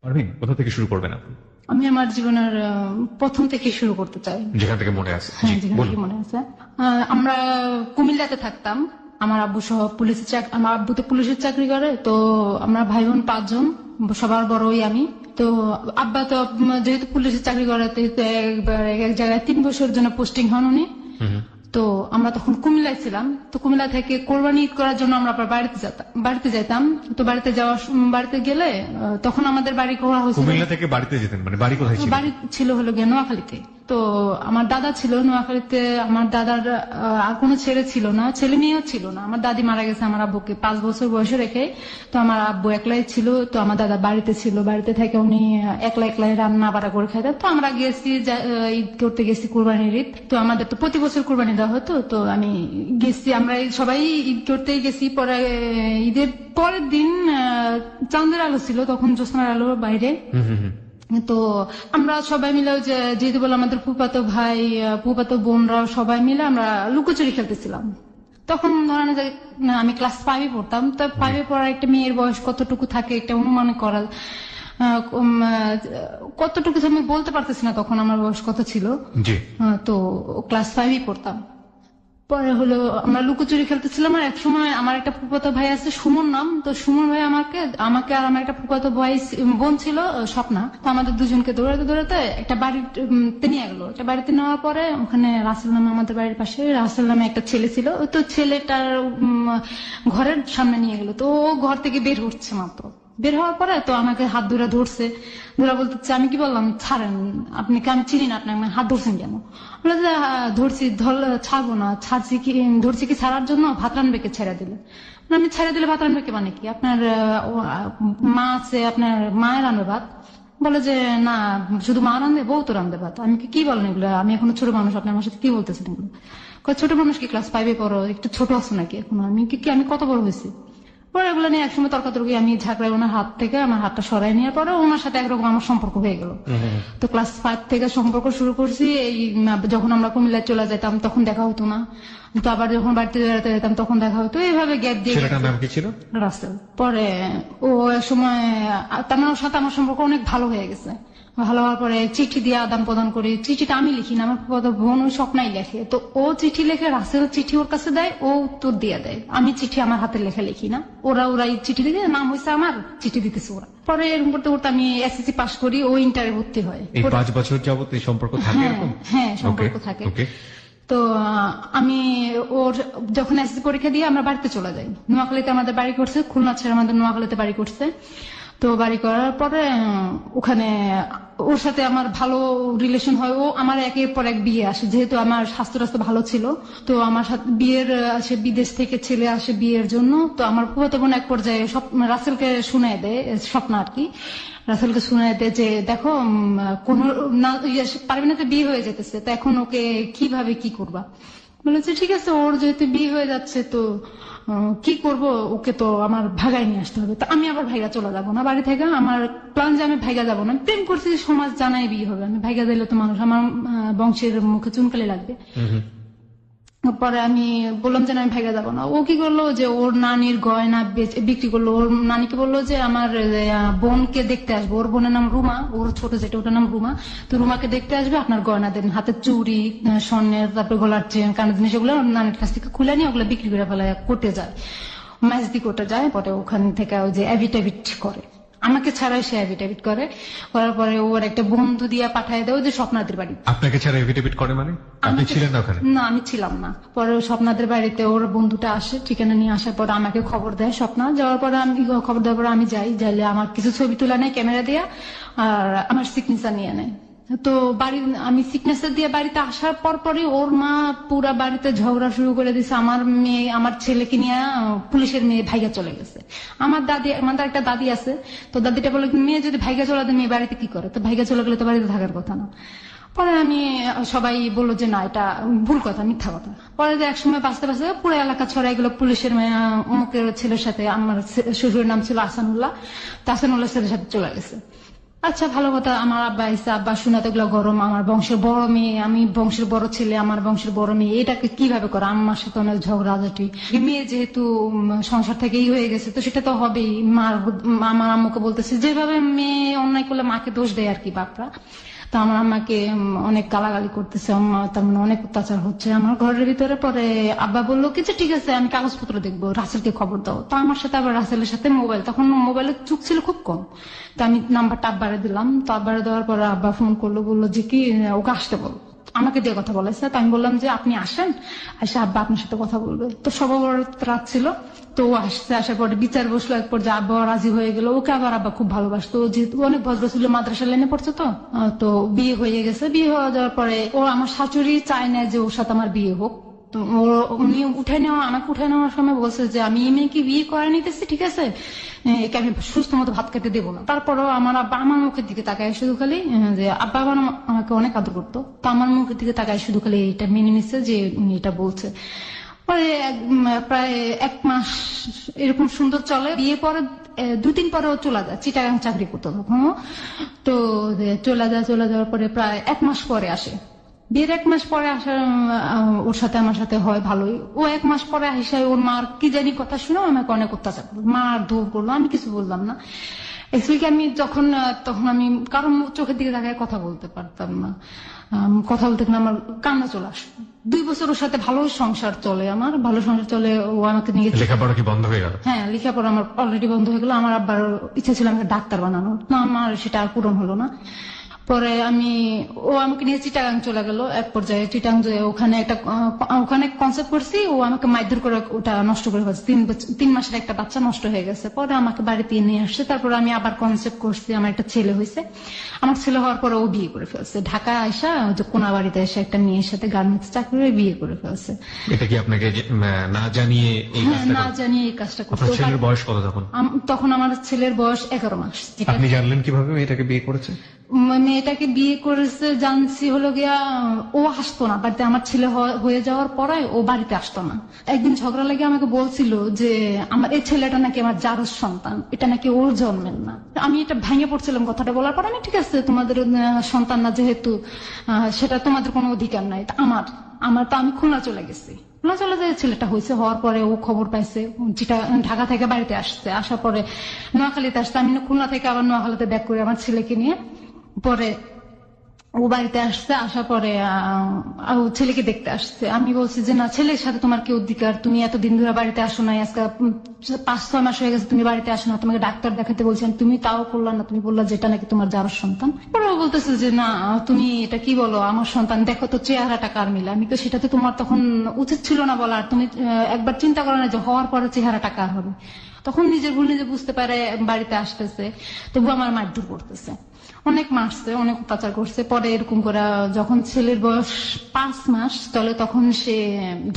পারভিন, কোথা থেকে শুরু করবেন আপনি? আমি আমার জীবনের প্রথম থেকে শুরু করতে চাই। যেখান থেকে মনে আছে। হ্যাঁ, জি, যেখান বলুন। থেকে মনে আছে। আমরা কুমিল্লাতে থাকতাম। আমার আব্বু সহ পুলিশের চাকরি, আমার আব্বু তো পুলিশের চাকরি করে। তো আমরা ভাই বোন 5 জন, সবার বড়ই আমি। তো আব্বা তো যেহেতু পুলিশের চাকরি করে, তো একবার এক জায়গায় 3 বছরের জন্য পোস্টিং হন উনি। তো আমরা তখন কুমিল্লায় ছিলাম। তো কুমিল্লা থেকে কোরবানি ঈদ করার জন্য আমরা আবার বাড়িতে যেতাম। তো বাড়িতে গেলে তখন আমাদের বাড়ি করা হয়েছিল। কুমিল্লা থেকে বাড়িতে যেতেন, মানে বাড়ি কোথায় ছিল? বাড়ি ছিল হলো গিয়ে নোয়াখালীতে। তো আমার দাদা ছিল নোয়াখালীতে। আমার দাদার আর কোনো ছেলে ছিল না, ছেলে মেয়েও ছিল না। আমার দাদি মারা গেছে আমার আব্বুকে 5 বছর বয়সে রেখে। তো আমার আব্বু একলাই ছিল। তো আমার দাদা বাড়িতে ছিল, বাড়িতে থেকে উনি একলাই রান্না বাড়া করে খাইতেন। তো আমরা গেছি ঈদ করতে গেছি, কুরবানির ঈদ। তো আমাদের তো প্রতি বছর কুরবানি দেওয়া হতো। তো আমি গেছি, আমরা সবাই ঈদ করতেই গেছি। পরে ঈদের পরের দিন চাঁদের আলো ছিল, তখন জ্যোৎস্নার আলো বাইরে। তো আমরা সবাই মিলে যেহেতু বলে আমাদের ফুফাতো ভাই ফুফাতো বোনরা সবাই মিলে আমরা লুকোচুরি খেলতেছিলাম। তখন ধরেন যে আমি ক্লাস 5-এ পড়তাম। তো 5-এ পড়ার একটা মেয়ের বয়স কতটুকু থাকে একটা অনুমান করা, কতটুকু আমি বলতে পারতেছি না তখন আমার বয়স কত ছিল। জি। তো ক্লাস 5-এ পড়তাম। পরে হলো আমরা লুকোচুরি খেলতেছিলাম। আর এক সময় আমার একটা ফুফাতো ভাই আছে, সুমন নাম। তো সুমন ভাই আমাকে আর আমার একটা ফুফাতো বোন ছিল, স্বপ্না। তো আমাদের দুজনকে দৌড়াতে একটা বাড়িতে নিয়ে গেলো। একটা বাড়িতে নেওয়ার পরে ওখানে রাসেল নামে, আমাদের বাড়ির পাশে রাসেল নামে একটা ছেলে ছিল। তো ছেলেটার ঘরের সামনে নিয়ে গেলো। তো ও ঘর থেকে বের হচ্ছে মাত্র, বের হওয়ার পরে তো আমাকে হাত ধরে ধরছে। বলতেছে, আমি কি বললাম, ছাড়েন, আপনাকে আমি চিনি না, আপনাকে হাত ধরছেন কেন? বলে যে ধরছি, ছাড়বো না। ধরছি কি ছাড়ার জন্য? ভাত রানবেকে ছেড়ে দিলে। আমি ছেড়ে দিলে ভাত রানবেকে মানে কি? আপনার মা আছে, আপনার মায়ের রান্নবে ভাত? বলে যে না, শুধু মা রান্ধে, বউ তো রান্ধে ভাত। আমি কি বলেন এগুলো? আমি এখন ছোট মানুষ, আপনি আমার সাথে কি বলতেছেন এগুলো? ছোট মানুষ কি ক্লাস 5-এ পড়ো? একটু ছোট আছো নাকি এখন? আমি কত বড় হয়েছি? পরে এগুলো নিয়ে একসময় তর্কাতর্কি, আমি ঝাঁকড়াই ওনার হাত থেকে আমার হাতটা সরাই নেওয়ার পরে ওনার সাথে একরকম আমার সম্পর্ক হয়ে গেল। তো ক্লাস 5 থেকে সম্পর্ক শুরু করছি। এই যখন আমরা কুমিল্লায় চলে যেতাম তখন দেখা হতো না। তো আবার যখন বাড়িতে বেড়াতে যেতাম তখন দেখা হতো। এইভাবে গ্যাপ দিয়ে ছেলেটার নাম কি ছিল? রাসেল। পরে ও এক সময় তার ওর সাথে আমার সম্পর্ক অনেক ভালো হয়ে গেছে। ভালো হওয়ার পরে চিঠি দিয়ে আদান প্রদান করি। চিঠিটা আমি লিখি না, আমার বোন ওই স্বপ্নাই লেখে। তো ও চিঠি লেখে, রাসেল চিঠি ওর কাছে দেয়, ও উত্তর দিয়ে দেয়। আমি চিঠি আমার হাতের লেখা লিখি না। ওরা এই চিঠি লিখে, নাম হয়েছে আমার, চিঠি দিতেছে ওরা। পরে এরকম করতে করতে আমি এসএসসি পাস করি, ও ইন্টারে ভর্তি হয়। এই 5 বছর যাবত এই সম্পর্ক থাকে এরকম? হ্যাঁ, সম্পর্ক থাকে। তো আমি যখন এসএসসি পরীক্ষা দিয়ে আমরা বাড়িতে চলে যাই। নোয়াখালীতে আমাদের বাড়ি করছে, খুলনা ছেড়ে আমাদের নোয়াখালীতে বাড়ি করছে। তো বাড়ি করার পরে ওখানে ওর সাথে আমার ভালো রিলেশন হয়। ও আমার একের পর এক বিয়ে আসে, যেহেতু আমার স্বাস্থ্য টাস্থ্য ভালো ছিল। তো আমার সাথে বিয়ের আসে, বিদেশ থেকে ছেলে আসে বিয়ের জন্য। তো আমার ফুফাতো বোন এক পর্যায়ে রাসেলকে শুনায় দেয়, স্বপ্ন আর কি, রাসেলকে শুনায় দেয় যে দেখো কোন পারবে না, তো বিয়ে হয়ে যেতেছে, তো এখন ওকে কিভাবে কি করবা? বলেছে ঠিক আছে, ওর যেহেতু বিয়ে হয়ে যাচ্ছে তো কি করব, ওকে তো আমার ভাগায় নিয়ে আসতে হবে। তো আমি আবার ভাইগা চলে যাবো না বাড়ি থেকে। আমার প্ল্যান যে আমি ভাইগা যাবো না। প্রেম করছি, সমাজ জানাই বিয়ে হবে, আমি ভাইগা দিলে তো মানুষ আমার বংশের মুখে চুনকালি লাগবে। পরে আমি বললাম যে আমি ভাইগা যাবো না। ও কি করলো যে ওর নানির গয়না বিক্রি করলো। ওর নানিকে বললো যে আমার বোনকে দেখতে আসবো, ওর বোনের নাম রুমা, ওর ছোট যেটা ওটার নাম রুমা। তো রুমাকে দেখতে আসবে, আপনার গয়না দেন, হাতের চুড়ি, স্বর্ণের, তারপরে গলার চেন, কানের জিনিস, ওগুলো ওর নানির কাছ থেকে খুলে নিয়ে ওগুলো বিক্রি করে ফেলে, কোর্টে যায়, ম্যাচদি কোর্টে যায়। পরে ওখান থেকে ওই যে অ্যাভিটাভিট করে, আমাকে ছাড়াই সে অ্যাভিটাভিট করে। করার পরে ওর একটা বন্ধু দিয়ে পাঠায় দেয় যে স্বপ্নাদের বাড়ি। আপনাকে ছাড়া এফিডেভিট করে মানে? আপনি ছিলেন না ওখানে? না, আমি ছিলাম না। পরে স্বপ্নাদের বাড়িতে ওর বন্ধুটা আসে, ঠিকানা নিয়ে আসার পর আমাকে খবর দেয় স্বপ্না। যাওয়ার পরে আমি খবর দেওয়ার পরে আমি যাইলে আমার কিছু ছবি তুলে নেয় ক্যামেরা দিয়ে, আর আমার সিগনেচার নিয়ে নেয়। তো আমি সিগনেচার দিয়ে বাড়িতে আসার পরই ওর মা পুরা বাড়িতে ঝগড়া শুরু করে দিছে। আমার ছেলেকে নিয়ে পুলিশের মেয়ে ভাইগা চলে গেছে। আমাদের একটা দাদি আছে, তো দাদিটা বলে মেয়ে যদি ভাইগা চলে দেয় মেয়ে বাড়িতে কি করে? তো ভাইগা চলে গেলে তো বাড়িতে থাকার কথা না। পরে সবাই বললো যে না, এটা ভুল কথা, মিথ্যা কথা। পরে যে একসময় বাঁচতে বাঁচতে পুরো এলাকা ছড়াই গেলো পুলিশের অমুকের ছেলের সাথে, আমার শ্বশুরের নাম ছিল আসানুল্লাহ, তো আসানুল্লাহ ছেলের সাথে চলে গেছে। আচ্ছা ভালো কথা, আমার আব্বা এসে, আব্বা শোনাতে গুলো গরম, আমার বংশের বড় মেয়ে, আমি বংশের বড় ছেলে, আমার বংশের বড় মেয়ে, এটাকে কিভাবে করে? আমার সাথে অনেক ঝগড়াঝাটি। মেয়ে যেহেতু সংসার থেকেই হয়ে গেছে, তো সেটা তো হবেই। আমার আম্মুকে বলতেছে, যেভাবে মেয়ে অন্যায় করলে মাকে দোষ দেয় আর কি বাপরা। তো আমার আম্মাকে অনেক গালাগালি করতেছে, আম্মা তার মানে অনেক অত্যাচার হচ্ছে আমার ঘরের ভিতরে। পরে আব্বা বললো কি যে ঠিক আছে আমি কাগজপত্র দেখবো, রাসেলকে খবর দাও। তো আমার সাথে আবার রাসেলের সাথে মোবাইল, তখন মোবাইলের চুক ছিল খুব কম। তো আমি নাম্বারটা আব্বারে দিলাম। তো আব্বারে দেওয়ার পরে আব্বা ফোন করলো, বললো যে কি ওকে আসতে বল, আমাকে দিয়ে কথা বলেছে। তো আমি বললাম যে আপনি আসেন, আসে আব্বা আপনার সাথে কথা বলবে। তো সবার রাত ছিল, তো ও আসছে। আসার পরে বিচার বসলো, এক পর্যায়ে আব্বা রাজি হয়ে গেল। ওকে আবার আব্বা খুব ভালোবাসতো, যেহেতু অনেক ভদ্র ছিল, মাদ্রাসা লাইনে পড়ছে। তো বিয়ে হয়ে গেছে। বিয়ে হয়ে যাওয়ার পরে ও আমার শাশুড়ি চায় না যে ওর সাথে আমার বিয়ে হোক। তো উনি আমাকে উঠে নেওয়ার সময় বলছে যে আমি এই মেয়েকে বিয়ে করে নিতেছি, ঠিক আছে, একে আমি সুস্থ মতো ভাত খেতে দেবো না। তারপরেও আমার আব্বা আমার মুখের দিকে তাকায় শুধু খালি, যে আব্বা আবার আমাকে অনেক আদর করতো, তো আমার মুখের দিকে তাকায় শুধু খালি এটা মেনে নিচ্ছে যে উনি এটা বলছে। পরে প্রায় 1 মাস এরকম সুন্দর চলে। বিয়ে পরে 2-3 পরেও চলে যায়, চিটাগাং চাকরি করতো তখন। তো চলে যাওয়ার পরে প্রায় 1 মাস পরে আসে। বিয়ের 1 মাস পরে আসার ওর সাথে আমার সাথে হয় ভালোই। ও 1 মাস পরে আসে ওর মার কি জানি কথা শুনে আমাকে অনেক অত্যাচার করলো, মার ধর করলো। আমি কিছু বললাম না। অ্যাকচুয়ালি আমি তখন আমি কারণ চোখের দিকে তাকায় কথা বলতে পারতাম না। কথা বলতে গেলে আমার কান্না চলে আসতো। 2 বছর ওর সাথে ভালো সংসার চলে, আমার ভালো সংসার চলে। ও আমাকে নিয়ে লেখাপড়া কি বন্ধ হয়ে গেল? হ্যাঁ, লেখাপড়া আমার অলরেডি বন্ধ হয়ে গেল। আমার আব্বার ইচ্ছা ছিল আমাকে ডাক্তার বানানোর, না আমার সেটা আর পূরণ হলো না। পরে ও আমাকে নিয়ে চিটাগাং চলে গেল। এক পর্যায়ে চিটাগাং ওখানে কনসেপ্ট করছি, ও আমাকে মারধর করে ওটা নষ্ট করে ফেলছে। 3 মাসের একটা বাচ্চা নষ্ট হয়ে গেছে। পরে আমাকে বাড়িতে নিয়ে আসছে। তারপর আমি আবার কনসেপ্ট করছি, আমার একটা ছেলে হয়েছে। আমার ছেলে হওয়ার পরে ও বিয়ে করে ফেলছে। ঢাকা আসা যে কোনা বাড়িতে এসে একটা মেয়ের সাথে গার্মেন্টস চাকরি করে বিয়ে করে ফেলছে। এটা কি আপনাকে না জানিয়ে এই কাজটা না জানিয়ে এই কাজটা করছে। আপনার ছেলের বয়স কত তখন? তখন আমার ছেলের বয়স 11 মাস। আপনি জানলেন কিভাবে মেয়েটাকে বিয়ে করেছে? মেয়েটাকে বিয়ে করেছে জানছি হলো গিয়া, ও আসতো না বাড়িতে। আমার ছেলে হয়ে যাওয়ার পরে ও বাড়িতে আসতো না। একদিন ঝগড়া লেগে আমাকে বলছিল যে আমার এই ছেলেটা নাকি আমার জারজ সন্তান, এটা নাকি ওর জন্মের না। আমি এটা ভেঙে পড়ছিলাম কথাটা বলার পর। আমি ঠিক আছে, তোমাদের সন্তান না যেহেতু, সেটা তোমাদের কোনো অধিকার নাই। আমার তো আমি খুলনা চলে গেছি। খুলনা চলে যায়, ছেলেটা হয়েছে। হওয়ার পরে ও খবর পাইছে, ঢাকা থেকে বাড়িতে আসছে। আসার পরে নোয়াখালীতে আসছে। আমি খুলনা থেকে আবার নোয়াখালীতে ব্যাক করে আমার ছেলেকে নিয়ে। পরে ও বাড়িতে আসছে। আসার পরে ও ছেলেকে দেখতে আসছে। আমি বলছি যে না, ছেলের সাথে তোমার কি অধিকার? তুমি এতদিন ধরে বাড়িতে আসো না, আজকে 5-6 মাস হয়ে গেছে তুমি বাড়িতে আসো না। তোমাকে ডাক্তার দেখাতে বলছেন, তুমি তাও করলা না। তুমি বললা যেটা নাকি তোমার জারজ সন্তান। পরে ও বলতেছে যে না, তুমি এটা কি বলো, আমার সন্তান, দেখো তো চেহারাটা কার মিলে। আমি তো সেটা তো তোমার তখন উচিত ছিল না বলার। তুমি একবার চিন্তা করো না যে হওয়ার পরে চেহারাটা কার হবে। তখন নিজের ভুল নিজে বুঝতে পারে, বাড়িতে আসতেছে, তবু আমার মারধর করতেছে, অনেক মারছে, অনেক অত্যাচার করছে। পরে এরকম করে যখন ছেলের বয়স 5 মাস চলে, তখন সে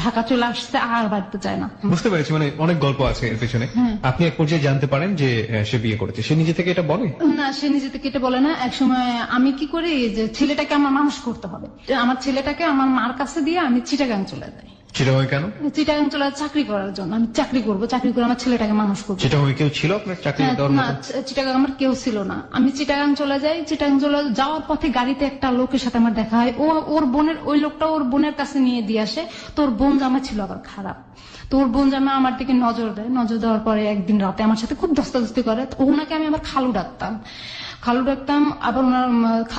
ঢাকা চলে আসছে, আর বাড়িতে যায় না। বুঝতে পেরেছি, মানে অনেক গল্প আছে এর পেছনে। আপনি এক পর্যায়ে জানতে পারেন যে সে বিয়ে করেছে। সে নিজে থেকে এটা বলে না, সে নিজে থেকে এটা বলে না। একসময় আমি কি করি যে ছেলেটাকে আমার মানুষ করতে হবে, আমার ছেলেটাকে আমার মার কাছে দিয়ে আমি চিটাগাং চলে যাই। চিটাগাং কেন? চিটাগাং চলে চাকরি করার জন্য। আমি চাকরি করবো, চাকরি করে আমার ছেলেটাকে মানুষ করবো। চিটাগাং কেউ ছিল আপনার চাকরি দেওয়ার না, মতো? চিটাগাং আমার কেউ ছিল না। আমি চিটাগাং চলে যাই। চিটাগাং চলে যাওয়ার পথে গাড়িতে একটা লোকের সাথে আমার দেখা হয়। ওই লোকটা ওর বোনের কাছে নিয়ে দিয়ে আসে। তোর বোন জামা ছিল আবার খারাপ। তো ওর বোন জামা আমার দিকে নজর দেয়। নজর দেওয়ার পরে একদিন রাতে আমার সাথে খুব ধস্তাধস্তি করে। ওনাকে আমি আবার খালু ডাকতাম। আবার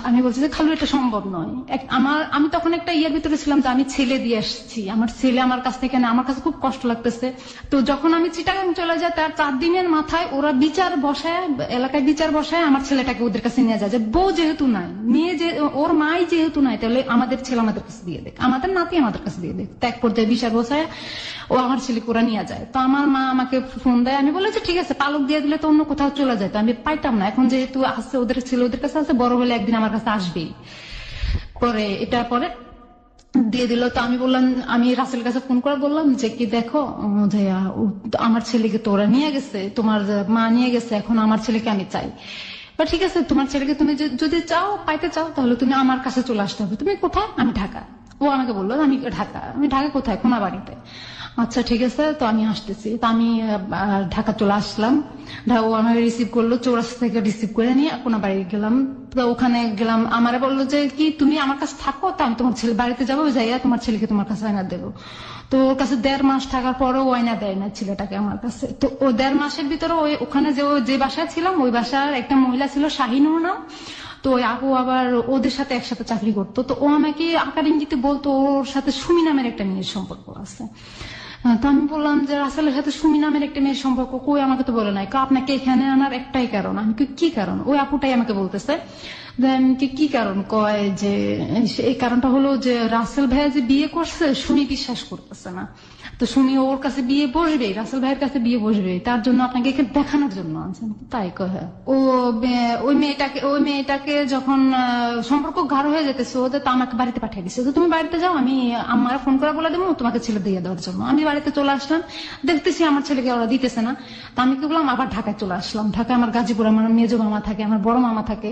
আমি বলছি যে খালু, এটা সম্ভব নয়। আমি তখন একটা ইয়ের ভিতরে ছিলাম যে আমি ছেলে দিয়ে আসছি, আমার ছেলে আমার কাছ থেকে না, আমার কাছে খুব কষ্ট লাগতেছে। তো যখন আমি চিটাগাং চলে যাই, তার 4 দিনের মাথায় ওরা এলাকায় বিচার বসায় আমার ছেলেটাকে ওদের কাছে নিয়ে যায়। যে বউ যেহেতু নাই, ওর মাই যেহেতু নাই, তাহলে আমাদের ছেলে আমাদের কাছে দিয়ে দেখ, আমাদের নাতি আমাদের কাছে দিয়ে দেখ। ত্যাগ করতে বিচার বসায় ও আমার ছেলেকে ওরা নিয়ে যায়। তো আমার মা আমাকে ফোন দেয়। আমি বলে যে ঠিক আছে, পালক দিয়ে দিলে তো অন্য কোথাও চলে যায়। তো আমি পাইতাম না। এখন যেহেতু আসছে, ওদের ছেলে ওদের কাছে আছে, বড় হলে একদিন আমার কাছে আসবেই। পরে দিয়ে দিল। তো আমি বললাম, আমি রাসেল কাছে ফোন করে বললাম যে কি দেখো যে আমার ছেলেকে তো ওরা নিয়ে গেছে, তোমার মা নিয়ে গেছে, এখন আমার ছেলেকে আমি চাই। ঠিক আছে, তোমার ছেলেকে তুমি যদি পাইতে চাও, তাহলে তুমি আমার কাছে চলে আসতে হবে। তুমি কোথায়? আমি ঢাকা। ও আমাকে বললো আমি ঢাকা কোথায়? কোনা বাড়িতে। আচ্ছা ঠিক আছে, তো আমি আসতেছি। তো আমি ঢাকা চলে আসলাম। ও আমাকে রিসিভ করলো, চৌরাস্তা থেকে রিসিভ করে নিয়ে কোনো বাড়ি গেলাম। তো ওখানে গেলাম, আমারে বললো যে কি তুমি আমার কাছে থাকো, তো আমি তোমার ছেলে বাড়িতে যাবো, যাইয়া তোমার ছেলেকে তোমার কাছে আয়না দেবো। তো ওর কাছে 1.5 মাস থাকার পরেও আয়না দেয় না ছেলেটাকে আমার কাছে। তো ও 1.5 মাসের ভিতরে ওখানে যে বাসায় ছিলাম, ওই বাসার একটা মহিলা ছিল শাহিনুর নাম। তো ওই আপু আবার ওদের সাথে একসাথে চাকরি করতো। তো ও আমাকে আকার ইঙ্গিতে বলতো ওর সাথে সুমি নামের একটা মেয়ের সম্পর্ক আছে। তো আমি বললাম যে রাসেলের সাথে সুমি নামের একটা মেয়ের সম্পর্ক কই, আমাকে তো বলে নাই। আপনাকে এখানে আনার একটাই কারণ। আমি কি কারণ? ওই আপুটাই আমাকে বলতেছে। আমি কি কারণ? কয় যে এই কারণটা হলো যে রাসেল ভাইয়া যে বিয়ে করছে, সুমি বিশ্বাস করতেছে না। তো সুমি ওর কাছে বিয়ে বসবে, রাসেল ভাইয়ের কাছে বিয়ে বসবে, তার জন্য আপনাকে এখানে দেখানোর জন্য আনছেন। তাই কয় ও ওই মেয়েটাকে যখন সম্পর্ক গাঢ় হয়ে যেতেছে ওদের, তো আমাকে বাড়িতে পাঠিয়ে দিচ্ছে যে তুমি বাড়িতে যাও, আমি আমার ফোন করে বলে দেবো তোমাকে ছেলে দিয়ে দেওয়ার জন্য। আমি বাড়িতে চলে আসলাম, দেখতেছি আমার ছেলেকে ওরা দিতেছে না। তো আমি কি বললাম, আবার ঢাকায় চলে আসলাম। ঢাকায় আমার গাজীপুর আমার মেজো মামা থাকে, আমার বড় মামা থাকে,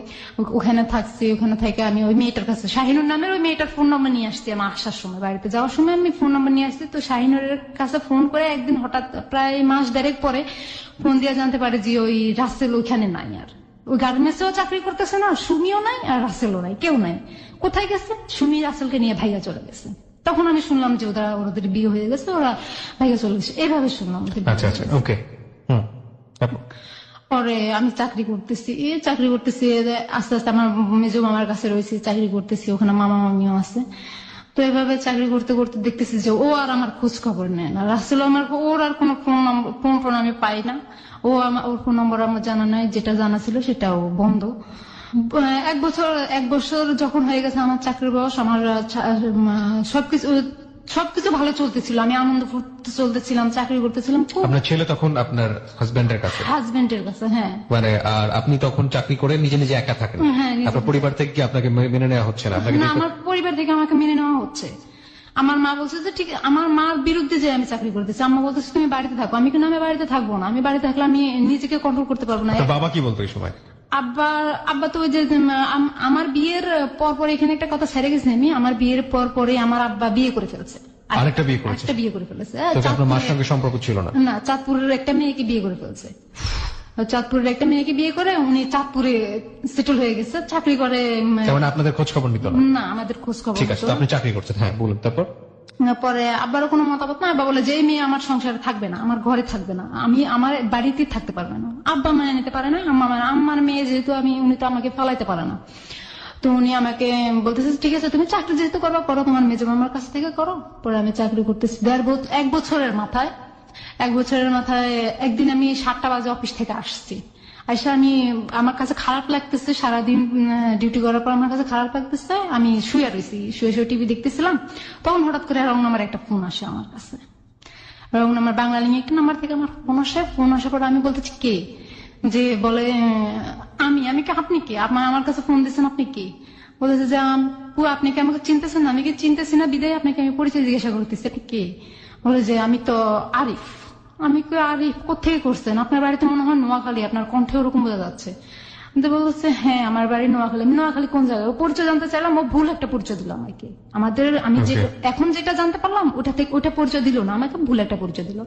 ওখানে থাকছি। ওখানে থেকে আমি ওই মেয়েটার কাছে, শাহিনুর নামের ওই মেয়েটার ফোন নম্বর নিয়ে আসছি। আমার আসার সময়, বাড়িতে যাওয়ার সময় আমি ফোন নম্বর নিয়ে আসছি। তো শাহিনুরের কাছে ফোন করে একদিন হঠাৎ প্রায় মাস 1.5 পরে ফোন দিয়ে জানতে পারে যে ওই রাসেল ওইখানে নাই। আর ওই গার্মেন্টসেও চাকরি করতেছে না, সুমিও নাই আর রাসেলও নাই, কেউ নাই। কোথায় গেছে? সুমি রাসেলকে নিয়ে ভাইয়া চলে গেছে। তখন আমি শুনলাম যে ওদের বিয়ে হয়ে গেছে, ওরা ভাইয়া চলে গেছে, এইভাবে শুনলাম। আচ্ছা আচ্ছা, ওকে। পরে আমি চাকরি করতেছি আস্তে আস্তে আমার মেজো মামার কাছে রয়েছে, চাকরি করতেছি, ওখানে মামা মামিও আছে। তো এভাবে চাকরি করতে করতে দেখতেছি যে ও আর আমার খোঁজ খবর নেয় না। রাসেল ওর আর কোনো ফোন আমি পাই না। ওর ফোন নম্বর আমার জানা নাই, যেটা জানা ছিল সেটাও বন্ধ। 1 বছর যখন হয়ে গেছে আমার চাকরির বয়স, আমার সবকিছু ভালো চলতেছিল, আমি আনন্দ ফুর্তি চলতেছিলাম, চাকরি করতেছিলাম। আপনার ছেলে তখন আপনার হাজবেন্ডের কাছে? হাজবেন্ডের কাছে, হ্যাঁ। মানে আর আপনি তখন চাকরি করে নিজে নিজে একা থাকেন? হ্যাঁ। আপনার পরিবার থেকে কি আপনাকে মেনে নেওয়া হচ্ছে না? না, আমার পরিবার থেকে আমাকে মেনে নেওয়া হচ্ছে। আমার মা বলছে যে ঠিক, আমার মার বিরুদ্ধে যে আমি চাকরি করতেছি। আম্মা বলতেছে তুমি বাড়িতে থাকো। আমি কিন্তু আমি বাড়িতে থাকবো না, আমি বাড়িতে থাকলে আমি নিজেকে কন্ট্রোল করতে পারবো না। বাবা কি বলতো এই সময়? আব্বা তো ওই যে আমার বিয়ের পর এখানে একটা কথা ছেড়ে গেছি আমি, আমার বিয়ের পরে আমার আব্বা বিয়ে করে ফেলছে, আরেকটা বিয়ে করে ফেলেছে। আপনার মার সঙ্গে সম্পর্ক ছিল না? না, চাঁদপুরের একটা মেয়েকে বিয়ে করে ফেলছে। চাঁদপুরের একটা মেয়েকে বিয়ে করে উনি চাঁদপুরে সেটেল হয়ে গেছে, চাকরি করে। মানে আপনাদের খোঁজ খবর নিত না? না, আমাদের খোঁজ খবর। ঠিক আছে, আপনি চাকরি করছেন, হ্যাঁ বলুন। তারপর পরে আব্বারও কোনো মতামত না। আব্বা বলে যে এই মেয়ে আমার সংসারে থাকবে না, আমার ঘরে থাকবে না, আমার বাড়িতে থাকতে পারবে না। আব্বা মেনে নিতে পারে না, আমার মেয়ে যেহেতু উনি তো আমাকে ফালাইতে পারে না। তো উনি আমাকে বলতেছে ঠিক আছে তুমি চাকরি যেহেতু করো, তোমার মেজো মামার কাছ থেকে করো। পরে আমি চাকরি করতেছি 1 বছরের মাথায়। 1 বছরের মাথায় একদিন আমি 7টা বাজে অফিস থেকে আসছি। আমার কাছে খারাপ লাগতেছে, সারাদিন ডিউটি করার পর আমার কাছে খারাপ লাগতেছে। আমি শুয়ে রয়েছি, শুয়ে টিভি দেখতেছিলাম। তখন হঠাৎ করে রং নাম্বার একটা ফোন আসে আমার কাছে। রং নাম্বার, বাংলা লিঙ্ক একটা নাম্বার থেকে আমার ফোন আসার পর আমি বলতেছি কে? যে বলে আমি কি? আপনি কে? আমার কাছে ফোন দিচ্ছেন, আপনি কে? বলেছে যে আপনি কি আমাকে চিনতেছেন না? আমি কি চিনতেছি না, বিদায় আপনাকে আমি পরিচয় জিজ্ঞাসা করতেছি, আপনি কে? বলে যে আমি তো আরিফ। আমি কি আরিফ? কোথেকে করছেন? আপনার বাড়িতে মনে হয় নোয়াখালী, আপনার কণ্ঠে ওরকম বোঝা যাচ্ছে। বলছে হ্যাঁ আমার বাড়ি নোয়াখালী। আমি নোয়াখালী কোন জায়গায়? ও পরিচয় জানতে চাইলাম, ও ভুল একটা পরিচয় দিল আমাকে। আমি এখন যেটা জানতে পারলাম ওটা পরিচয় দিল না, আমাকে ভুল একটা পরিচয় দিল।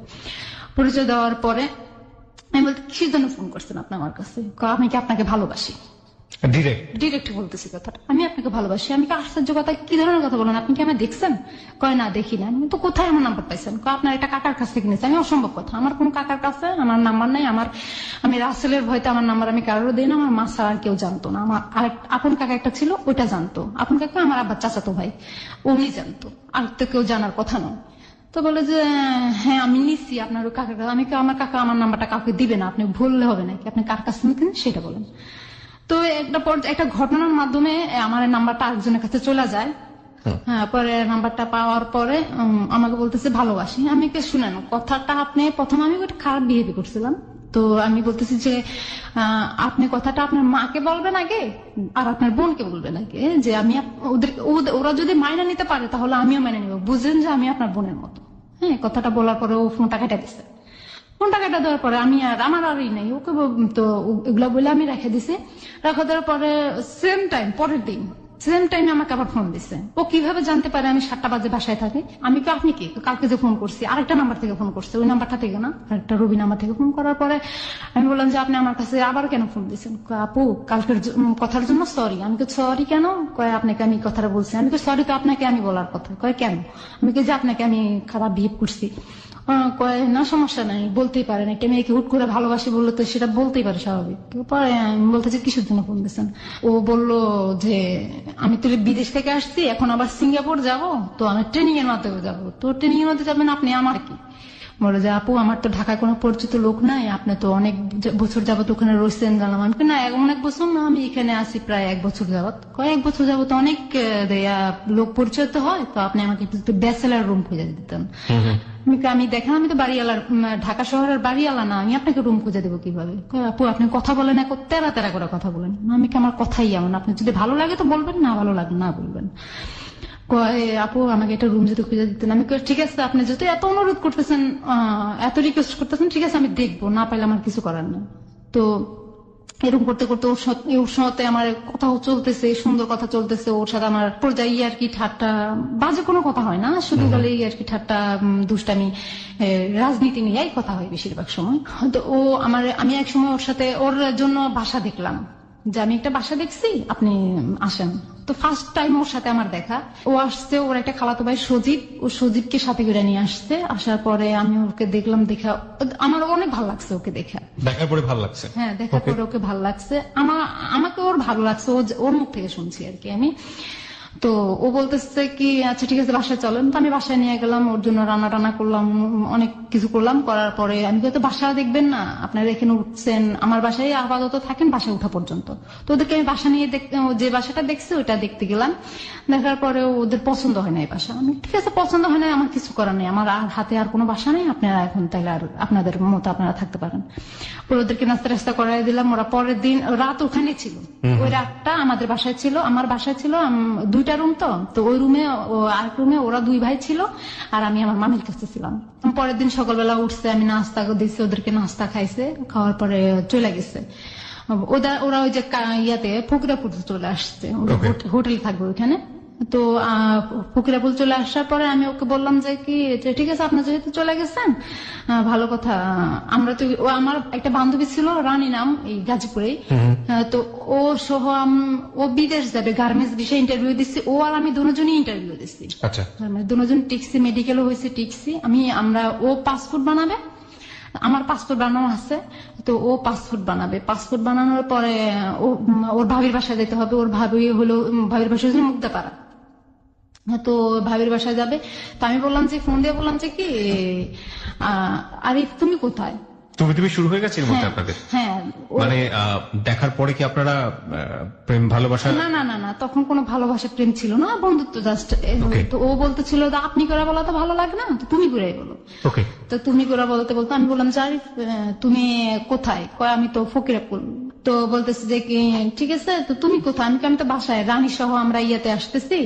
পরিচয় দেওয়ার পরে আমি বলতে কিসের জন্য ফোন করছেন আপনি আমার কাছে? আমি কি আপনাকে ভালোবাসি? ডিরেক্ট বলতেছি কথাটা, আমি আপনাকে ভালোবাসি। আমি কি আশ্চর্য কথা, কি ধরনের কথা বলেন? আপনি কি আমি দেখছেন? কয় না দেখি না। আমি তো কোথায় আমার নাম্বার পাইছেন? আপনার একটা কাকার কাছ থেকে নিয়েছে। আমি অসম্ভব কথা, আমার কোন কাকার কাছে আমার নাম্বার নাই। আমি রাসেলের ভয়তে আমার নাম্বার আমি কারোর দিই না। আমার মা ছাড়া আর কেউ জানতো না। আমার আপন কাকা একটা ছিল, ওইটা জানতো। আপন কাকা আমার আব্বার চাচাতো ভাই, উনি জানতো, আর তো কেউ জানার কথা নয়। তো বলে যে হ্যাঁ আমি নিচ্ছি আপনার কাকার কাছে। আমি আমার কাকা আমার নাম্বারটা কাউকে দিবে না, আপনি ভুললে হবে নাকি, আপনি কার কাছে নিতেন সেটা বলেন। তো একটা ঘটনার মাধ্যমে আমার নাম্বারটা আরেকজনের কাছে চলে যায়। হ্যাঁ, পরে নাম্বারটা পাওয়ার পরে আমাকে বলতেছে ভালোবাসি। আমি কে শুনেন কথাটা, আপনি প্রথম আমি একটা খারাপ বিহেভ করছিলাম। তো আমি বলতেছি যে আপনি কথাটা আপনার মাকে বলবেন আগে, আর আপনার বোনকে বলবেন আগে, যে আমি ওরা যদি মাইনা নিতে পারে তাহলে আমিও মেনে নিব, বুঝলেন যে আমি আপনার বোনের মতো। হ্যাঁ, কথাটা বলার পরে ও ফোনটা কেটে দিছে। ফোনটা কেটে দেওয়ার পরে আমার আরই নেই, ওকে তো এগুলা বলে আমি রেখে দিছি। রেখে দেওয়ার পরে সেম টাইম পরের দিন সেম টাইমে আমাকে আবার ফোন দিছে। ও কিভাবে জানতে পারে আমি 7টা বাজে বাসায় থাকি? আমি কি আপনি কি কালকে যে ফোন করছি আরেকটা নাম্বার থেকে ফোন করছে, ওই নাম্বারটা থেকে না, একটা রবি নাম্বার থেকে ফোন করার পরে আমি বললাম যে আপনি আমার কাছে আবার কেন ফোন দিচ্ছেন? আপু কালকের কথার জন্য সরি। আমি তো সরি কেন? কয় আপনাকে আমি কথাটা বলছি। আমি তো সরি তো আপনাকে আমি বলার কথা। কয় কেন? আমি কি যে আপনাকে আমি খারাপ বিহেভ করছি? কয় না সমস্যা নাই, বলতেই পারেন, একটা মেয়েকে হুট করে ভালোবাসি বললো তো সেটা বলতেই পারে স্বাভাবিক। পরে আমি বলতেছি কিসের জন্য ফোন দিচ্ছেন? ও বললো যে আমি তো বিদেশ থেকে আসছি, এখন আবার সিঙ্গাপুর যাব, তো আমি ট্রেনিং এর মাধ্যমে যাবো। তো ট্রেনিং এর মধ্যে যাবেন আপনি, আমার কি? বলে যে আপু আমার তো ঢাকায় কোনো পরিচিত লোক নাই, আপনি তো অনেক বছর যাবত ওখানে রয়েছেন জানলাম। আমি না অনেক বছর না, আমি এখানে আসি প্রায় 1 বছর যাবত। কয়েক বছর যাবত অনেক লোক পরিচয় তো হয়, তো আপনি আমাকে একটু ব্যাচেলার রুম খুঁজে দিতেন। আমি দেখেন আমি তো বাড়িওয়ালার, ঢাকা শহরের বাড়িওয়ালা না, আমি আপনাকে রুম খুঁজে দেবো কিভাবে? আপু আপনি কথা বলেন, তেরা তেরা করে কথা বলেন। আমি কি আমার কথাই এমন, আপনি যদি ভালো লাগে তো বলবেন, না ভালো লাগে না বলবেন। আপু আমাকে একটা রুম যদি খুঁজে দিতেন। আমি ঠিক আছে, আপনি যেহেতু এত অনুরোধ করতেছেন, এত রিকোয়েস্ট করতেছেন, ঠিক আছে আমি দেখবো, না পাইলে আমার কিছু করার নেই। তো এরকম করতে করতে ওর সাথে আমার কথা চলতেছে, সুন্দর কথা চলতেছে ওর সাথে আমার পর্যায়ে আর কি ঠাট্টা, বাজে কোনো কথা হয় না, শুধু গেলে আর কি ঠাট্টা, দুষ্টামি, রাজনীতি নিয়েই কথা হয় বেশিরভাগ সময়। তো আমি এক সময় ওর সাথে ওর জন্য বাসা দেখলাম, যে আমি একটা বাসা দেখছি আপনি আসেন। তো ফার্স্ট টাইম ওর সাথে আমার দেখা, ও আসছে, ওর একটা খালাতো ভাই সজীব, ও সজীবকে সাথে করে নিয়ে আসছে। আসার পরে আমি ওকে দেখলাম, দেখা আমার অনেক ভালো লাগছে ওকে দেখা। দেখার পরে ভালো লাগছে? হ্যাঁ, দেখার পরে ওকে ভালো লাগছে, আমাকে ওর ভালো লাগছে, ওর মুখ থেকে শুনছি আর কি আমি। তো ও বলতেছে কি আচ্ছা ঠিক আছে বাসায় চলেন। তো আমি বাসায় নিয়ে গেলাম, ওর জন্য রান্না টান্না করলাম, অনেক কিছু করলাম। করার পরে আমি তো বাসা দেখবেন না, আপনারা এখানে উঠছেন, আমার বাসায় আপাতত থাকেন বাসায় উঠা পর্যন্ত। তো ওদেরকে আমি বাসা নিয়ে যে বাসাটা দেখছি ওইটা দেখতে গেলাম। দেখার পরে ওদের পছন্দ হয় না এই বাসা। আমি ঠিক আছে পছন্দ হয় না, আমার কিছু করার নেই, আমার হাতে আর কোনো বাসা নেই, আপনারা এখন তাইলে আর আপনাদের মতো আপনারা থাকতে পারেন। পরে ওদেরকে নাস্তা টাস্তা করাই দিলাম। ওরা পরের দিন রাত ওখানে ছিল, ওই রাতটা আমাদের বাসায় ছিল, আমার বাসায় ছিল 2টা রুম। তো ওই রুমে, আরেক রুমে ওরা 2 ভাই ছিল, আর আমি আমার মামির কাছে ছিলাম। পরের দিন সকালবেলা উঠছে, আমি নাস্তা দিচ্ছি, ওদেরকে নাস্তা খাইছে, খাওয়ার পরে চলে গেছে। ওরা ওই যে ইয়াতে ফকিরাপুর চলে আসছে, হোটেল থাকবে ওইখানে। তো ফকিরাপুর চলে আসার পরে আমি ওকে বললাম যে কি ঠিক আছে আপনার যেহেতু চলে গেছেন ভালো কথা, আমরা তো আমার একটা বান্ধবী ছিল রানী নাম, এই গাজীপুরে। তো ও সহ ও বিদেশ যাবে, গার্মেন্টস বিষয়ে ইন্টারভিউ দিচ্ছি, ও আর আমি দুজনই ইন্টারভিউ দিচ্ছি। আচ্ছা, দুজন টিকছি, মেডিকেলও হয়েছে টিকছি। ও পাসপোর্ট বানাবে, আমার পাসপোর্ট বানানো আছে। তো ও পাসপোর্ট বানাবে, পাসপোর্ট বানানোর পরে ওর ভাবির বাসায় যেতে হবে। ওর ভাবির বাসায় হচ্ছে মুগ্ধাপাড়া। তো ভাবির বাসায় যাবে। তো আমি বললাম যে ফোন দিয়ে বললাম যে কি আরে তুমি কোথায়? তুমি শুরু হয়ে গেছে এর মধ্যে আপনাদের? হ্যাঁ, মানে দেখার পরে কি আপনারা প্রেম ভালোবাসা? না না না না, তখন কোনো ভালোবাসা প্রেম ছিল না, বন্ধুত্ব জাস্ট। তো ও বলতেছিল আপনি করে বলা তো ভালো লাগে না, তো তুমি করে বলো। ওকে। তো তুমি করে বলতে বলতে আমি বললাম যে তুমি কোথায়? কয় আমি তো ফকিরাপুর। তো বলতেছে যে কি ঠিক আছে, তো তুমি কোথায়? আমি তো বাসায়, রানী সহ আমরা ইয়াতে আসতেছি,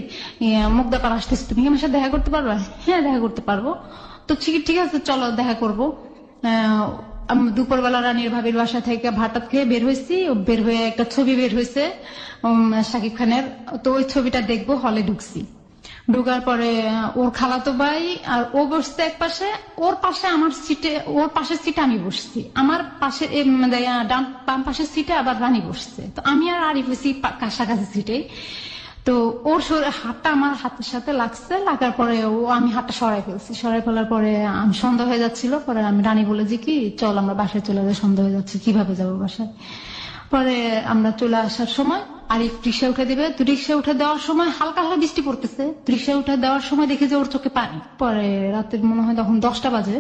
মুগ্ধাপাড়া আসতেছি, তুমি কি আমার সাথে দেখা করতে পারবে? হ্যাঁ দেখা করতে পারবো। তো ঠিক আছে চলো দেখা করবো। দুপুরবেলা রানীর ভাবির বাসা থেকে ভাত খেয়ে বের হয়েছি, বের হয়ে একটা ছবি বের হয়েছে শাকিব খানের, তো ওই ছবিটা দেখবো, হলে ঢুকছি। ঢোকার পরে ওর খালাতো ভাই আর ও বসছে এক পাশে, ওর পাশে আমার সিটে, ওর পাশের সিটে আমি বসছি, আমার পাশে বাম পাশের সিটে আবার রানী বসছে। তো আমি আর আরিফ হয়েছি কাছাকাছি সিটে। তো ওর হাতটা আমার হাতের সাথে লাগছে, লাগার পরে আমি হাতটা সরাই ফেলার পরে আমি সন্ধ্যা হয়ে যাচ্ছিল। পরে আমি রানী বলে যে কি চল আমরা বাসায় চলে যাই, সন্ধ্যা হয়ে যাচ্ছে, কিভাবে যাবো বাসায়? পরে আমরা চলে আসার সময় আরিফ রিক্সা উঠে দিবে, তো রিক্সা উঠে দেওয়ার সময় হালকা হালকা বৃষ্টি পড়তেছে। রিক্সা উঠে দেওয়ার সময় দেখে যে ওর চোখে পানি। পরে রাতের মনে হয় তখন 10টা বাজে,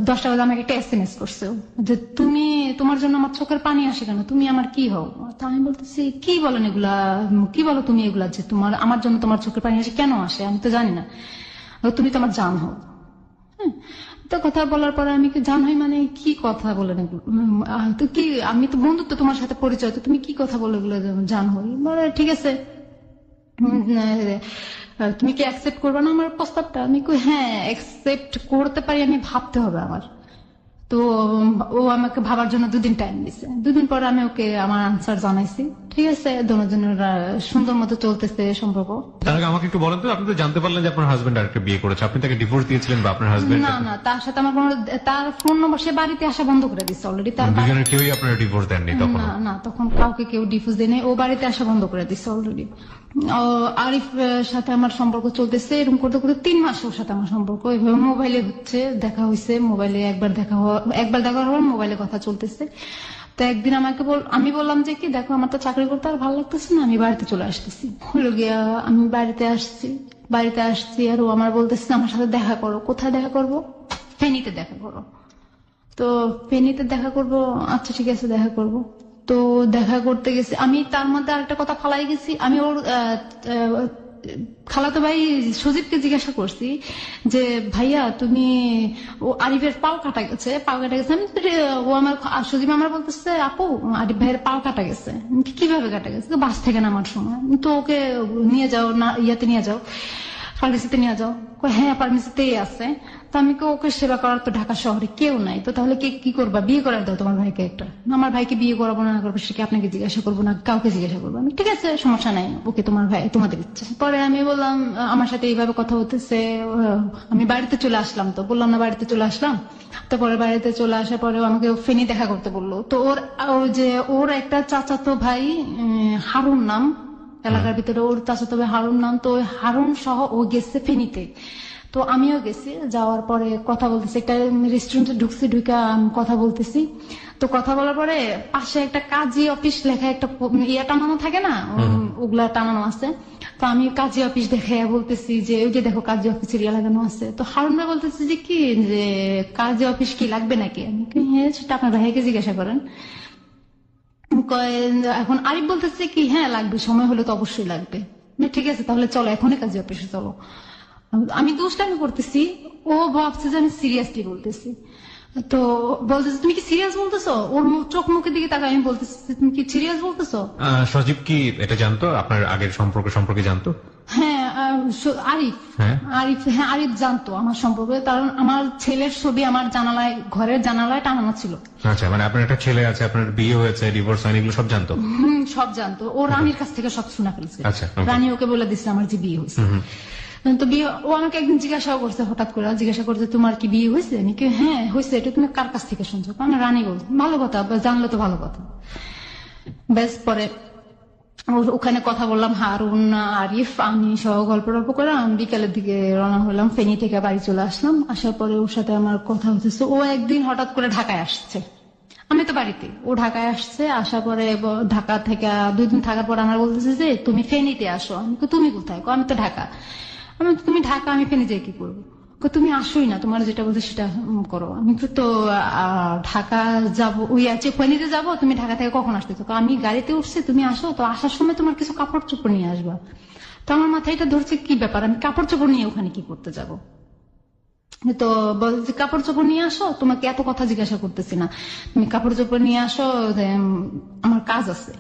10টা বাজে আমাকে একটা SMS করছে যে তোমার জন্য আমার চোখের পানি আসে কেন, তুমি আমার কি হও? তো আমি বলতেছি কি বলেন এগুলা, কি বলো তুমি এগুলা, যে আমার জন্য তোমার চোখের পানি আসে কেন আসে, আমি তো জানি না, তুমি তো আমার জান হও। হ্যাঁ, তো কথা বলার পরে আমি কি জান হই মানে কি কথা বলেন তো কি, আমি তো বন্ধুত্ব তোমার সাথে পরিচয়, তো তুমি কি কথা বলে এগুলো জান হই? বলে ঠিক আছে তুমি কি অ্যাকসেপ্ট করবে না আমার প্রস্তাবটা? আমি কই হ্যাঁ অ্যাকসেপ্ট করতে পারি, আমি ভাবতে হবে আমার। তো ও আমাকে ভাবার জন্য 2 দিন টাইম দিছে। 2 দিন পরে আমি ওকে আমার আনসার জানাইছি। ঠিক আছে, দুজনের সুন্দর মতো চলতেছে সম্পর্ক। তার আগে আমাকে একটু বলেন তো, আপনি তো জানতে পারলেন যে আপনার হাজবেন্ড আরেকটা বিয়ে করেছে, আপনি তাকে ডিভোর্স দিয়েছিলেন বা আপনার হাজবেন্ড? না না, তার সাথে আমার কোনো, তার ফোন নম্বর সে বাড়িতে আসা বন্ধ করে দিচ্ছে অলরেডি। তার দুজনের কেউই আপনার ডিভোর্স দেননি তখন? না না, তখন কাউকে কেউ ডিফিউজ দেয় নাই, ও বাড়িতে আসা বন্ধ করে দিচ্ছে অলরেডি। আরিফ সাথে আমার সম্পর্ক চলতেছে, এরকম করতে করতে 3 মাস ওর সাথে আমার সম্পর্ক এইভাবে মোবাইলে হচ্ছে, দেখা হয়েছে মোবাইলে, একবার দেখা হওয়ার মোবাইলে কথা চলতেছে। তো একদিন আমি বললাম যে কি দেখো, আমার তো চাকরি করতে আর ভালো লাগতেছে না, আমি বাড়িতে চলে আসতেছি। হলো গিয়া আমি বাড়িতে আসছি আর ও আমার বলতেছে আমার সাথে দেখা করো। কোথায় দেখা করবো? ফেনীতে দেখা করো। তো ফেনীতে দেখা করব, আচ্ছা ঠিক আছে দেখা করব। তো দেখা করতে গেছি আমি, তার মধ্যে আরেকটা কথা ফালাই গেছি। আমি ওর খালাতো ভাই সজীবকে জিজ্ঞাসা করছি যে ভাইয়া তুমি, ও আরিফের পাও কাটা গেছে। ও আমার সজীব আমার বলতেছে আপু আরিফ ভাইয়ের পাও কাটা গেছে। কিভাবে কাটা গেছে? বাস থেকে নামার সময়। তো ওকে নিয়ে যাও না, ইয়াতে নিয়ে যাও, ফার্মেসিতে নিয়ে যাও। হ্যাঁ ফার্মেসিতেই আছে। তো আমি ওকে সেবা করার তো ঢাকা শহরে কেউ নাই, তো তাহলে কি করবা? বিয়ে করার দাও তোমার ভাইকে একটা। আমার ভাইকে বিয়ে করাবো না করবো সে কি আপনাকে জিজ্ঞাসা করবো না কাউকে জিজ্ঞাসা করবো? আমি ঠিক আছে সমস্যা নাই, ওকে তোমার ভাই তোমাদের ইচ্ছে। পরে আমি বললাম আমার সাথে এইভাবে কথা হতেছে, আমি বাড়িতে চলে আসলাম। তো বললাম না বাড়িতে চলে আসলাম। তারপরে বাড়িতে চলে আসার পরে আমাকে ফেনী দেখা করতে বললো। তো ওর একটা চাচাতো ভাই হারুন নাম, এলাকার ভিতরে ওর চাচাতো ভাই হারুন নাম। তো ওই হারুন সহ ও গেছে ফেনীতে। তো আমিও গেছি, যাওয়ার পরে কথা বলতেছি, একটা রেস্টুরেন্টে ঢুকছি, ঢুকে কথা বলতেছি। তো কথা বলার পরে পাশে একটা কাজী অফিস লেখা একটা ইয়া টানানো থাকে না, ওগুলা টানানো আছে। তো আমি কাজী অফিস দেখে বলতেছি যে ওই যে দেখো কাজী অফিসের ইয়া লাগানো আছে। তো হারুন ভাই বলতেছি যে কি যে কাজী অফিস কি লাগবে নাকি? আমি হ্যাঁ সেটা আপনার ভাইকে জিজ্ঞাসা করেন। এখন আরিফ বলতেছে কি হ্যাঁ লাগবে, সময় হলে তো অবশ্যই লাগবে। ঠিক আছে তাহলে চলো এখনই কাজী অফিসে চলো। আমি দুষ্টামি করতেছি, ও ভাবছে যে আমি সিরিয়াসলি বলতেছি। তো বলতেছে তুমি কি সিরিয়াস বলতেছো? ওর চোখ মুখের দিকে তাকাই আমি বলতেছি তুমি কি সিরিয়াস বলতেছো? সজীব কি এটা জানতো, আপনার আগের সম্পর্কে জানতো? হ্যাঁ আরিফ জানতো আমার সম্পর্কে, কারণ আমার ছেলের ছবি আমার ঘরের জানালায় টানানো ছিল। আচ্ছা, মানে আপনার একটা ছেলে আছে, আপনার বিয়ে হয়েছে, ডিভোর্স হয়নি, এগুলো সব জানতো? সব জানতো। ও রানীর কাছ থেকে সব শোনা ফেলছে। আচ্ছা, রানী ওকে বলে দিচ্ছে আমার যে বিয়ে হয়েছে। তো বিয়ে, ও আমাকে একদিন জিজ্ঞাসা করছে, হঠাৎ করে জিজ্ঞাসা করছে তোমার কি বিয়ে হয়েছে? আমি কি হ্যাঁ হয়েছে। এটা তুমি কার কাছ থেকে শুনছো? আমি রানী বলছি। ভালো কথা, জানলে তো ভালো কথা। বেশ পরে ওখানে কথা বললাম, হারুন আরিফ আমি সহ গল্প করে আমি বিকালের দিকে রওনা হলাম। ফেনী থেকে বাড়ি চলে আসলাম। আসার পরে ওর সাথে আমার কথা হতেছে। ও একদিন হঠাৎ করে ঢাকায় আসছে, আমি তো বাড়িতে, ও ঢাকায় আসছে। আসার পরে ঢাকা থেকে 2 দিন থাকার পর আমার বলতেছে যে তুমি ফেনীতে আসো। আমি তুমি কোথায়? আমি তো ঢাকা। তুমি ঢাকা, আমি ফেনী যাই কি করবো? তুমি আসোই না, তোমার যেটা বলছো সেটা করো। আমি তো ঢাকা যাবো, ওই আছে ফেনীতে যাবো, তুমি ঢাকা থেকে কখন আসতেছো? আমি গাড়িতে উঠছি, তুমি আসো। তো আসার সময় তোমার কিছু কাপড় চোপড় নিয়ে আসবা। তো আমার মাথায় এটা ধরছে কি ব্যাপার, আমি কাপড় চোপড় নিয়ে ওখানে কি করতে যাবো? তো বলছি কাপড় চোপড় নিয়ে আসো, তোমাকে এত কথা জিজ্ঞাসা করতেছি না, তুমি কাপড় চোপড় নিয়ে আসো, আমার কাজ আছে।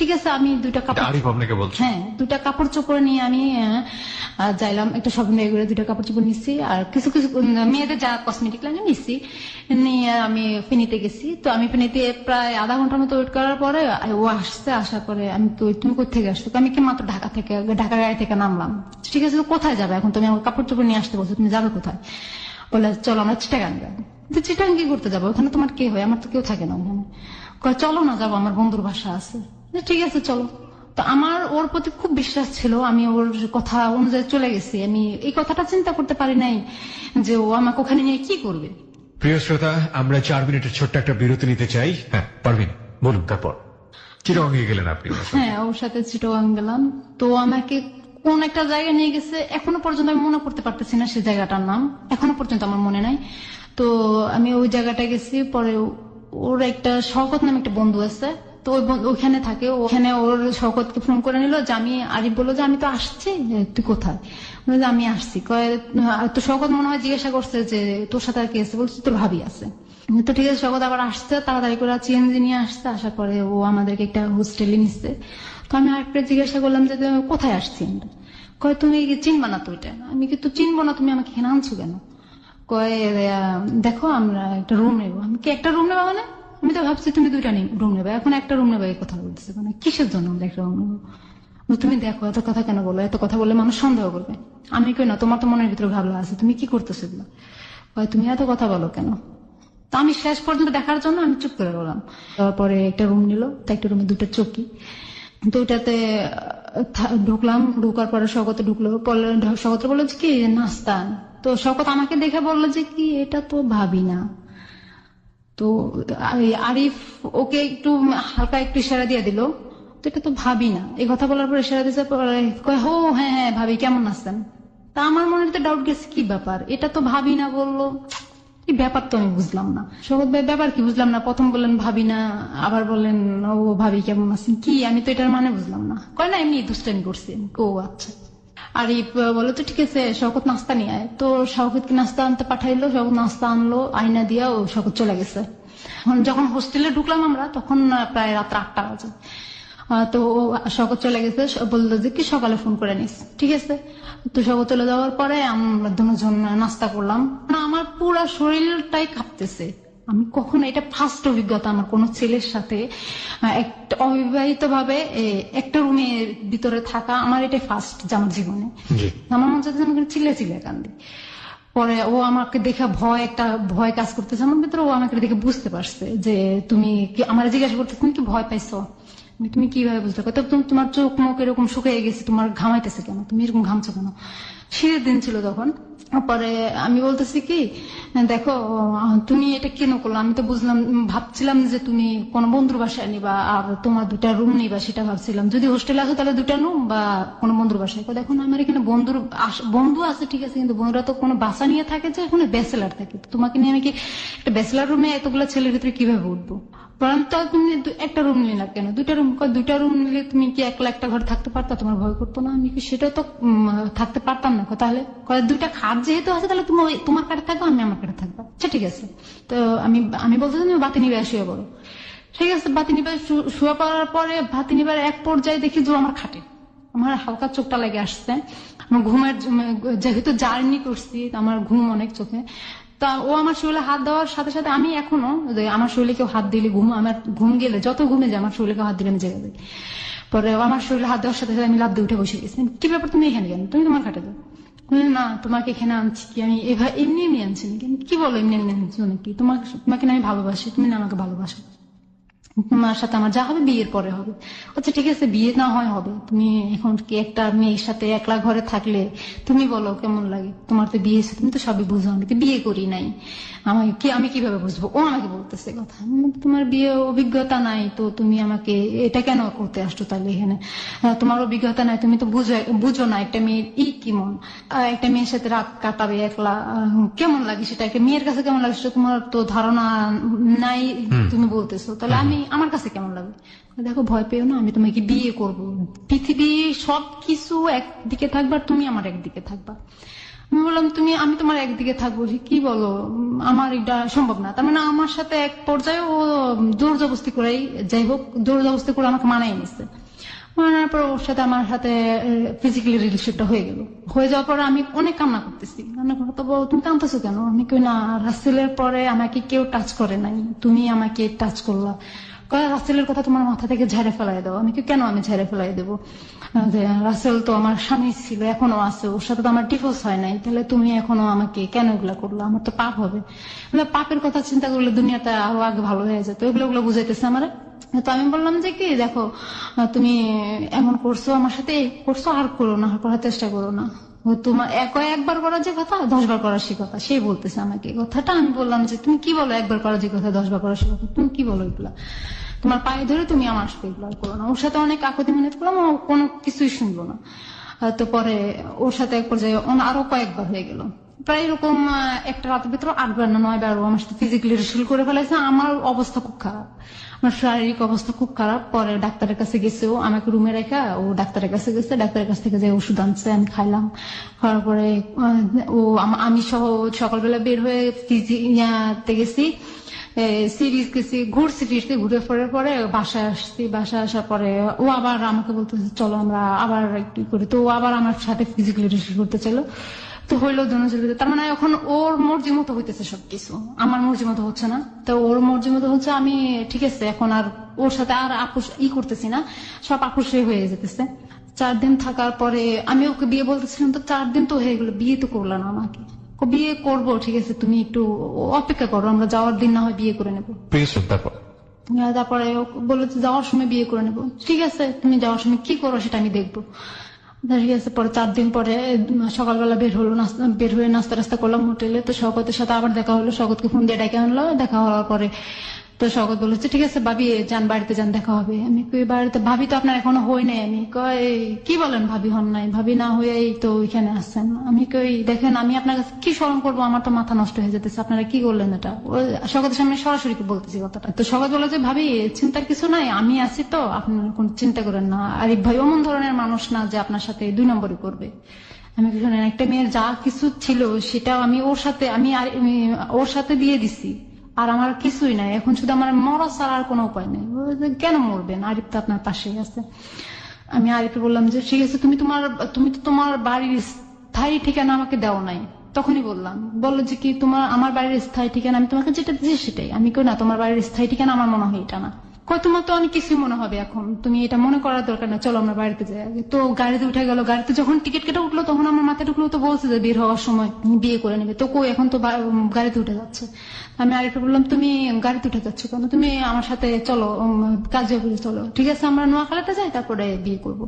ঠিক আছে আমি 2টা কাপড়, হ্যাঁ 2টা কাপড় চোপড় নিয়ে আমি যাইলাম একটা শপিং করে, 2টা কাপড় চোপড় নিচ্ছি আর কিছু মেয়েদের যা কসমেটিক লাগে নিচ্ছি, নিয়ে আমি ফেনীতে গেছি। তো আমি ফেনীতে প্রায় আধা ঘন্টার মতো ওয়েট করার পরে ও আসছে। আসার পরে আমি তুমি কোথেকে আসছো? আমি কি মাত্র ঢাকা গাড়ি থেকে নামলাম। ঠিক আছে তো কোথায় যাবে এখন? তুমি আমার কাপড় চোপড় নিয়ে আসতে বলছো, তুমি যাবে কোথায়? বলে চলো আমরা চিটাগাং যাবো। চিটাগাং কি করতে যাবো? ওখানে তোমার কে হয়? আমার তো কেউ থাকে না ওখানে। চলো না যাবো, আমার বন্ধুর বাসা আছে। ঠিক আছে চলো। তো আমার ওর প্রতি খুব বিশ্বাস ছিল, আমি ওর কথা অনুযায়ী চলে গেছি। আমি এই কথাটা চিন্তা করতে পারি নাই যে ও আমাকে ওখানে নিয়ে কি করবে। প্রিয় শ্রোতা, আমরা 4 মিনিটের ছোট্ট একটা বিরতি নিতে চাই। হ্যাঁ পারভিন বলুন, তারপর চিটাগাং গেলেন আপনি? হ্যাঁ ওর সাথে চিটাগাং গেলাম। তো আমাকে কোন একটা জায়গায় নিয়ে গেছে, এখনো পর্যন্ত আমি মনে করতে পারতেছি না সে জায়গাটার নাম, এখনো পর্যন্ত আমার মনে নাই। তো আমি ওই জায়গাটা গেছি। পরে ওর একটা শওকত নামে একটা বন্ধু আছে, তো ওইখানে থাকে। ওখানে ওর শওকতকে ফোন করে নিল যে আমি, আরিফ বললো যে আমি তো আসছি, তুই কোথায়? আমি আসছি। তো শওকত মনে হয় জিজ্ঞাসা করছে যে তোর সাথে আর কি আছে? বলছি তোর ভাবি আছে। তো ঠিক আছে শওকত আবার আসছে, তাড়াতাড়ি করে সিএনজি নিয়ে আসছে। আসার পরে ও আমাদেরকে একটা হোস্টেলে নিচ্ছে। তো আমি আরেকটা জিজ্ঞাসা করলাম যে কোথায় আসছি আমরা? তুমি চিনবা না তো এটা? আমি কিন্তু চিনবো না, তুমি আমাকে এখানে আনছো কেন? দেখো আমরা একটা রুম নেবো। আমি কি একটা রুম নেবো মানে? আমি তো ভাবছি তুমি 2টা রুম নেবে, এখন একটা রুম নেবে এই কথা বলতেছে, মানে কিসের জন্য আমরা একটা রুম নেবো? তুমি দেখো এত কথা কেন বলো, এত কথা বললে মানুষ সন্দেহ করবে। আমি কই না, তোমার তো মনের ভিতরে ভাবলা আছে, তুমি কি করতেছো এগুলো, তুমি এত কথা বলো কেন? তা আমি শেষ পর্যন্ত দেখার জন্য আমি চুপ করে বললাম। তারপরে একটা রুম নিল, তা একটা রুমে 2টা চৌকি, তো ওইটাতে ঢুকলাম। ঢুকার পরে শওকত ঢুকলো, শওকত বললো যে কি নাস্তা, তো শওকত আমাকে দেখে বললো যে কি এটা তো ভাবি না। তো আরিফ ওকে একটু হালকা একটু ইশারা দিয়ে দিল, তো এটা তো ভাবি না। এই কথা বলার পর ইশারা দিয়েছে, পরে কয় হো হ্যাঁ হ্যাঁ ভাবি কেমন আছেন। তা আমার মনে তো ডাউট গেছে, কি ব্যাপার, এটা তো ভাবি না বললো, কি ব্যাপার তো আমি বুঝলাম না। শওকত ভাই ব্যাপার কি বুঝলাম না, প্রথম বললেন ভাবি না, আবার বললেন ও ভাবি কেমন আছেন, কি আমি তো এটার মানে বুঝলাম না। কয় না এমনি দুষ্টামি করছি। ও আচ্ছা। আরিফ বলো তো ঠিক আছে শওকত নাস্তা নিয়ে আয়, তো শওকতকে নাস্তা আনতে পাঠাইলো, শওকত নাস্তা আনলো, আয়না দিয়া ও শওকত চলে গেছে। যখন হোস্টেলে ঢুকলাম আমরা তখন প্রায় রাত 8টা বাজে। তো শওকত চলে গেছে, বললো যে কি সকালে ফোন করে নিস, ঠিক আছে। তো শওকত চলে যাওয়ার পরে আমরা দুজন নাস্তা করলাম। আমার পুরো শরীরটাই কাঁপতেছে। আমি কখনো, এটা ফার্স্ট অভিজ্ঞতা আমার কোনো ছেলের সাথে একটা অবিবাহিত ভাবে একটা রুমের ভিতরে থাকা, আমার এটা ফার্স্ট আমার জীবনে। আমার মনে হচ্ছে আমি চিল্লে চিল্লে কান্দি। পরে ও আমাকে দেখে একটা ভয় কাজ করতেছে আমার ভিতরে, ও আমাকে দেখে বুঝতে পারছে যে তুমি আমার জিজ্ঞাসা করতেছে তুমি কি ভয় পাইছো, তুমি কিভাবে বুঝতে পারো, তোমার চোখ মুখ এরকম শুকিয়ে গেছে, তোমার ঘামাইতেছে কেন, তুমি এরকম ঘামছো কেন। শীতের দিন ছিল তখন। পরে আমি বলতেছি কি দেখো তুমি এটা কেন করলো, আমি তো বুঝলাম, ভাবছিলাম যে তুমি কোনো বন্ধুর বাসায় নিবা আর তোমার 2টা রুম নিবা, সেটা ভাবছিলাম। যদি হোস্টেলে আসো তাহলে 2টা রুম বা কোনো বন্ধুর বাসায়। দেখো না আমার এখানে বন্ধু আছে ঠিক আছে, কিন্তু বন্ধুরা তো কোনো বাসা নিয়ে থাকে, যে এখানে ব্যাচেলার থাকে, তোমাকে নিয়ে আমি কি একটা ব্যাচেলার রুমে এতগুলো ছেলের ভিতরে কিভাবে উঠবো। তুমি একটা রুম নিলা কেন, 2টা রুম, 2টা রুম নিলে তুমি কি একলা একটা ঘরে থাকতে পারতা, তোমার ভয় করতো না। আমি কি সেটাও তো থাকতে পারতাম না। তাহলে 2টা খাট যেহেতু আছে তাহলে তুমি তোমার কাটে থাকবো, আমি আমার কাটে থাকবো, আচ্ছা ঠিক আছে। তো আমি বলতে তুমি বাতি নিবে শুয়ে পড়ো, ঠিক আছে। বাতি নিবে শুয়ে পড়ার পরে বাতি নিবার এক পর্যায়ে দেখি যে আমার খাটে, আমার হালকা চোখটা লেগে আসছে। আমার ঘুমের যেহেতু জার্নি করছি আমার ঘুম অনেক চোখে। তা ও আমার শরীরে হাত দেওয়ার সাথে সাথে আমি এখনো আমার শরীরে কেউ হাত দিলে আমার ঘুম গেলে যত ঘুমে যায় আমার শরীরে কেউ হাত দিলে আমি জেগে যাই। পরে আমার শরীরে হাত দেওয়ার সাথে সাথে আমি লাফ দিয়ে উঠে বসে গেছি। কি ব্যাপার তুমি এখানে কেন, তুমি তোমার খাটে দাও। না তোমাকে এখানে আনছি কি আমি এমনি এমনি আনছি নাকি, কি বলো এমনি এমনি আনছি নাকি, তোমাকে না আমি ভালোবাসি, তুমি না আমাকে ভালোবাসো, তোমার সাথে আমার যা হবে বিয়ের পরে হবে। আচ্ছা ঠিক আছে বিয়ে না হয় হবে, তুমি এখন কি একটা মেয়ের সাথে একলা ঘরে থাকলে তুমি বলো কেমন লাগে, তোমার তো বিয়ে, তুমি তো সবই বুঝো, আমি তো বিয়ে করি নাই, আমি কিভাবে বুঝবো। ও আমাকে বলতেছে কথা, তোমার বিয়ে অভিজ্ঞতা নাই তো তুমি আমাকে এটা কেন করতে আসছো তাহলে এখানে, তোমার অভিজ্ঞতা নাই, তুমি তো বুঝো না একটা মেয়ের কেমন, একটা মেয়ের সাথে রাত কাটাবে একলা কেমন লাগে, সেটা একটা মেয়ের কাছে কেমন লাগে সেটা তোমার তো ধারণা নাই, তুমি বলতেছো তাহলে আমার কাছে কেমন লাগে। দেখো ভয় পেও না, আমি তোমাকে বিয়ে করব, পৃথিবী সবকিছু একদিকে থাকবা, তুমি আমার একদিকে থাকবা। আমি বললাম আমি তোমার একদিকে থাকবো, কি বলো, আমার এটা সম্ভব না। তার মানে আমার সাথে এক পর্যায়ে ও জোর জবরদস্তি করেই, যাই হোক জোর জবরদস্তি করে আমাকে মানাই নিচ্ছে। মানার পর ওর সাথে আমার সাথে ফিজিক্যালি রিলেশনটা হয়ে গেল। হয়ে যাওয়ার পরে আমি অনেক কান্না করতেছি, কান্না করতে তুমি কাঁদতেছো কেন, আমি কই না রাসেলের পরে আমাকে কেউ টাচ করে নাই, তুমি আমাকে টাচ করলা, রাসেলের কথা তোমার মাথা থেকে ঝেড়ে ফেলাই দাও। আমি কেন আমি ঝেড়ে ফেলাই দেবো, রাসেল তো আমার স্বামী ছিল এখনো আছে, ওর সাথে তো আমার ডিভোর্স হয় নাই, তাহলে তুমি এখনো আমাকে কেন এগুলা করলো, আমার তো পাপ হবে। পাপের কথা চিন্তা করলে দুনিয়াটা আরো আগে ভালো হয়ে যেত, ওগুলো বুঝাইতেছে আমার। তো আমি বললাম যে কি দেখো তুমি এমন করছো আমার সাথে, করছো আর করো না, করার চেষ্টা করো না, তোমার একবার করার যে কথা 10 বার করার সে কথা, সেই বলতেছে আমাকে কথাটা। আমি বললাম যে তুমি কি বলো, একবার করার যে কথা 10 বার করার সে কথা, তুমি কি বলো এগুলা, তোমার পায়ে ধরে তুমি আমার সাথে এগুলো করো না। ওর সাথে অনেক আকুতি মিনতি করলাম, ও কোনো কিছুই শুনলো না। তো পরে ওর সাথে এক পর্যায়ে আরো কয়েকবার হয়ে গেল, প্রায় এরকম একটা রাতের ভিতরে 8 বার না 9 বার ও আমার সাথে ফিজিক্যালি রিলেশন করে ফেলেছে। আমার অবস্থা খুব খারাপ, আমার শারীরিক অবস্থা খুব খারাপ। পরে ডাক্তারের কাছে গেছে, ও আমাকে রুমে রেখা ও ডাক্তারের কাছে গেছে, ডাক্তারের কাছ থেকে যে ওষুধ আনছে আমি খাইলাম। খাওয়ার পরে ও আমি সহ সকালবেলা বের হয়ে তে গেছি, সিরিজ গেছি, ঘুরছি ফিরছি, ঘুরে ফেরার পরে বাসায় আসছি। বাসায় আসার পরে ও আবার আমাকে বলতেছে চলো আমরা আবার একটু করি, তো ও আবার আমার সাথে ফিজিক্যালি রিলেশন করতে চাইলো। তো হইলো দুজনের ভিতরে, তার মানে এখন ওর মর্জি মতো হইতেছে সবকিছু, আমার মর্জি মতো হচ্ছে না। তো ওর মর্জি মতো হচ্ছে, আমি ঠিক আছে এখন আর ওর সাথে আর আপোষ করতেছি না, সব আপোষে হয়ে যেতেছে। 4 দিন থাকার পরে আমি ওকে বিয়ে বলতেছিলাম, তো 4 দিন তো হয়ে গেলো, বিয়ে তো করলো না আমাকে। বিয়ে করবো ঠিক আছে, তুমি একটু অপেক্ষা করো, আমরা যাওয়ার দিন না হয় বিয়ে করে নেবো। তারপর তারপরে ও বললো যে যাওয়ার সময় বিয়ে করে নেবো। ঠিক আছে, তুমি যাওয়ার সময় কি করো সেটা আমি দেখবো। ঠিক আছে, পরে 4 দিন পরে সকালবেলা বের হয়ে নাস্তা টাস্তা করলাম হোটেলে। তো শওকতের সাথে আবার দেখা হলো, শওকতকে ফোন দিয়ে ডেকে আনলো। দেখা হওয়ার পরে তো শওকত বলেছে ঠিক আছে ভাবি যান, বাড়িতে যান, দেখা হবে। আমি কই বাড়িতে ভাবি তো আপনার এখনো হই নাই। আমি কই কি বলেন ভাবি হন নাই? ভাবি না হয়েই তো ওইখানে আসছেন। আমি কই দেখেন আমি আপনার কাছে কি স্মরণ করবো, আমার তো মাথা নষ্ট হয়ে যেতেছে, আপনারা কি করলেন এটা। শওকতের সামনে সরাসরি বলতেছি কথাটা। তো শওকত বলে যে ভাবি চিন্তার কিছু নাই, আমি আছি তো, আপনার কোন চিন্তা করেন না। আরিফ ভাই অমন ধরনের মানুষ না যে আপনার সাথে 2 নম্বরই করবে। আমি শোনেন, একটা মেয়ের যা কিছু ছিল সেটাও আমি ওর সাথে দিয়ে দিছি, আর আমার কিছুই নাই এখন, শুধু আমার মরা ছাড়া আর কোনো উপায় নেই। কেন মরবেন, আরিফ তো আপনার পাশেই আছে। আমি আরিফকে বললাম যে ঠিক আছে, তুমি তো তোমার বাড়ির স্থায়ী ঠিকানা আমাকে দাও নাই। তখনই বললো যে কি আমার বাড়ির স্থায়ী ঠিকানা আমি তোমাকে যেটা দিয়েছি সেটাই। আমি কই না, তোমার বাড়ির স্থায়ী ঠিকানা আমার মনে হয় এটা না। কয় তোমার তো অনেক কিছুই মনে হবে এখন, তুমি এটা মনে করার দরকার না, চলো আমরা বাড়িতে যাই আগে। তো গাড়িতে উঠে গেল। গাড়িতে যখন টিকিট কেটে উঠলো তখন আমার মাথায় ঢুকলো, তো বলছে যে বের হওয়ার সময় বিয়ে করে নেবে। তো কই, এখন তো গাড়িতে উঠে যাচ্ছে। আমি আরেকটা বললাম তুমি গাড়িতে উঠে যাচ্ছ কেন, তুমি আমার সাথে চলো, কাজে চলো। ঠিক আছে, আমরা নোয়াখালীতে যাই, তারপরে বিয়ে করবো।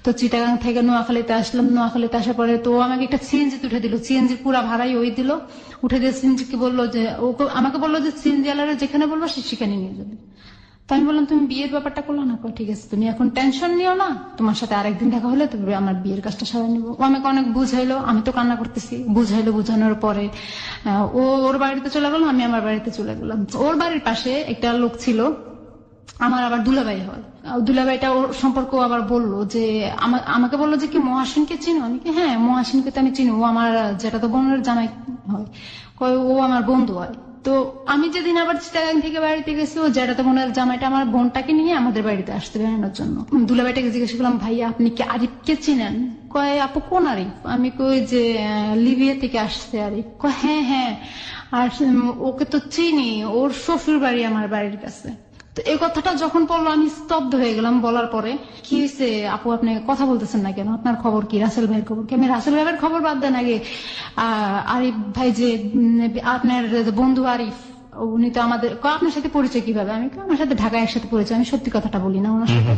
তো চিটাগাং থেকে নোয়াখালীতে আসলাম। নোয়াখালীতে আসার পরে তো আমাকে একটা সিএনজি উঠে দিল, সিএনজি পুরা ভাড়াই ওই দিল। উঠে দিয়ে সিএনজি কে বললো যে আমাকে বললো যে সিএনজি আলারে যেখানে বলবো সে সেখানে নিয়ে যাবে। তো আমি বললাম তুমি বিয়ের ব্যাপারটা করলো না। ঠিক আছে, তুমি এখন টেনশন নিও না, তোমার সাথে আরেকদিন দেখা হলে তবে আমার বিয়ের কাজটা সারা নিবো। ও আমাকে অনেক বুঝাইলো, আমি তো কান্না করতেছি। বুঝানোর পরে ও ওর বাড়িতে চলে গেল, আমি আমার বাড়িতে চলে গেলাম। ওর বাড়ির পাশে একটা লোক ছিল, আমার আবার দুলাভাই হয়। দুলাভাইটা ওর সম্পর্ক আবার বললো যে আমাকে বললো যে কি মহাসিনকে চিনো? আমি কি হ্যাঁ, মহাসিনকে তো আমি চিনি, ও আমার যেটা তো বোনের জামাই হয়। ও আমার বন্ধু হয়। তো আমি যেদিন আবার চিটাগাং থেকে বাড়িতে গেছি, ও যেটা তো বোনের জামাইটা আমার বোনটাকে নিয়ে আমাদের বাড়িতে আসতে বেড়ানোর জন্য। দুলাভাইটাকে জিজ্ঞেস করলাম ভাইয়া আপনি কি আরিফকে চিনেন? কয় আপু কোন আরিফ? আমি কই যে লিবিয়া থেকে আসছে আরিফ। কয় হ্যাঁ, আর ওকে তো চিনি, ওর শ্বশুর বাড়ি আমার বাড়ির কাছে। তো এই কথাটা যখন বললো আমি স্তব্ধ হয়ে গেলাম। বলার পরে কি হয়েছে আপু, আপনি কথা বলতেছেন না কেন? আপনার খবর কি? রাসেল ভাইয়ের খবর কি? আমি রাসেল ভাইয়ের খবর বাদ দেন আগে, আরিফ ভাই যে আপনার বন্ধু আরিফ, উনি তো আপনার সাথে পরিচয় কিভাবে? আমি আমার সাথে ঢাকায় একসাথে পরিচয়, আমি সত্যি কথাটা বলি না ওনার সাথে।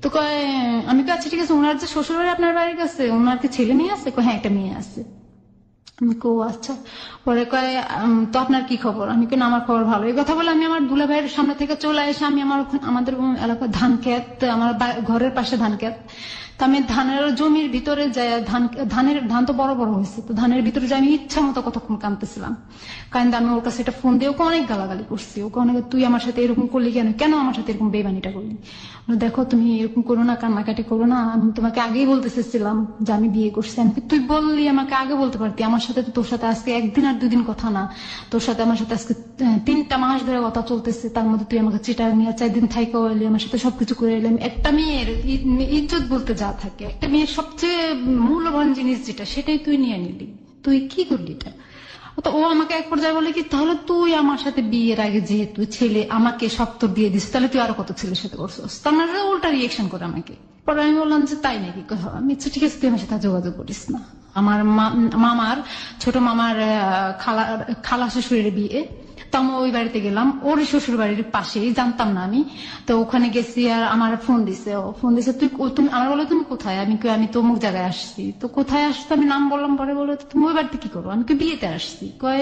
তো আমি আচ্ছা ঠিক আছে, ওনার যে শ্বশুর বাড়ি আপনার বাড়ির কাছে, ওনার কি ছেলে মেয়ে আছে? হ্যাঁ একটা মেয়ে আছে। আচ্ছা। পরে কয় তো আপনার কি খবর? আমি কেন আমার খবর ভালো। এই কথা বলে আমি আমার দুলা ভাইয়ের সামনে থেকে চলে এসে আমি আমাদের এলাকায় ধান ক্ষেত, আমার ঘরের পাশে ধান ক্ষেত, তো আমি ধানের জমির ভিতরে যাই, ধান তো বড় বড় হয়েছে, তো ধানের ভিতরে যাই আমি ইচ্ছা মতো কতক্ষণ কাঁদতেছিলাম। কারণ আমি ওর কাছে একটা ফোন দিয়ে ওকে অনেক গালাগালি করছি। ওকে অনেক, তুই আমার সাথে এরকম করলি কেন আমার সাথে এরকম বেইমানিটা করলি? দেখো তুমি এরকম করো না, কান্নাকাটি করো না, আমি তোমাকে আগেই বলতে চেয়েছিলাম যে আমি বিয়ে করছি। আমি তুই বললি আমাকে আগে বলতে পারতি, আমার সাথে তো তোর সাথে আজকে 1 দিন আর 2 দিন কথা না, তোর সাথে আমার সাথে আজকে 3টা মাস ধরে কথা চলতেছে। তার মধ্যে তুই আমাকে চিটার নিয়ে 4 দিন থাইকাও এলি, আমার সাথে সবকিছু করে এলাম। একটা মেয়ের ইজ্জত বলতে যা থাকে, একটা মেয়ের সবচেয়ে মূল্যবান জিনিস যেটা, সেটাই তুই নিয়ে নিলি। তুই কি করলি এটা? তো ও আমাকে এক পর্যায়ে বলে কি, তাহলে তুই আমার সাথে বিয়ের আগে যেহেতু ছেলে আমাকে সত্তর দিয়ে দিস, তাহলে তুই আরো কত ছেলের সাথে করছিস? তার মানে উল্টা রিয়েকশন করে আমাকে। পরে আমি বললাম যে তাই নাকি? আমি ঠিক আছে, তুই আমার সাথে যোগাযোগ করিস না। আমার মামার ছোট মামার খালা শ্বশুরের বিয়ে, তো আমি ওই বাড়িতে গেলাম, ওর শ্বশুর বাড়ির পাশেই, জানতাম না আমি। তো ওখানে গেছি, আর আমার ফোন দিছে, তুমি আমার বলো তুমি কোথায়? আমি তো অমুক জায়গায় আসছি। তো কোথায় আসছো? আমি নাম বললাম। পরে বলো তুমি ওই বাড়িতে কি করো? আমি বিয়েতে আসছি। কয়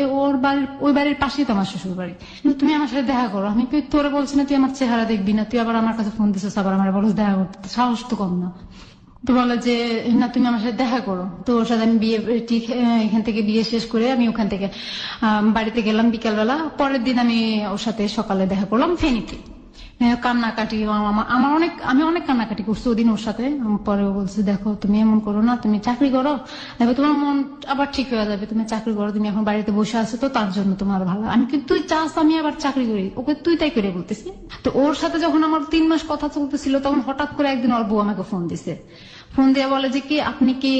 ওই বাড়ির পাশেই তো আমার শ্বশুর বাড়ি, তুমি আমার সাথে দেখা করো। আমি তোরে বলছি না তুই আমার চেহারা দেখবি না, তুই আবার আমার কাছে ফোন দিছিস, আবার আমার বলো দেখা করতে, সাহস তো কম না। তো বলে যে না তুমি আমার সাথে দেখা করো। তো ওর সাথে আমি এখান থেকে বিয়ে শেষ করে আমি ওখান থেকে বাড়িতে গেলাম বিকালবেলা। পরের দিন আমি ওর সাথে সকালে দেখা করলাম ফেনীতে। কান্নাকাটি আমি অনেক কান্নাকাটি করছি ওদিন ওর সাথে। পরে ও বলছে দেখো তুমি এমন করো না, তুমি চাকরি করো, দেখো তোমার মন আবার ঠিক হয়ে যাবে, তুমি চাকরি করো, তুমি এখন বাড়িতে বসে আছো তো তার জন্য তোমার ভালো। আমি কিন্তু তুই চাস আমি আবার চাকরি করি, ওকে তুই তাই করে বলতেছি। তো ওর সাথে যখন আমার 3 মাস কথা চলতেছিল তখন হঠাৎ করে একদিন ওর বউ আমাকে ফোন দিছে। ফোন দিয়ে বলে যে কি আপনি কি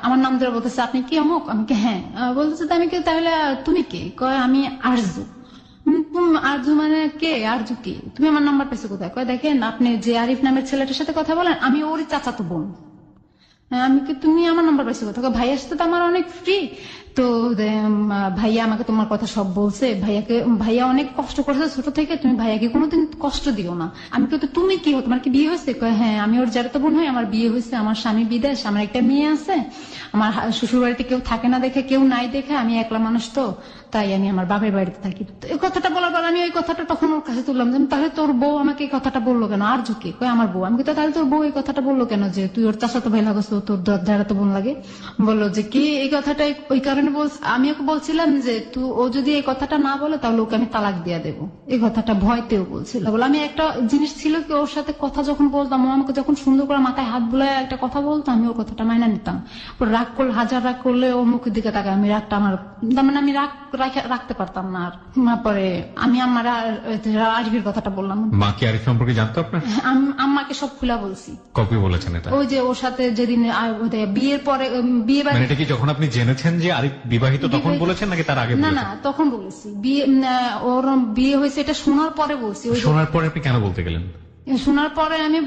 আমার নাম ধরে বলতেছে আপনি কি অমুক, আমি কি হ্যাঁ। বলতেছে আমি কি তাহলে তুমি কি? কয় আমি আরজু। আরজু মানে কে? আরজু কি? তুমি আমার নাম্বার পেয়েছো কোথায়? কয় দেখেন আপনি যে আরিফ নামের ছেলেটার সাথে কথা বলেন আমি ওরই চাচাতো বোন। আমি কি তুমি আমার নাম্বার পাইছো কোথায়? ভাইয়ার সাথে তো আমার অনেক ফ্রি। তো ভাইয়া আমাকে তোমার কথা সব বলছে, ভাইয়া অনেক কষ্ট করেছে ছোট থেকে, তুমি ভাইয়াকে কোনোদিন কষ্ট দিও না। আমি কিন্তু তুমি কি হো, তোমার কি বিয়ে হয়েছে? কয় হ্যাঁ আমি ওর যারা তো বোন হয়, আমার বিয়ে হয়েছে, আমার স্বামী বিদেশ, আমার একটা মেয়ে আছে, আমার শ্বশুর বাড়িতে কেউ থাকে না দেখে, কেউ নাই দেখে, আমি একলা মানুষ তো তাই আমি আমার বাপের বাড়িতে থাকি। তো এই কথাটা বলার পর আমি ওই কথাটা তখন ওর কাছে তুললাম যে তাহলে তোর বউ আমাকে এই কথাটা বললো কেন? আর ঝুঁকি কয় আমার বউ। আমি তাহলে তোর বউ এই কথাটা বললো কেন যে তুই ওর চাচাতো ভাই লাগছ, তোর যারা তো বোন লাগে? বললো যে কি এই কথাটা ওই কারণে বলছে। আমি ওকে বলছিলাম যে তুই ও যদি এই কথাটা না বলে তাহলে ওকে আমি তালাক দিয়ে দেবো, এই কথাটা ভয়তেও বলছিল। বলে আমি একটা জিনিস ছিল কি ওর সাথে কথা যখন বলতাম, ও আমাকে যখন সুন্দর করে মাথায় হাত বুলায় একটা কথা বলতো আমি ওর কথাটা মাইনা নিতাম। ওর রাগ করলে, হাজার রাগ করলে ওর মুখের দিকে তাকায়, আমি রাগটা আমার তার মানে আমি রাখতে পারতাম না। আর পরে আমি আমার আরিফের কথাটা বললাম। মা কি আরিফ সম্পর্কে জানতো আপনার? আম্মাকে সব খুলা বলছি। কবে বলেছেন এটা? ওই যে ওর সাথে যেদিন বিয়ের পরে বিয়ে বাড়ি, মানে এটা কি যখন আপনি জেনেছেন যে আরিফ বিবাহিত তখন বলেছেন নাকি তার আগে? না না তখন বলেছি। বিয়ে ওর বিয়ে হয়েছে এটা শোনার পরে বলছি। শোনার পরে আপনি কেন বলতে গেলেন? শোনার পরে আমি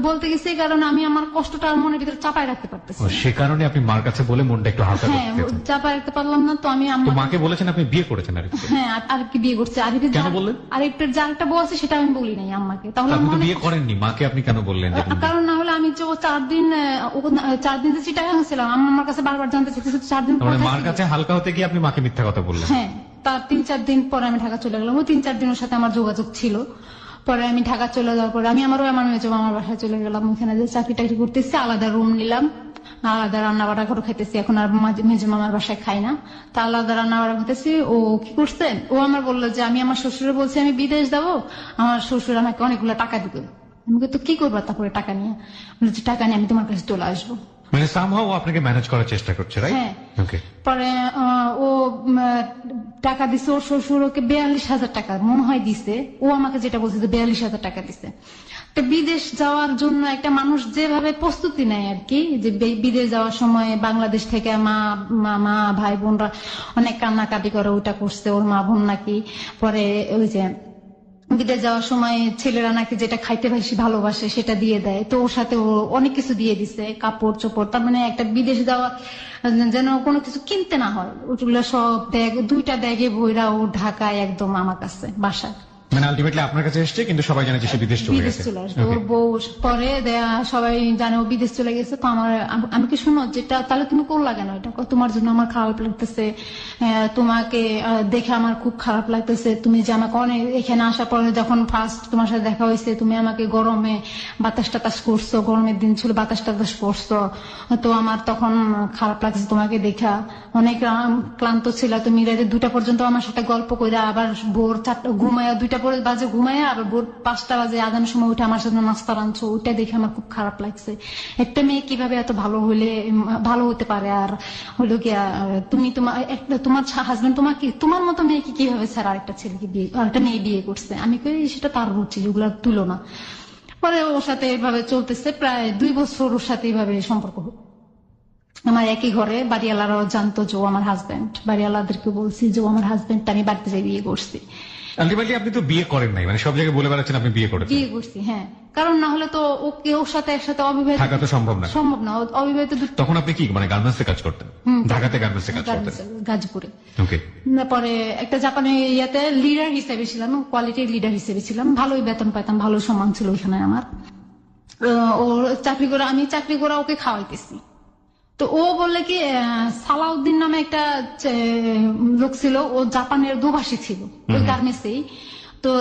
বলতে গেছি কারণ আমি আমার কষ্টটা মনের ভিতরে চাপায় রাখতে পারতেছি। সে কারণে আপনি মার কাছে বলে মনটা একটু হালকা হ্যাঁ করতে চাপায় রাখতে পারলাম না। তো আমি তো মাকে বলেছেন আপনি বিয়ে করেছেন আরিফকে? হ্যাঁ আরিফকে বিয়ে করছে। কেন বললেন? আরিফের যা একটা বউ আছে সেটা আমি বলি নাই আম্মাকে। তাহলে আপনি তো বিয়ে করেননি, মাকে আপনি কেন বললেন? কারণ না হলে আমি যে 4 দিন যে চিটাগাং ছিলাম, আমার কাছে বারবার জানতে চাইছে 4 দিন মানে মার কাছে হালকা হতে গিয়ে আপনি মাকে মিথ্যা কথা বললেন? হ্যাঁ তার 3-4 দিন পরে আমি ঢাকা চলে গেলাম। ওই 3-4 দিন ওর সাথে আমার যোগাযোগ ছিল। পরে আমি ঢাকা চলে যাওয়ার পরে আমি আমার মেজো মামার বাসায় চলে গেলাম। ওখানে যে চাকরি টাকরি করতেছি, আলাদা রুম নিলাম, আলাদা রান্না বাড়া করে খাইতেছি। এখন আর মেজো মামার বাসায় খাই না, তা আলাদা রান্না বাড়া খাইতেছি। ও কি করছে, ও আমার বললো যে আমি আমার শ্বশুরে বলছি আমি বিদেশ যাবো, আমার শ্বশুর আমাকে অনেকগুলো টাকা দিবে। আমি তো কি করবো তারপরে টাকা নিয়ে? বলছি টাকা নিয়ে আমি তোমার কাছে চলে আসবো। মানে সামহাও আপনাকে ম্যানেজ করার চেষ্টা করছে, রাইট? হ্যাঁ। ওকে। পরে ও টাকা দিছে, ওর শ্বশুর ওকে 42,000 টাকা মনে হয় দিছে। ও আমাকে যেটা বলছে যে 42,000 টাকা দিছে। তো বিদেশ যাওয়ার জন্য একটা মানুষ যেভাবে প্রস্তুতি নেয় আর কি, যে বিদেশ যাওয়ার সময় বাংলাদেশ থেকে মা ভাই বোনরা অনেক কান্নাকাটি করে, ওটা করছে ওর মা বোন নাকি। পরে ওই যে বিদেশ যাওয়ার সময় ছেলেরা নাকি যেটা খাইতে বেশি ভালোবাসে সেটা দিয়ে দেয়। তো ওর সাথে ও অনেক কিছু দিয়ে দিছে, কাপড় চোপড়। তার মানে একটা বিদেশ যাওয়া যেন কোনো কিছু কিনতে না হয়, ওগুলো সব ব্যাগ 2টা ব্যাগে ভইরা ও ঢাকায় একদম আমার কাছে বাসায়। মানে আলটিমেটলি আপনার কাছে এসছে, কিন্তু সবাই জানে যে সে বিদেশ চলে গেছে। আসবে ওর বউ পরে সবাই জানে ও বিদেশ চলে গেছে। তো আমি কি শুনো যেটা তাহলে তুমি করলা কেন এটা? তোমার জন্য আমার খারাপ লাগতেছে, তোমাকে দেখে আমার খুব খারাপ লাগতেছে। তুমি যে আমাকে অনেক এখানে আসার পরে যখন ফার্স্ট তোমার সাথে দেখা হয়েছে, তুমি আমাকে গরমে বাতাস টাতাস করছো, গরমের দিন ছিল বাতাস টাতাস করছো, তো আমার তখন খারাপ লাগছে তোমাকে দেখা। অনেক ক্লান্ত ছিল, তুমি রাতে 2টা পর্যন্ত আমার সাথে গল্প করে, আবার ভোর 4টা ঘুমায়া 2টা বাজে ঘুমায়, আবার ভোর 5টা বাজে আজানের সময় উঠে আমার সাথে নাস্তা রাঁধছো, ওইটা দেখে আমার খুব খারাপ লাগছে। একটা মেয়ে কিভাবে এত ভালো হতে পারে? আর হলো গিয়া তুমি তোমার হাজবেন্ড তোমার মতো মেয়েকে কিভাবে ছাড়া আরেকটা ছেলেকে আরেকটা মেয়ে বিয়ে করছে? আমি কই সেটা তার হচ্ছে, যেগুলো তুলনা। পরে ওর সাথে এভাবে চলতেছে প্রায় 2 বছর, ওর সাথে এইভাবে সম্পর্ক। আমার একই ঘরে বাড়িওয়ালারাও জানতো যে ও আমার হাজবেন্ড। বাড়িওয়ালাদেরকে বলছি যে ও আমার হাজবেন্ড, আমি বাড়িতে যাই বিয়ে করছি। আলটিমেটলি আপনি তো বিয়ে করেন নাই, মানে সব জায়গায় বলে বেড়াচ্ছেন আপনি বিয়ে করেছেন। বিয়ে করছি, হ্যাঁ। কারণ না হলে তো ওর সাথে একসাথে অবিবাহিত থাকা তো সম্ভব না। অবিবাহিত। তখন আপনি কি মানে গার্মেন্টসে কাজ করতেন? ঢাকাতে গার্মেন্টসে কাজ করতেন? গাজীপুরে। ওকে। পরে একটা জাপানি ইয়াতে লিডার হিসেবে ছিলাম, কোয়ালিটি লিডার হিসেবে ছিলাম। ভালোই বেতন পাইতাম, ভালো সম্মান ছিল ওইখানে আমার। ওর আমি চাকরি করে ওকে খাওয়াইতেছি। তো ও বললে কি সালাউদ্দিন নামে একটা লোক ছিল, ও জাপানের দুভাষী ছিল ওই গার্মেন্টসেই। তো তো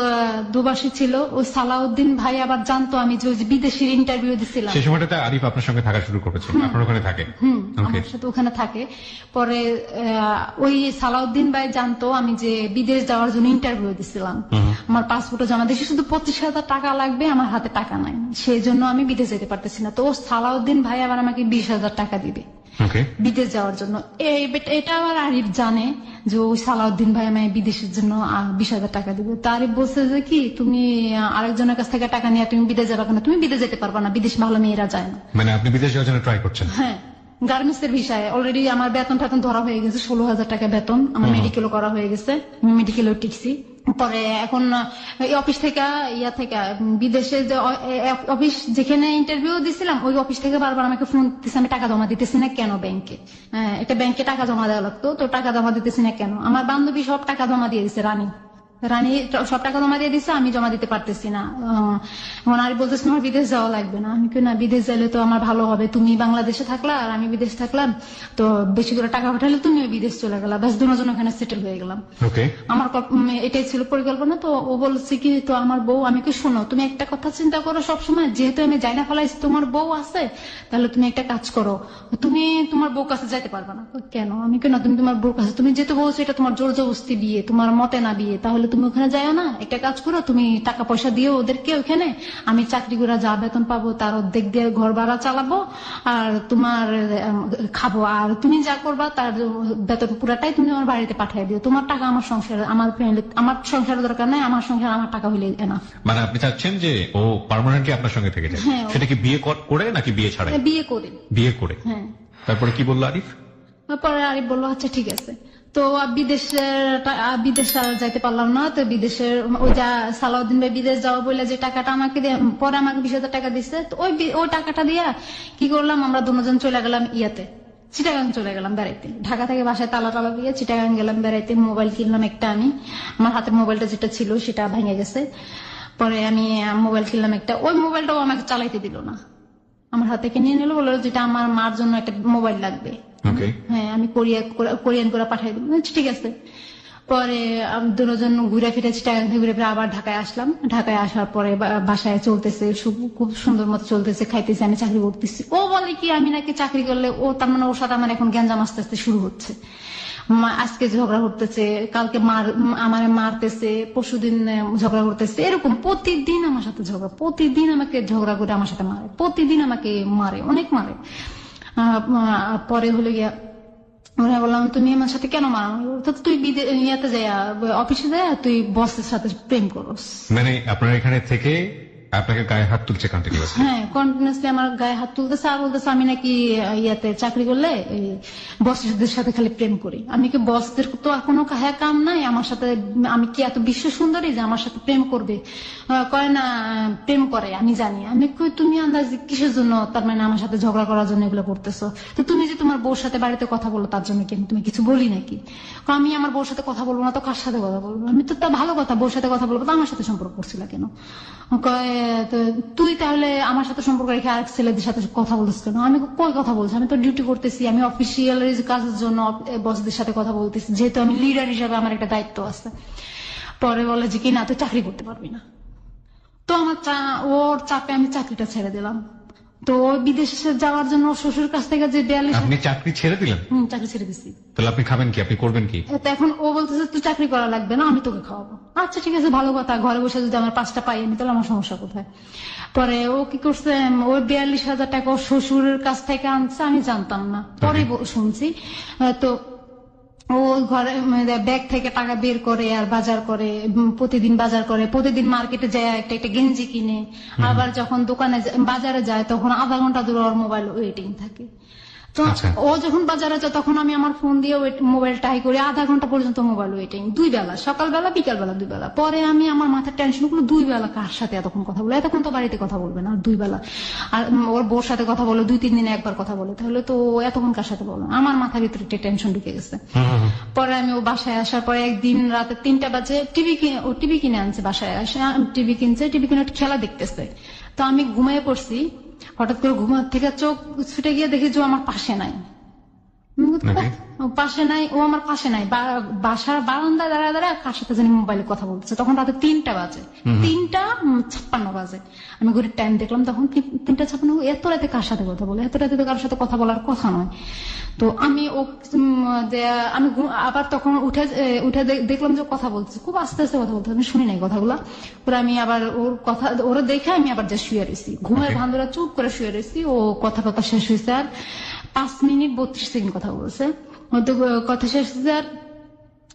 দুবাসী ছিল। ওই সালাউদ্দিন ভাই আবার জানতো আমি যে ওই যে বিদেশির ইন্টারভিউ দিছিলাম। সেই সময়টাতে আরিফ আপনার সঙ্গে থাকা শুরু করেছে, আপনার ওখানে থাকে? ওকে। আমার সাথে ওখানে থাকে। পরে ওই সালাউদ্দিন ভাই জানতো আমি যে বিদেশ যাওয়ার জন্য ইন্টারভিউ দিছিলাম। আমার পাসপোর্টে জমা দিয়েছি, শুধু 25,000 টাকা লাগবে, আমার হাতে টাকা নাই, সেই জন্য আমি বিদেশ যেতে পারতেছি না। তো ও সালাউদ্দিন ভাই আবার আমাকে 20,000 টাকা দিবে ওকে। বিদেশ যাওয়ার জন্য। এটা আবার আরিফ জানে যে ওই সালাউদ্দিন ভাই আমায় বিদেশের জন্য 20,000 টাকা দিবে। তো আরিফ বলছে যে কি, তুমি আরেকজনের কাছ থেকে টাকা নিয়ে তুমি বিদেশ যাবে কেন? তুমি বিদেশ যেতে পারবা না, বিদেশ ভালো মেয়েরা যায় না। মানে আপনি বিদেশ যাওয়ার জন্য ট্রাই করছেন? হ্যাঁ, গার্মেন্টস এর বিষয়ে অলরেডি আমার বেতন ধরা হয়ে গেছে, 16,000 টাকা বেতন। আমার মেডিকেলও করা হয়ে গেছে, আমি মেডিকেলও টিকছি। পরে এখন এই অফিস থেকে বিদেশে যে অফিস যেখানে ইন্টারভিউ দিছিলাম, ওই অফিস থেকে বারবার আমাকে ফোন দিতেছে আমি টাকা জমা দিতেছি না কেন ব্যাংকে। এটা ব্যাংকে টাকা জমা দেওয়া লাগতো, তো টাকা জমা দিতেছি না কেন। আমার বান্ধবী সব টাকা জমা দিয়ে দিছে, রানী সব টাকা জমা দিয়ে দিচ্ছে, আমি জমা দিতে পারতেছি না। এখন আর বলতেছে আমার বিদেশ যাওয়া লাগবে না। আমি না, বিদেশ যাইলে তো আমার ভালো হবে, তুমি বাংলাদেশে থাকলা আর আমি বিদেশ থাকলাম, তো বেশি করে টাকা পাঠালে তুমিও বিদেশ চলে গেলা, ব্যাস দুজন ওখানে সেটেল হয়ে গেলাম। আমার এটাই ছিল পরিকল্পনা। তো ও বলছে কি, তো আমার বউ, আমি কি শোনো, তুমি একটা কথা চিন্তা করো সবসময়, যেহেতু আমি যাই না ফেলাইছি, তোমার বউ আছে, তাহলে তুমি একটা কাজ করো, তুমি তোমার বউ কাছে যাইতে পারবে না। কেন? আমি কেন, তুমি তোমার বউ কাছে, তুমি যেহেতু বলছো এটা তোমার জোর জবরদস্তি বিয়ে, তোমার মতে না বিয়ে, তাহলে তুমি ওখানে যাও না। একটা কাজ করো, তুমি টাকা পয়সা দিও ওদেরকে ওখানে, আমি চাকরি করে যা বেতন পাবো তার অর্ধেক দিয়ে ঘর ভাড়া চালাবো আর তোমার খাবো, আর তুমি যা করবা তার বেতন পুরাটাই তুমি আমার বাড়িতে পাঠিয়ে দিও। তোমার টাকা আমার সংসার, আমার ফ্যামিলি, আমার সংসারের দরকার নাই, আমার সংসার আমার টাকা হইলে এনাফ। মানে আপনি চাচ্ছেন যে ও পার্মানেন্টলি আপনার সঙ্গে থেকে যায়? হ্যাঁ। সেটা কি বিয়ে করে নাকি বিয়ে ছাড়াই? বিয়ে করে। বিয়ে করে। হ্যাঁ। তারপরে কি বললো আরিফ? পরে আরিফ বললো আচ্ছা ঠিক আছে। তো বিদেশ যাইতে পারলাম না। তো বিদেশের ওই যা সালাউদ্দিন ভাই বিদেশ যাওয়া বলে যে টাকাটা আমাকে পরে আমাকে 20,000 টাকা দিচ্ছে, তো ওই টাকাটা দিয়া কি করলাম, আমরা দুজন চলে গেলাম চিটাগাং চলে গেলাম বেড়াইতে। ঢাকা থেকে বাসায় তালা দিয়ে চিটাগাং গেলাম বেড়াইতে। মোবাইল কিনলাম একটা, আমি আমার হাতে মোবাইলটা যেটা ছিল সেটা ভেঙে গেছে। পরে আমি মোবাইল কিনলাম একটা, ওই মোবাইলটাও আমাকে চালাইতে দিল না, আমার হাতে নিয়ে নিল, বললো যেটা আমার মার জন্য একটা মোবাইল লাগবে। হ্যাঁ, আমি কোরিয়ান করে পাঠিয়ে দিলাম, ঠিক আছে। পরে দুজন ঘুরে ফিরে ঘুরে ফিরে আবার ঢাকায় আসলাম। ঢাকায় আসার পরে বাসায় চলতেছে, খুব সুন্দর মতো চলতেছে, খাইতেছি, আমি চাকরি করতেছি। ও বলে কি আমি নাকি চাকরি করলে, ও তার মানে ওর সাথে আমার এখন গ্যাঞ্জাম আস্তে আস্তে শুরু হচ্ছে। আজকে ঝগড়া করতেছে, কালকে আমার মারতেছে, পরশুদিন ঝগড়া করতেছে, এরকম প্রতিদিন আমার সাথে ঝগড়া, প্রতিদিন আমাকে ঝগড়া করে আমার সাথে মারে, প্রতিদিন আমাকে মারে, অনেক মারে। পরে হলো গিয়া ওরা বললাম তুমি আমার সাথে কেন মারো? তুই ইয়াতে যায়, অফিসে যায়, তুই বসের সাথে প্রেম করস। মানে আপনার এখানে থেকে আপনাকে গায়ে হাত তুলছে কন্টিনিউয়াসলি? হ্যাঁ, কন্টিনিউয়াসলি আমার গায়ে হাত তুলতেছে আর বলতেছে আমি নাকি ইয়াতে চাকরি করলে বসদের সাথে খালি প্রেম করি। আমি কি বসদের তো কোনো কাম নাই আমার সাথে? আমি কি এত বিশ্ব সুন্দরী যে আমার সাথে প্রেম করবে? কয় না, প্রেম করে, আমি জানি। আমি কই তুমি আন্দাজ কিসের জন্য, তার মানে আমার সাথে ঝগড়া করার জন্য এগুলো করতেছো? তো তুমি যে তোমার বউর সাথে বাড়িতে কথা বলো তার জন্য কি তুমি কিছু বলি নাকি? আমি আমার বউর সাথে কথা বলবো না তো কার সাথে কথা বলবো? আমি তো তা ভালো কথা, বউর সাথে কথা বলবো, তো আমার সাথে সম্পর্ক করছিল কেন? কয় তুই তাহলে আমার সাথে সম্পর্ক রেখে আরেক ছেলেদের সাথে কথা বলছিস কেন? আমি কই কথা বলছি, আমি তো ডিউটি করতেছি, আমি অফিসিয়াল কাজের জন্য বসদের সাথে কথা বলতেছি, যেহেতু আমি লিডার হিসাবে আমার একটা দায়িত্ব আছে। পরে বলে যে কি না, তুই চাকরি করতে পারবি না। তো আমার ওর চাপে আমি চাকরিটা ছেড়ে দিলাম। তো ওই বিদেশে যাওয়ার জন্য শ্বশুর কাছ থেকে যে 42। আপনি চাকরি ছেড়ে দিলেন? চাকরি ছেড়ে দিচ্ছি। তাহলে আপনি খাবেন কি, আপনি করবেন কি? তো এখন ও বলতেছে তুই চাকরি করা লাগবে না, আমি তোকে খাওয়াবো। আচ্ছা ঠিক আছে, ভালো কথা, ঘরে বসে যদি আমার 5টা পাই আমি, তাহলে আমার সমস্যা কোথায়? পরে ও কি করছে, ওই 42,000 টাকা ওর শ্বশুরের কাছ থেকে আনছে, আমি জানতাম না, পরে শুনছি। তো ও ঘরে ব্যাগ থেকে টাকা বের করে আর বাজার করে, প্রতিদিন বাজার করে, প্রতিদিন মার্কেটে যায় একটা গেঞ্জি কিনে, আবার যখন দোকানে বাজারে যায় তখন আধা ঘন্টা ধরে ওর মোবাইল ওয়েটিং থাকে। তো ও যখন বাজারে যায় তখন আমি আমার ফোন দিয়ে মোবাইল ট্রাই করি, আধা ঘন্টা পর্যন্ত মোবাইল ওয়েটিং, 2 বেলা, সকালবেলা বিকালবেলা 2 বেলা। পরে আমি আমার মাথার টেনশন গুলো, 2 বেলা কার সাথে এতক্ষণ কথা বলে? এতক্ষণ তো বাড়িতে কথা বলবে না, 2 বেলা। আর ওর বউর সাথে কথা বলে 2-3 দিনে একবার কথা বলে, তাহলে তো এতক্ষণ কার সাথে বলো? আমার মাথার ভিতরে একটা টেনশন ঢুকে গেছে। পরে আমি ও বাসায় আসার পরে একদিন রাতে 3টা বাজে টিভি কিনে আনছে, বাসায় আসে টিভি কিনে খেলা দেখতেছে। তো আমি ঘুমিয়ে পড়ছি, হঠাৎ করে ঘুমার থেকে চোখ ছুটে গিয়ে দেখি যে আমার পাশে নাই। আমি বলছি, Okay. ও পাশে নাই, ও আমার পাশে নাই, বাসার বারান্দায় দাঁড়ায় দাঁড়ায় কার সাথে জানি মোবাইলে কথা বলতেছে। তখন রাতে 3টা বাজে, 3:56 বাজে। আমি ঘড়ির টাইম দেখলাম, তখন 3:56। এত রাতে কার সাথে কথা বলে? এত রাতে তো কারোর সাথে কথা বলার কথা নয়। তো আমি আমি আবার তখন উঠে দেখলাম যে ও কথা বলছে, খুব আস্তে আস্তে কথা বলতে, আমি শুনি নাই কথাগুলা। পরে আমি আবার ওর কথা ওরা দেখে আমি আবার যে শুয়ে রয়েছি, ঘুমের Okay. ভান্দরা চুপ করে শুয়ে রয়েছি। ও কথা শেষ হয়েছে আর 5 মিনিট 32 সেকেন্ড কথা বলছে। ও তো কথা শেষ হয়েছে আর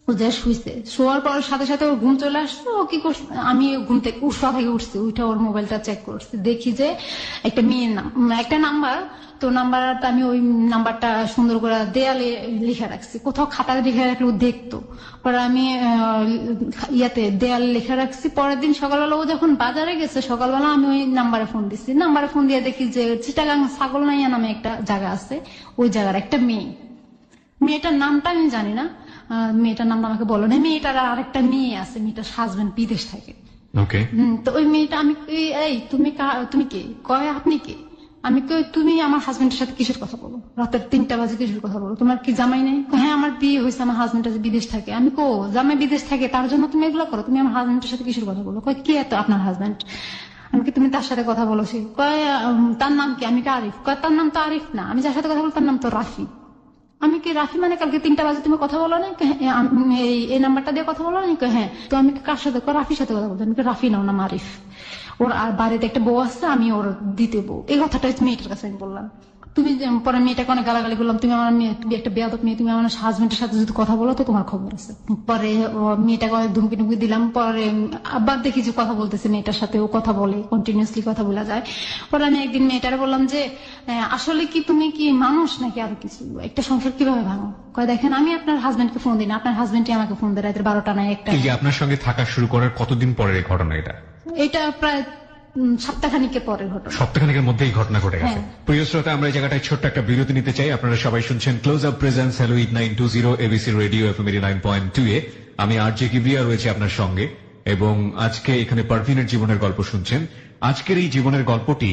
ও যা শুইছে, শোয়ার পর সাথে সাথে ওর ঘুম চলে আসছে। ও কি করছে, আমি ঘুম থেকে শোয়া থেকে উঠছি, উঠে ওর মোবাইলটা চেক করছি, দেখি যে একটা মেয়ের একটা নাম্বার। তো নাম্বারটা আমি ওই নাম্বারটা সুন্দর করে দেয়ালে লিখে রাখছি, কোথাও খাতায় লিখে রাখলে ও দেখতো। পরে আমি ইয়াতে দেয়ালে লিখে রাখছি। পরের দিন সকালবেলা ও যখন বাজারে গেছে, সকালবেলা আমি ওই নাম্বারে ফোন দিচ্ছি। নাম্বারে ফোন দিয়ে দেখি যে চিটাগাং ছাগলনাইয়া নামে একটা জায়গা আছে, ওই জায়গার একটা মেয়েটার নামটা আমি জানি না, মেয়েটার নামটা আমাকে বলো না। মেয়েটার আরেকটা মেয়ে আছে, মেয়েটার হাজবেন্ড বিদেশ থাকে। ওকে। তো ওই মেয়েটা, আমি এই তুমি কে? কয় আপনি কে? আমি কই তুমি আমার হাজবেন্ডের সাথে কিসের কথা বলো? রাতের 3টা বাজে কিসের কথা বলো? তোমার কি জামাই নেই? হ্যাঁ আমার বিয়ে হয়েছে, আমার হাজবেন্ড আছে বিদেশ থাকে। আমি কো জামাই বিদেশ থাকে তার জন্য তুমি এগুলো করো? তুমি আমার হাজবেন্ডের সাথে কিসের কথা বলো? কয় কে এত আপনার হাজবেন্ড? আমি কি তুমি তার সাথে কথা বলো? সে কয় তার নাম কি? আমি কি আরিফ? কয় তার নাম তো আরিফ না, আমি যার সাথে কথা বলো তার নাম তো রাফি। আমি কি রাফি মানে কালকে 3টা বাজে তুমি কথা বলো না? এই নাম্বারটা দিয়ে কথা বলো না? হ্যাঁ। তো আমি কার সাথে? রাফির সাথে কথা বলতে। আমি রাফি নাও না আরিফ। ওর আর বাড়িতে একটা বউ আছে, আমি ওর দিতে বউ। এই কথাটা মেয়েটার কাছে আমি বললাম। তুমি পরে মেয়েটাকে অনেক গালাগালি করলাম, তুমি আমার মেয়ে, তুমি একটা বেয়াদব মেয়ে, তুমি আমার হাজবেন্ডের সাথে যদি কথা বলো তো তোমার খবর আছে। পরে মেয়েটাকে অনেক ধুমকি টুমকি দিলাম। পরে আবার দেখি যে কথা বলতেছে মেয়েটার সাথে, ও কথা বলে, কন্টিনিউসলি কথা বলা যায়। পরে আমি একদিন মেয়েটারে বললাম যে আসলে কি তুমি কি মানুষ নাকি আরো কিছু? একটা সংসার কিভাবে ভাঙো? কয় দেখেন আমি আপনার হাজবেন্ডকে ফোন দিই না, আপনার হাজবেন্ডই আমাকে ফোন দেয় রাতের 12টা না 1টা। এই যে আপনার সঙ্গে থাকা শুরু করার কতদিন পরের এই ঘটনা এটা? এটা প্রায় সপ্তাহখানিকের পরের ঘটনা। সপ্তাহখানেকের মধ্যেই ঘটনা ঘটে গেছে। হ্যাঁ। প্রিয় শ্রোতা, আমরা এই জায়গাটায় ছোট্ট একটা বিরতি নিতে চাই। আপনারা সবাই শুনছেন close up presence hello 8920 ABC radio FM 89.2 এ। আমি আরজে কিবরিয়া রয়েছে আপনার সঙ্গে, এবং আজকে এখানে পারভিনের জীবনের গল্প শুনছেন। আজকের এই জীবনের গল্পটি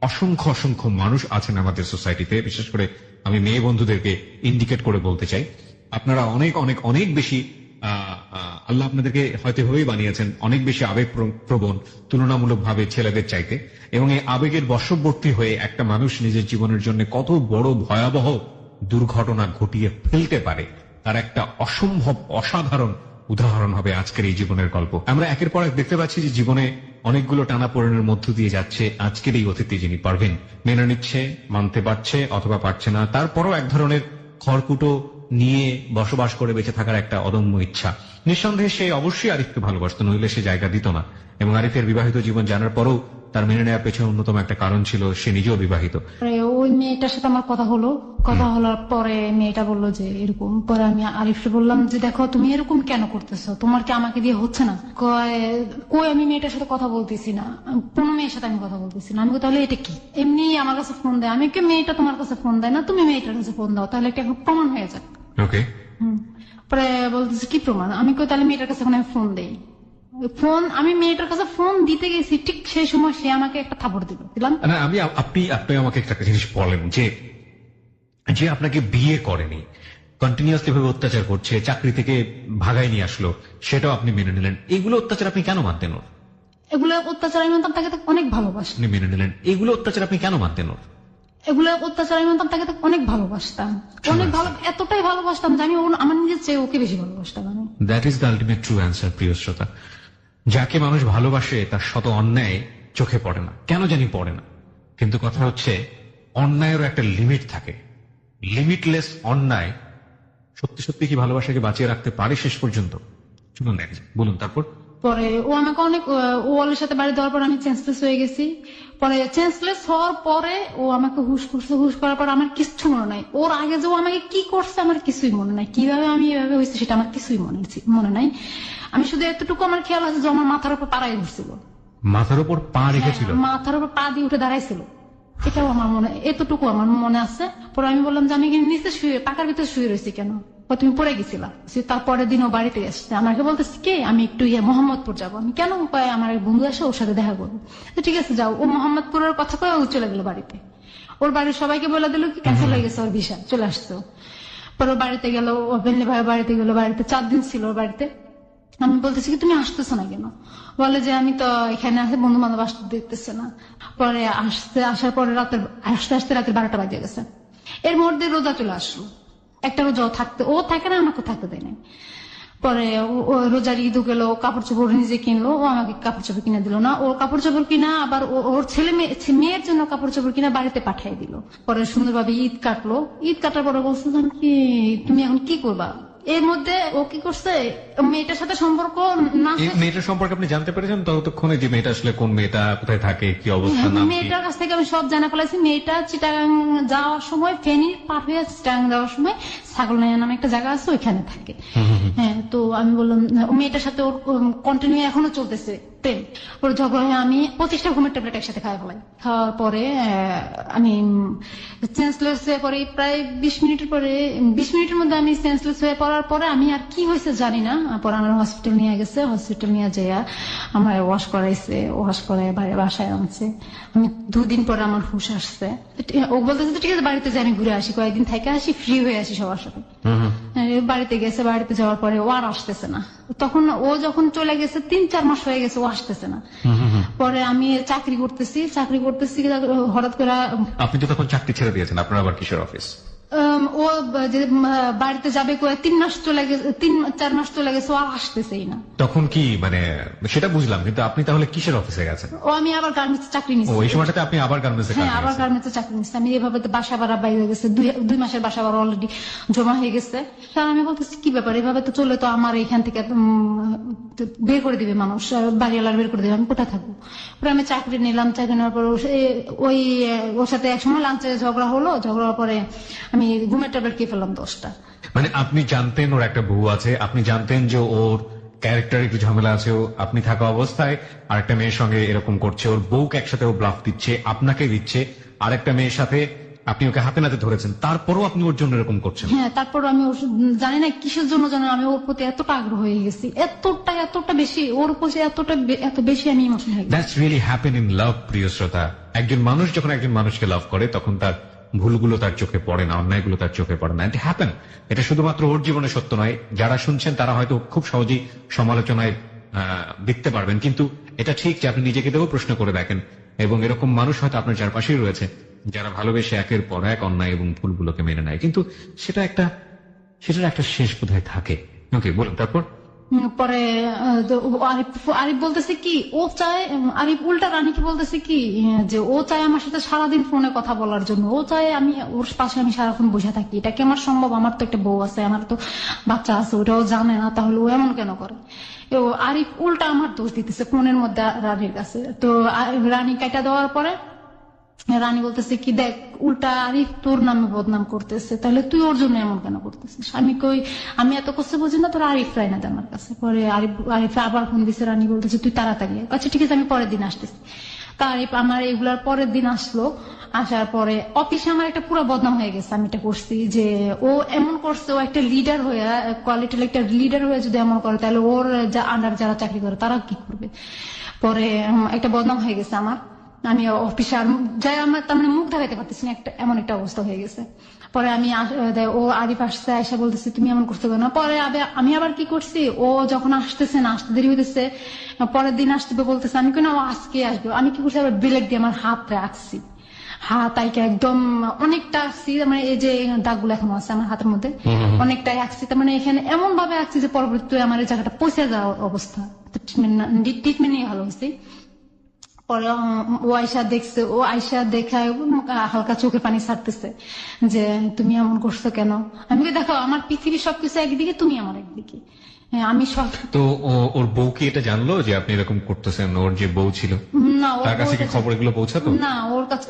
অসংখ্য অসংখ্য মানুষ আছেন আমাদের সোসাইটিতে, বিশেষ করে আমি মেয়ে বন্ধুদেরকে ইন্ডিকেট করে বলতে চাই, আপনারা অনেক অনেক অনেক বেশি আল্লাহ আপনাদেরকে হয়তো হয়েই বানিয়েছেন অনেক বেশি আবেগ প্রবণ তুলনামূলকভাবে ছেলেদের চাইতে, এবং এই আবেগের বশবর্তী হয়ে একটা মানুষ নিজের জীবনের জন্য কত বড় ভয়াবহ দুর্ঘটনা ঘটিয়ে ফেলতে পারে তার একটা অসম্ভব অসাধারণ উদাহরণ হবে আজকের এই জীবনের গল্প। আমরা একের পর এক দেখতে পাচ্ছি যে জীবনে অনেকগুলো টানাপোড়েনের মধ্য দিয়ে যাচ্ছে আজকের এই অতিথি, যিনি পারভিন মেনে নিচ্ছে, মানতে পারছে অথবা পারছে না, তারপরও এক ধরনের খড়কুটো নিয়ে বসবাস করে বেঁচে থাকার একটা অদম্য ইচ্ছা। নিঃসন্দেহে সে অবশ্যই আরিফকে ভালোবাসত, নইলে সে জায়গা দিত না। এবং আরিফের বিবাহিত জীবন জানার পরেও তার মেনে নেওয়ার পেছনে অন্যতম একটা কারণ ছিল সে নিজেও বিবাহিত। ওই মেয়েটার সাথে আমার কথা হলোর পরে মেয়েটা বললো যে এরকম। পরে আমি আরিফকে বললাম যে দেখো তুমি এরকম কেন করতেছো, তোমার কি আমাকে দিয়ে হচ্ছে না? কই আমি মেয়েটার সাথে কথা বলতেছি না, কোনো মেয়ের সাথে আমি কথা বলতেছি না। আমি তাহলে এটা কি? এমনি আমার কাছে ফোন দেয়। আমি কি মেয়েটা তোমার কাছে ফোন দেয় না, তুমি মেয়েটার কাছে ফোন দাও, তাহলে একটা প্রমাণ হয়ে যাক। ওকে। পরে বলতেছে কি প্রমাণ? আমি কই তাহলে মেয়েটার কাছে আমি ফোন দেই। আমি মেয়েটার কাছে ফোন দিতে গেছি, ঠিক সেই সময় সে আমাকে একটা থাপড় দিলাম। আপনি আমাকে একটা জিনিস বলেন যে যে আপনাকে বিয়ে করেনি, কন্টিনিউয়াসলি ভাবে অত্যাচার করছে, চাকরি থেকে ভাগাই নিয়ে আসলো, সেটাও আপনি মেনে নিলেন, এগুলো অত্যাচার আপনি কেন মানতেন ওর? এগুলো অত্যাচার আমি মানতাম, তাকে অনেক ভালোবাসি। আপনি মেনে নিলেন, এগুলো অত্যাচার আপনি কেন মানতেন ওর? এগুলো অত্যাচার আমি মানতাম, তাকে অনেক ভালোবাসতাম, অনেক ভালো, এতটাই ভালোবাসতাম যে আমি আমার নিজের চেয়ে ওকে বেশি ভালোবাসতাম আমি। That is the ultimate true answer. প্রিয় শ্রোতা, যাকে মানুষ ভালোবাসে তার শত অন্যায় চোখে পড়ে না, কেন জানি পড়ে না। কিন্তু কথা হচ্ছে অন্যায়েরও একটা লিমিট থাকে। লিমিটলেস অন্যায় সত্যি সত্যি কি ভালোবাসাকে বাঁচিয়ে রাখতে পারে শেষ পর্যন্ত? শুনুন, বলুন তারপর। পরে ও আমাকে অনেক, ওয়ালের সাথে বাড়ি দেওয়ার পর আমি চেঞ্জলেস হয়ে গেছি। পরে চেঞ্জলেস হওয়ার পরে ও আমাকে হুশ করছে, হুশ করার পর আমার কিচ্ছু মনে নাই। ওর আগে যে ও আমাকে কি করছে আমার কিছুই মনে নাই, কিভাবে আমি এভাবে হয়েছে সেটা আমার কিছুই মনে নাই। আমি শুধু এতটুকু আমার খেয়াল আছে যে আমার মাথার উপর পাড়াই ঘুরছিল। মাথার উপর পা রেখেছিল? মাথার উপর পা দিয়ে উঠে দাঁড়াইছিল, এটাও আমার মনে, এতটুকু আমার মনে আছে। পরে আমি বললাম যে আমি নিচে শুয়ে, পাকার ভিতরে শুয়ে রয়েছি কেন? তুমি পড়ে গেছিলা। তারপরের দিন ও বাড়িতে আসছে, আমাকে বলতেছে কে? আমি একটু মোহাম্মদপুর যাবো। আমি কেন? কয় আমার এক বন্ধু আসে, ওর সাথে দেখা করবো। তো ঠিক আছে যাও। ও মোহাম্মদপুরের কথা কয়ে ও চলে গেল বাড়িতে। ওর বাড়ির সবাইকে বলে দিল কি ক্যান্সেল হয়ে গেছে, ওর ভিসা চলে আসছে। পরে ওর বাড়িতে গেল, ওপেনলি ভাই বাড়িতে গেল, বাড়িতে 4 দিন ছিল ওর বাড়িতে। আমি বলতেছি কি তুমি আসতেছো না কেন? বলে যে আমি তো এখানে আছে, বন্ধু বান্ধব আসতে দেখতেছে না। পরে আসার পরে আস্তে আস্তে রাতের 12টা বাজে গেছে। এর মধ্যে রোজা চলে আসলো, একটা রোজা ও থাকে না, আমাকে থাকতে দেয় নাই। পরে ও রোজার ঈদ গেল, কাপড় চোপড় নিজে কিনলো, ও আমাকে কাপড় চোপড় কিনে দিল না। ওর কাপড় চোপড় কিনা আবার ওর মেয়ের জন্য কাপড় চোপড় কিনা বাড়িতে পাঠিয়ে দিল। পরে সুন্দরভাবে ঈদ কাটলো। ঈদ কাটার পরে বলছে কি তুমি এখন কি করবা? এর মধ্যে ও কি করছে, মেয়েটার সাথে সম্পর্ক না, এই মেয়েটার সম্পর্কে আপনি জানতে পেরেছেন ততক্ষণে যে মেয়েটা আসলে কোন মেয়েটা, কোথায় থাকে, কি অবস্থা, নাম কি? মেয়েটার কাছ থেকে আমি সব জানা ফেলেছি। মেয়েটা চিটাগাং যাওয়ার সময়, ফেনী পার হয়ে চিটাগাং যাওয়ার সময় ছাগলনাইয়া নামে একটা জায়গা আছে, ওইখানে থাকে। হ্যাঁ, তো আমি বললাম মেয়েটার সাথে ওর কন্টিনিউ এখনো চলতেছে প্রেম। ওর ঝগড়া হয়ে আমি 25টা ঘুমের ট্যাবলেট একসাথে খাওয়া ফেলাই। খাওয়ার পরে আমি সেন্সলেস হয়ে পরে প্রায় 20 মিনিটের মধ্যে আমি সেন্সলেস হয়ে পড়ার পরে আমি আর কি হয়েছে জানি না। পরে আমার হসপিটাল নিয়ে গেছে, হসপিটাল নিয়ে যাইয়া আমার ওয়াশ করাইছে, ওয়াশ করে বাসায় আনছে। আমি 2 দিন পরে আমার হুশ আসছে। ও বলতেছে ঠিক আছে বাড়িতে যাই, আমি ঘুরে আসি, কয়েকদিন থেকে আসি, ফ্রি হয়ে আসি সবার সাথে। বাড়িতে গেছে, বাড়িতে যাওয়ার পরে ও আর আসতেছে না। তখন ও যখন চলে গেছে 3-4 মাস হয়ে গেছে, ও আসতেছে না। পরে আমি চাকরি করতেছি হঠাৎ করে। আপনি তো তখন চাকরি ছেড়ে দিয়েছেন, আপনার আবার কিসের অফিস? ও যে বাড়িতে যাবে করে 3 মাস চলে গেছে, 3-4 মাস চলে গেছে, ও আর আসতেছেই না। তখন কি মানে সেটা বুঝলাম, কিন্তু আপনি তাহলে কিসের অফিসে গেছেন? ও আমি আবার গার্মেন্টস চাকরি ও নিচ্ছি। এই সময়টাতে আপনি আবার গার্মেন্টসে কাজ হ্যাঁ, আবার করেছেন? গার্মেন্টস চাকরি নিচ্ছি আমি। এভাবে তো বাসা ভাড়া বাইরে গেছে, 2 মাসের বাসা ভাড়া অলরেডি জমা হয়ে গেছে। কারণ আমি বলতেছি কি ব্যাপার, এভাবে তো চলে তো আমার এখান থেকে বের করে দিবে মানুষ, বাড়িওয়ালার বের করে দিবে, আমি কোথায় থাকবো? পরে আমি চাকরি নিলাম। চাকরি নেওয়ার পর ওর সাথে একসময় লাঞ্চে ঝগড়া হলো। ঝগড়ার পরে আমি ঘুমের ট্যাবলেট খেয়ে ফেললাম 10টা। মানে আপনি জানতেন ওর একটা বউ আছে, আপনি জানতেন যে ওর ক্যারেক্টার একটু ঝামেলা আছে, আপনি থাকা অবস্থায় আরেকটা মেয়ের সঙ্গে এরকম করছে, ওর বউকে একসাথে ও ব্লাফ দিচ্ছে, আপনাকে দিচ্ছে, আরেকটা মেয়ের সাথে আপনি ওকে হাতে নাতে ধরেছেন, তারপরও আপনি ওর জন্য এরকম করছেন? হ্যাঁ, তারপর আমি জানি না কিসের জন্য জানি আমি ওর প্রতি এতটা আগ্রহ হয়ে গেছি, এতটা বেশি ওর প্রতি এত বেশি আমি ইমোশনাল হয়ে গেছি। That's really happen in love, প্রিয় শ্রোতা। একজন মানুষ যখন একজন মানুষকে লাভ করে তখন তার ভুলগুলো তার চোখে পড়ে না, অন্যায়গুলো তার চোখে পড়ে না। It happen. এটা শুধুমাত্র ওর জীবনে সত্য নয়, যারা শুনছেন তারা হয়তো খুব সহজেই সমালোচনায় দেখতে পারবেন, কিন্তু এটা ঠিক যে আপনি নিজেকে দেও প্রশ্ন করে দেখেন, এবং এরকম মানুষ হয়তো আপনার চারপাশেই রয়েছে যারা ভালোবেসে একের পর এক অন্যায় এবং ভুলগুলোকে মেনে নেয়, কিন্তু সেটার একটা শেষ বোধহয় থাকে। ওকে, বলুন তারপর। পরে আরিফ বলতেছে কি ও চায়, আরিফ উল্টা রানীকে বলতেছে কি যে ও চায় আমার সাথে সারাদিন ফোনে কথা বলার জন্য, ও চায় আমি ওর পাশে আমি সারাক্ষণ বসে থাকি। এটা কি আমার সম্ভব? আমার তো একটা বউ আছে, আমার তো বাচ্চা আছে, ওটাও জানে না, তাহলে ও এমন কেন করে? আরিফ উল্টা আমার দোষ দিতেছে ফোনের মধ্যে রানীর কাছে। তো রানী কাটা দেওয়ার পরে রানী বলতেছে কি দেখ উল্টা আরিফ তোর নামে বদনাম করতেছে, তাহলে তুই ওর জন্য এমন কেন করতেছিস? আমি এত কষ্ট বুঝি না, তোর আরিফ রায় না আমার কাছে। পরে আরিফ আবার ফোন দিছে, রানী বলতেছে তুই তাড়াতাড়ি। আচ্ছা ঠিক আছে, আমি পরের দিন আসতেছি। তা আরিফ আমার এগুলার পরের দিন আসলো। আসার পরে অফিসে আমার একটা পুরো বদনাম হয়ে গেছে। আমি এটা করছি যে ও এমন করছে, ও একটা লিডার হয়ে, কোয়ালিটির একটা লিডার হয়ে যদি এমন করে, তাহলে ওর আন্ডার যারা চাকরি করে তারা কি করবে? পরে একটা বদনাম হয়ে গেছে আমার। আমি অফিসে আর যাই আমার তার মানে মুখ দেখাতে পারতেছি না, এমন একটা অবস্থা হয়ে গেছে। পরে আমি ও আরিফ আসছে, আয়সা বলতেছি তুমি এমন করতে পারো না। পরে আমি আবার কি করছি, ও যখন আসতেছে না, আসতে দেরি হইতেছে, পরের দিন আসতে বলতেছে, আমি কেন আজকে আসবো, আমি কি করছি আবার ব্লেড দিয়ে আমার হাত রাখছি, হাত আইকে একদম অনেকটা আসছি, মানে এই যে দাগগুলো এখনো আছে আমার হাতের মধ্যে, অনেকটাই আসছি। তার মানে এখানে এমন ভাবে আসছি যে পরবর্তীতে আমার এই জায়গাটা পৌঁছে যাওয়ার অবস্থা। ট্রিটমেন্ট নিয়ে ভালো হয়েছে। পরে ও আয়সা দেখছে, ও আয়সা দেখায় হালকা চোখে পানি ছাড়তেছে যে তুমি এমন করছো কেন? আমি দেখো আমার পৃথিবী সবকিছু একদিকে, তুমি আমার একদিকে। আমি সব তো ওর বউ কি এটা জানলো যে আপনি এরকম করতেছেন? ওর যে বউ ছিল না, তার কাছে কি খবর এগুলো পৌঁছাতো? না,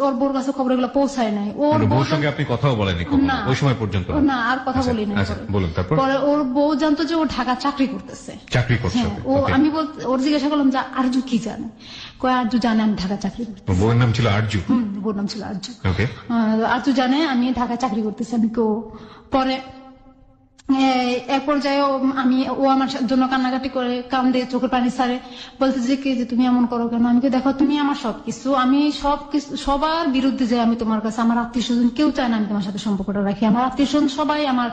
ওর বউর কাছে খবর এগুলো পৌঁছায় নাই। ওর বউর সঙ্গে আপনি কথাও বলেনি কখনো ওই সময় পর্যন্ত? না, আর কথা বলি না। বলুন তারপর। পরে ওর বউ জানতো যে ও ঢাকা চাকরি করতেছে। আমি ওর জিজ্ঞাসা করলাম যে আরজু কি জানে? কয় আরজু জানে আমি ঢাকা চাকরি করতেছি। বউয়ের নাম ছিল আরজু? বউর নাম ছিল আরজু। আরজু জানে আমি ঢাকা চাকরি করতেছি। আমি পরে এক পর্যায়ে ও আমার জন্য কান্নাকাটি করে, কান্দে, চোখের পানি ছাড়ে, বলতে যে কি যে তুমি এমন করো কেন। আমি কি দেখো তুমি আমার সবকিছু, আমি সবকিছু সবার বিরুদ্ধে যাই আমি তোমার কাছে, আমার আত্মীয় স্বজন কেউ চায় না আমি তোমার সাথে সম্পর্কটা রাখি, আমার আত্মীয় স্বজন সবাই আমার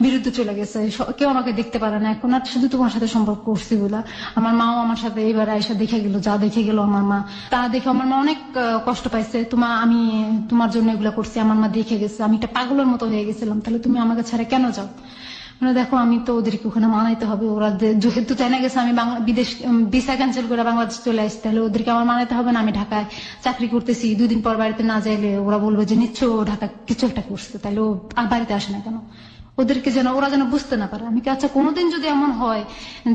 বিরুদ্ধে চলে গেছে, কেউ আমাকে দেখতে পারে না এখন আর, শুধু তোমার সাথে সম্পর্ক করছি বলে। আমার মাও আমার সাথে এবার আয়সা দেখে গেল, যা দেখে গেল আমার মা, তা দেখে আমার মা অনেক কষ্ট পাইছে। আমি তোমার জন্য এগুলা করছি, আমার মা দেখে গেছে আমি একটা পাগলের মতো হয়ে গেছিলাম, তাহলে তুমি আমাকে ছাড়া কেন যাও। মানে দেখো আমি তো ওদেরকে ওখানে মানাইতে হবে, ওরা যেহেতু জানা গেছে আমি বিদেশ ভিসা ক্যান্সেল করে বাংলাদেশ চলে আসছি, তাহলে ওদেরকে আমার মানাইতে হবে না আমি ঢাকায় চাকরি করতেছি, 2 দিন পর বাড়িতে না যাইলে ওরা বলবে যে নিশ্চয় ও ঢাকা কিছু একটা করছে, তাহলে ও আর বাড়িতে আসে না কেন। ওদেরকে যেন ওরা যেন বুঝতে না পারে। আমি কি আচ্ছা কোনোদিন যদি এমন হয়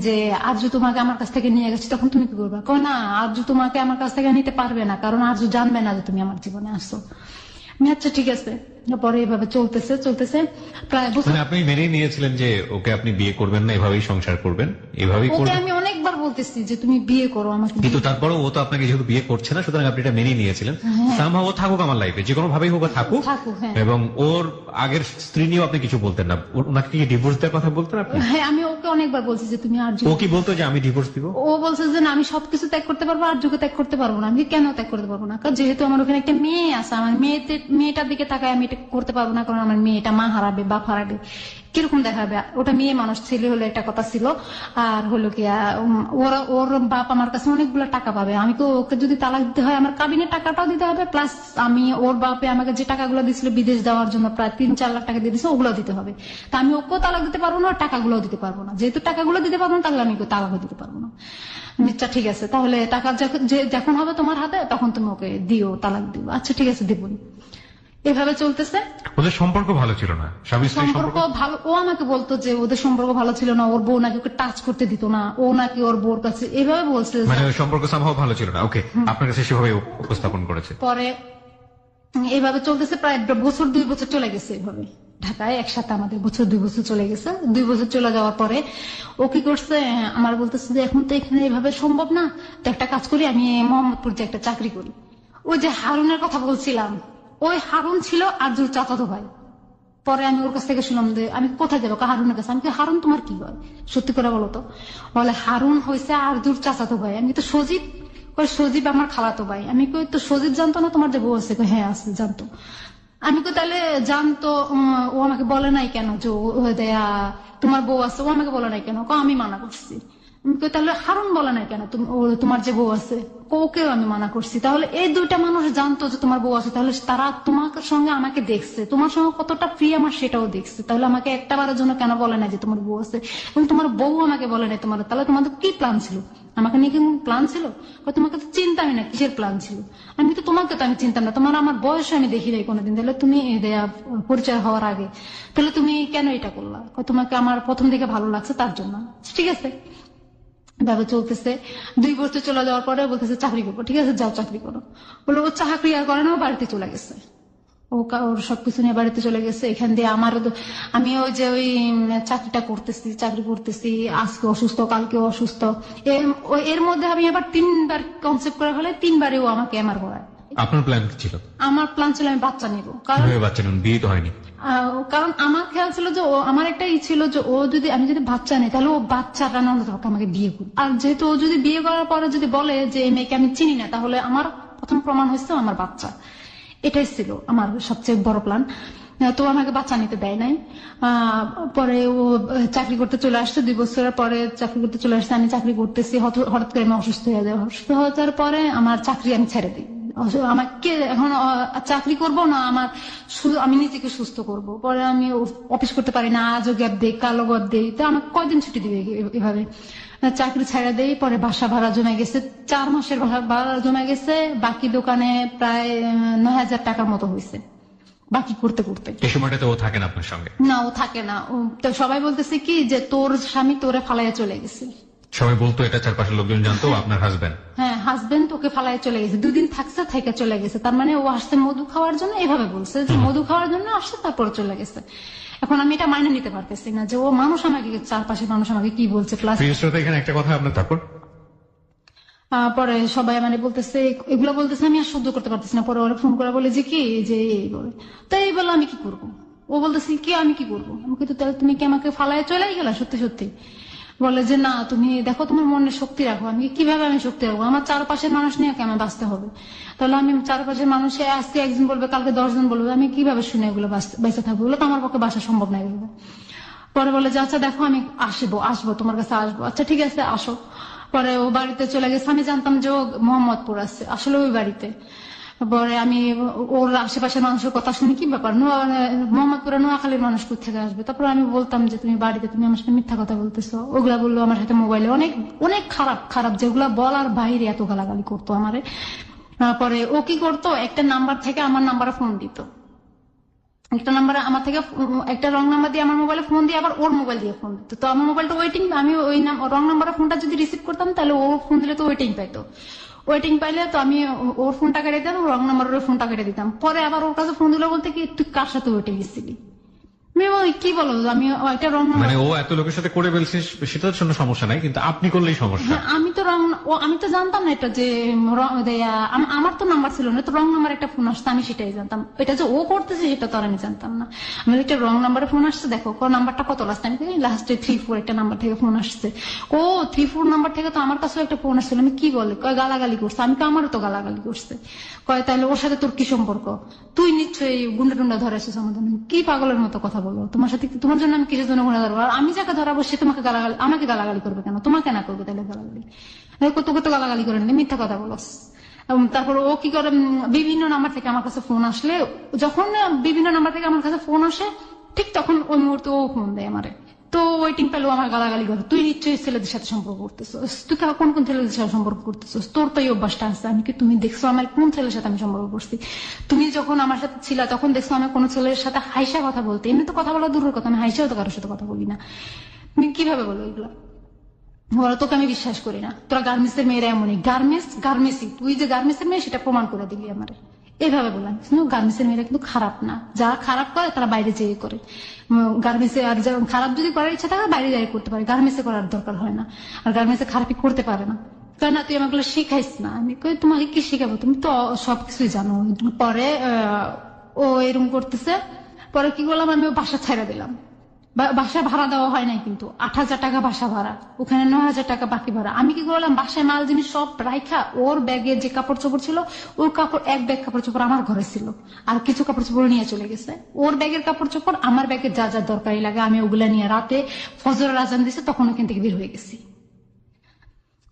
যে আরজু তোমাকে আমার কাছ থেকে নিয়ে গেছি তখন তুমি কি করবে, কয় না আরজু তোমাকে আমার কাছ থেকে নিতে পারবে না, কারণ আরজু জানবে না যে তুমি আমার জীবনে আসছো। আমি আচ্ছা ঠিক আছে। পরে এভাবে চলতেছে চলতেছে প্রায় মানে আপনি মেনে নিয়েছিলেন যে ওকে আপনি বিয়ে করবেন না, এভাবেই সংসার করবেন, এভাবেই ওকে করবেন। আমি অনেকবার বলতেছি যে তুমি বিয়ে করো আমাকে। কিন্তু তারপরে ও তো আপনাকে যেহেতু বিয়ে করছে না, সুতরাং আপনি এটা মেনে নিয়েছিলেন। হ্যাঁ। সামহাও ও থাকুক আমার লাইফে, যে কোনো ভাবেই হোক ও থাকুক। থাকুক, হ্যাঁ। এবং ওর আগের স্ত্রী নিয়েও আপনি কিছু বলতেন না, ওনাকে কি ডিভোর্স দেওয়ার কথা বলতেন আপনি? হ্যাঁ আমি ওকে অনেকবার বলছি যে তুমি আর ও কি বলতো যে আমি ডিভোর্স দিব? ও বলছে যে না আমি সবকিছু ত্যাগ করতে পারবো, আর যুগে ত্যাগ করতে পারবো না। আমি কেন ত্যাগ করতে পারবো না, কারণ যেহেতু আমার ওখানে একটা মেয়ে আছে, আমার মেয়েটার দিকে তাকায় আমি এটা করতে পারবো না, কারণ আমার মেয়েটা মা হারাবে, বাপ হারাবে, কিরকম দেখাবে। ওটা মেয়ে মানুষ, ছেলে হলে একটা কথা ছিল। আর হলো কি ওর বাপ আমার কাছে অনেকগুলো টাকা পাবে, আমি তো ওকে যদি তালাক দিতে হয় আমার কাবিনের টাকাটাও দিতে হবে, প্লাস আমি ওর বাপে আমাকে যে টাকাগুলো দিছিল বিদেশ যাওয়ার জন্য প্রায় 3-4 লাখ টাকা দিয়ে দিচ্ছে, ওগুলো দিতে হবে। তা আমি ওকেও তালাক দিতে পারবো না, টাকাগুলো দিতে পারবো না। যেহেতু টাকাগুলো দিতে পারবো না, তাহলে আমি ওকে তালাকও দিতে পারবো না। আচ্ছা ঠিক আছে, তাহলে টাকা যখন হবে তোমার হাতে তখন তুমি ওকে দিও, তালাক দিও। আচ্ছা ঠিক আছে দিব। এভাবে চলতেছে। ওদের সম্পর্ক ভালো ছিল না, স্বামী স্ত্রী সম্পর্ক ভালো, ও আমাকে বলতো যে ওদের সম্পর্ক ভালো ছিল না, ওর বউ নাকি ওকে টাচ করতে দিত না, ও নাকি ওর বউর কাছে এভাবে বলছে। মানে সম্পর্ক সামহাও ভালো ছিল না। ওকে, আপনার কাছে সেভাবে উপস্থাপন করেছে। পরে এইভাবে চলতেছে প্রায় 2 বছর চলে গেছে এভাবে ঢাকায় একসাথে, আমাদের 2 বছর চলে গেছে। 2 বছর চলে যাওয়ার পরে ও কি করছে, আমার বলতেছে যে এখন তো এখানে এভাবে সম্ভব না, তো একটা কাজ করি, আমি মোহাম্মদপুর যে একটা চাকরি করি। ওই যে হারুনের কথা বলছিলাম, ওই হারুন ছিল আরজুর চাচাতো ভাই। পরে আমি ওর কাছ থেকে শুনলাম যে আমি কোথায় যাবো, হারুনের কাছে। আমি হারুন তোমার কি হয়, সত্যি করে বলো তো। বলে হারুন হয়েছে আরজুর চাচাতো ভাই। আমি তো সজীব, সজীব আমার খালাতো ভাই। আমি কই তো সজীব জানতো না তোমার যে বউ আছে, হ্যাঁ আছে জানতো। আমি কই তাহলে জানতো, ও আমাকে বলে নাই কেন যে তোমার বউ আছে, ও আমাকে বলে নাই কেন, আমি মানা করছি। আমি কই তাহলে হারুন বলে নাই কেন তোমার যে বউ আছে, ওকেও আমি মানা করছি। তাহলে এই 2টা মানুষ জানতো যে তোমার বউ আছে, তাহলে তারা তোমার সঙ্গে আমাকে দেখছে, তোমার সঙ্গে কতটা ফ্রি আমার সেটাও দেখছে, তাহলে আমাকে একটা বারের জন্য কেন বলে নাই যে তোমার বউ আছে, এবং তোমার বউ আমাকে বলে নাই তোমার, তাহলে তোমাদের কি প্ল্যান ছিল, আমাকে নিয়ে কি প্ল্যান ছিল? তোমাকে তো চিন্তামই না, কিসের প্ল্যান ছিল? তোমাকে তো আমি চিন্তাম না, তোমার আমার বয়স আমি দেখি নাই কোনোদিন, তাহলে তুমি পরিচয় হওয়ার আগে তাহলে তুমি কেন এটা করলা? তোমাকে আমার প্রথম দিকে ভালো লাগছে তার জন্য। ঠিক আছে, ভাবে চলতেছে। 2 বছর চলে যাওয়ার পরে বলতেছে চাকরি করবো। ঠিক আছে যাও চাকরি করো। বলে ও চাকরি আর করে না, ও বাড়িতে চলে গেছে। ওর সবকিছু নিয়ে বাড়িতে চলে গেছে। এখান দিয়ে আমি ওই যে ওই চাকরি করতেছি, আজকে অসুস্থ, কালকে অসুস্থ। এর মধ্যে আমি আবার 3বার কনসেপ্ট করে ফেলে, 3বারই ও আমাকে এমআর করায়। আপনার প্ল্যান কি ছিল? আমার প্ল্যান ছিল আমি বাচ্চা নিব, কারণ বাচ্চা নেন, বিয়ে তো হয়নি। কারণ আমার খেয়াল ছিল যে আমার একটা ই ছিল যে আমি যদি বাচ্চা নেই তাহলে ও বাচ্চাটা না আমাকে বিয়ে করবে। আর যেহেতু ও যদি বিয়ে করার পরে যদি বলে যে এই মেয়েকে আমি চিনি না, তাহলে আমার প্রথম প্রমাণ হয়েছে আমার বাচ্চা। এটাই ছিল আমার সবচেয়ে বড় প্ল্যান। তো আমাকে বাচ্চা নিতে দেয় নাই। পরে ও চাকরি করতে চলে আসছে, 2 বছরের পরে চাকরি করতে চলে আসছে। আমি চাকরি করতেছি, হঠাৎ করে আমি অসুস্থ হয়ে যাই। অসুস্থ হয়ে যাওয়ার পরে আমার চাকরি আমি ছেড়ে দিই। আমাকে এখন চাকরি করব না, আমি নিজেকে সুস্থ করব। পরে আমি অফিস করতে পারি না, আজও গ্যাপ দেই, কালো গ্যাপ দেই, তো আমাকে কয়দিন ছুটি দিবে এভাবে? চাকরি ছেড়ে দেই। পরে বাসা ভাড়া জমে গেছে, 4 মাসের ভাড়া জমে গেছে। বাকি দোকানে প্রায় 9,000 টাকার মতো হয়েছে বাকি করতে করতে। এই সময়টাতে ও থাকে না আপনার সঙ্গে? না, ও থাকে না। তো সবাই বলতেছে কি যে তোর স্বামী তোরে ফালাইয়া চলে গেছে। সবাই বলতো এটা, চারপাশের লোকজন জানতো আপনার হাজবেন্ড? হ্যাঁ, হাজবেন্ড ওকে ফালাইয়া চলে গেছে। 2 দিন থাকছে, থেকে চলে গেছে। তার মানে ও আসছে মধু খাওয়ার জন্য, এভাবে বলছে যে মধু খাওয়ার জন্য আসছে, তারপরে চলে গেছে। এখন আমি এটা মাইনে নিতে পারতেছি না যে ও মানুষ আমাকে, চারপাশে মানুষ আমাকে কি বলছে। প্লাস এখানে একটা কথা আপনার, তারপর পরে সবাই মানে বলতেছে, এগুলো বলতেছে, আমি আর সহ্য করতে পারতেছি না। পরে ওরা ফোন করে বলে যে কি যে এই বলে, তো এই বলে আমি কি করবো? ও ও বলতেছে কি আমি কি করবো? আমি কিন্তু তাহলে তুমি কি আমাকে ফালায় চলেই গেলা সত্যি সত্যি? বলে যে না তুমি দেখো তোমার মনে শক্তি রাখো। আমি কিভাবে আমি শক্তি রাখবো? আমার চারপাশের মানুষ নিয়ে আমার বাঁচতে হবে। তাহলে আমি চারপাশের মানুষে আজকে একজন বলবে কালকে 10 জন বলবে, আমি কিভাবে শুনে এগুলো বেঁচে থাকবো? এগুলো তো আমার পক্ষে বাসা সম্ভব না এগুলো। পরে বলে যে আচ্ছা দেখো আমি আসবো তোমার কাছে আসবো। আচ্ছা ঠিক আছে আসো। পরে ও বাড়িতে চলে গেছে। আমি জানতাম যে ও মোহাম্মদপুর আছে, আসলে ওই বাড়িতে। পরে আমি ওর আশেপাশের মানুষের কথা শুনি কি ব্যাপার মোহাম্মদপুরে নোয়াখালীর মানুষ কোথেকে আসবে। তারপর আমি বলতাম যে তুমি বাড়িতে তুমি আমার সাথে মিথ্যা কথা বলতেছো। ওগুলা বললো আমার সাথে মোবাইলে অনেক অনেক খারাপ খারাপ যেগুলা বলার বাইরে এত গালাগালি করতো আমারে। পরে ও কি করতো, একটা নাম্বার থেকে আমার নাম্বারে ফোন দিত। একটা নাম্বারে আমার থেকে একটা রং নাম্বার দিয়ে আমার মোবাইলে ফোন দিয়ে আবার ওর মোবাইল দিয়ে ফোন দিত। তো আমার মোবাইলটা ওয়েটিং, আমি ওই রং নাম্বারের ফোনটা যদি রিসিভ করতাম তাহলে ও ফোন দিলে তো ওয়েটিং পাইতো। ওয়েটিং পাইলে তো আমি ওর ফোনটা কেটে দিতাম, রং নাম্বারের ফোনটা কেটে দিতাম। পরে আবার ওর কাছে ফোন দিল বলতে কি তুই কার সাথে ওয়েটিং দিচ্ছিলি? আমি বলি, কি বলো আমি একটা রং নাম্বার। মানে ও এত লোকের সাথে করে ফেলছে সেটার জন্য সমস্যা নাই, কিন্তু আপনি করলেই সমস্যা। হ্যাঁ, আমি তো জানতাম না এটা যে আমার তো নাম্বার ছিল না, তো রং নাম্বার একটা ফোন আসছে আমি সেটাই জানতাম। এটা যে ও করতেছে সেটা তো আর আমি জানতাম না। আমি একটা রং নাম্বারে ফোন আসছে, দেখো নাম্বারটা কত লাস্ট, আমি লাস্টে 3-4 একটা নাম্বার থেকে ফোন আসছে। ও 3-4 নাম্বার থেকে তো আমার কাছেও একটা ফোন আসছিল। আমি কি বলে কয় গালাগালি করছে। আমি তো আমারও তো গালাগালি করছে। কয় তাহলে ওর সাথে তোর কি সম্পর্ক? তুই নিশ্চয়ই গুন্ডা টুন্ডা ধরেছিস আমাদের। কি পাগলের মতো কথা বলো? তোমার সাথে তোমার জন্য আমি কিসের জন্য গুণা ধরবো? আর আমি যাকে ধরাবো সে তোমাকে আমাকে গালাগালি করবে কেন? তোমাকে না করবে তাহলে গালাগালি? তোকে তো গালাগালি করে নিলে মিথ্যা কথা বলস। তারপর ও কি করে, বিভিন্ন নাম্বার থেকে আমার কাছে ফোন আসলে, যখন বিভিন্ন নাম্বার থেকে আমার কাছে ফোন আসে ঠিক তখন ওই মুহূর্তে ও ফোন দেয় আমারে। তো ওয়েটিং পেলেও আমার গালাগালি করে, তুই নিশ্চয়ই ছেলেদের সাথে সম্পর্ক করতেছিস, তুই কোন কোন ছেলেদের সাথে সম্পর্ক করতেছিস, তোর তো এই অভ্যাসটা আছে। আমি কি তুমি দেখছো আমার কোন ছেলের সাথে আমি সম্পর্ক করছি? তুমি যখন আমার সাথে ছিলা তখন দেখছো আমি কোন ছেলের সাথে হাইসা কথা বলতে? এমনি তো কথা বলা দূরের কথা, আমি হাইসাও তো কারোর সাথে কথা বলি না। তুমি কিভাবে বলো এগুলো? বলো তোকে আমি বিশ্বাস করি না, তোরা গার্মেন্টস এর মেয়েরা এমনই। গার্মেন্টসই, তুই যে গার্মেন্টস এর মেয়ে সেটা প্রমাণ করে দিলি আমারে। এইভাবে বললাম গার্মেন্টস এর মেয়েরা কিন্তু খারাপ না, যারা খারাপ করে তারা বাইরে যেয়ে করে। গার্মেন্টস এ আর খারাপ যদি করার ইচ্ছা থাকে বাইরে যাই করতে পারে, গার্মেন্টস এ করার দরকার হয় না। আর গার্মেন্টস এ খারাপই করতে পারে না। না তুই আমাকে শিখাইস না। আমি কই তোমাকে কি শিখাবো, তুমি তো সবকিছুই জানো। পরে ও এরকম করতেছে। পরে কি করলাম, আমি বাসা ছাইড়া দিলাম। বাসা ভাড়া দেওয়া হয় নাই, কিন্তু 8,000 টাকা বাসা ভাড়া, ওখানে 9,000 টাকা বাকি ভাড়া। আমি কি করলাম, বাসায় মাল জিনিস সব রাইখা ওর ব্যাগে যে কাপড় চোপড় ছিল, ওর কাপড় এক ব্যাগ কাপড় চোপড় আমার ঘরে ছিল, আর কিছু কাপড় চোপড় নিয়ে চলে গেছে। ওর ব্যাগের কাপড় চোপড় আমার ব্যাগে যা যা দরকারি লাগে আমি ওগুলা নিয়ে রাতে ফজরের আজান দিছে তখন ওখান থেকে বের হয়ে গেছি।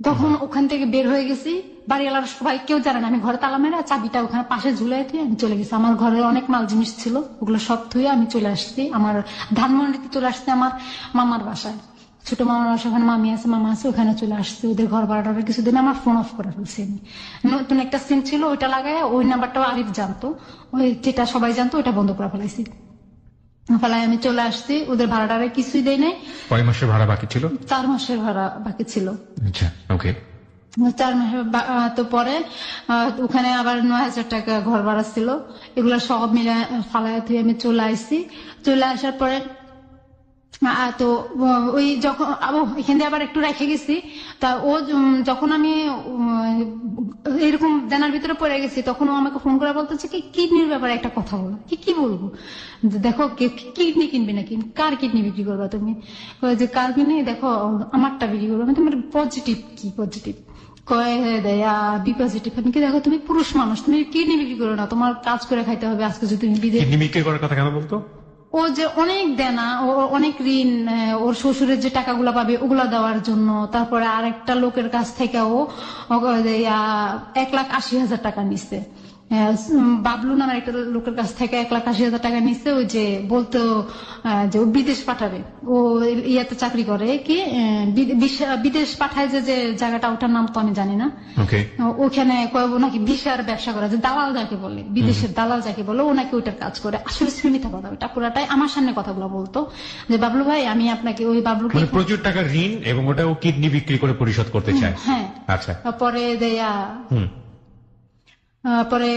তখন ওখান থেকে বের হয়ে গেছি, বাড়িওয়ালার সবাই কেউ জানে না। আমি ঘরে তালা মেরে চাবিটা ওখানে পাশে ঝুলাই দিয়ে আমি চলে গেছি। আমার ঘরে অনেক মাল জিনিস ছিল, ওগুলো সব ধুয়ে আমি চলে আসছি আমার ধানমন্ডিতে চলে আসছি আমার মামার বাসায়। ছোট মামার বাসায়, ওখানে মামি আছে মামা আছে, ওখানে চলে আসছি। ওদের ঘর ভাড়াটা কিছুদিন আমার ফোন অফ করে ফেলছি আমি। নতুন একটা সিম ছিল ওইটা লাগাই, ওই নাম্বারটাও আরিফ জানতো, ওই যেটা সবাই জানতো ওইটা বন্ধ করে ফেলাইছি। ফেলাই আমি চলে আসছি, ওদের ভাড়াটা কিছুই দেয় নাই। কয় মাসের ভাড়া বাকি ছিল? 4 মাসের ভাড়া বাকি ছিল। আচ্ছা, ওকে। 4 মাস তো পরে ওখানে আবার 9,000 টাকা ঘর ভাড়া ছিল। এগুলো সব মিলে ফালায় তুই আমি চলে আসছি। চলে আসার পরে তো ওই যখন এখান দিয়ে আবার একটু রেখে গেছি। তা ও যখন আমি এরকম জানার ভিতরে পড়ে গেছি তখন ও আমাকে ফোন করে বলতেছে কি কিডনির ব্যাপারে একটা কথা বলো। কি বলবো? দেখো কিডনি কিনবি নাকি, কার কিডনি বিক্রি করবা তুমি? যে কার কিডনি, দেখো আমারটা বিক্রি করবো। আমি তোমার পজিটিভ কি পজিটিভ কয় দেয়া বি পজিটিভ। আমি কি দেখো তুমি পুরুষ মানুষ, তুমি কিডনি বিক্রি করো না, তোমার কাজ করে খাইতে হবে। আজকে যদি তুমি কিডনি বিক্রি করার কথা কেন বলতো? ও যে অনেক দেনা, অনেক ঋণ, ওর শ্বশুরের যে টাকাগুলো পাবে ওগুলা দেওয়ার জন্য। তারপরে আরেকটা লোকের কাছ থেকে ও 1,80,000 টাকা নিচ্ছে। বাবলু নামের একটা লোকের কাছ থেকে 1,80,000 টাকা নিচ্ছে। ওই যে বলতো যে ও বিদেশ পাঠাবে, ও ইয়াতে চাকরি করে কি বিদেশ পাঠায় যে জায়গাটা, ওটার নাম তো আমি জানি না। ওখানে নাকি ভিসার ব্যবসা করে, যে দালাল যাকে বলে, বিদেশের দালাল যাকে বলে, ও নাকি ওইটার কাজ করে। আসলে মিথ্যা কথা, ওটা পুরাটাই আমার সামনে কথাগুলো বলতো যে বাবলু ভাই আমি আপনাকে ওই বাবলুকে প্রচুর টাকা ঋণ এবং ওটা ও কিডনি বিক্রি করে পরিশোধ করতে চায়। হ্যাঁ, আচ্ছা। পরে দেয়া পরে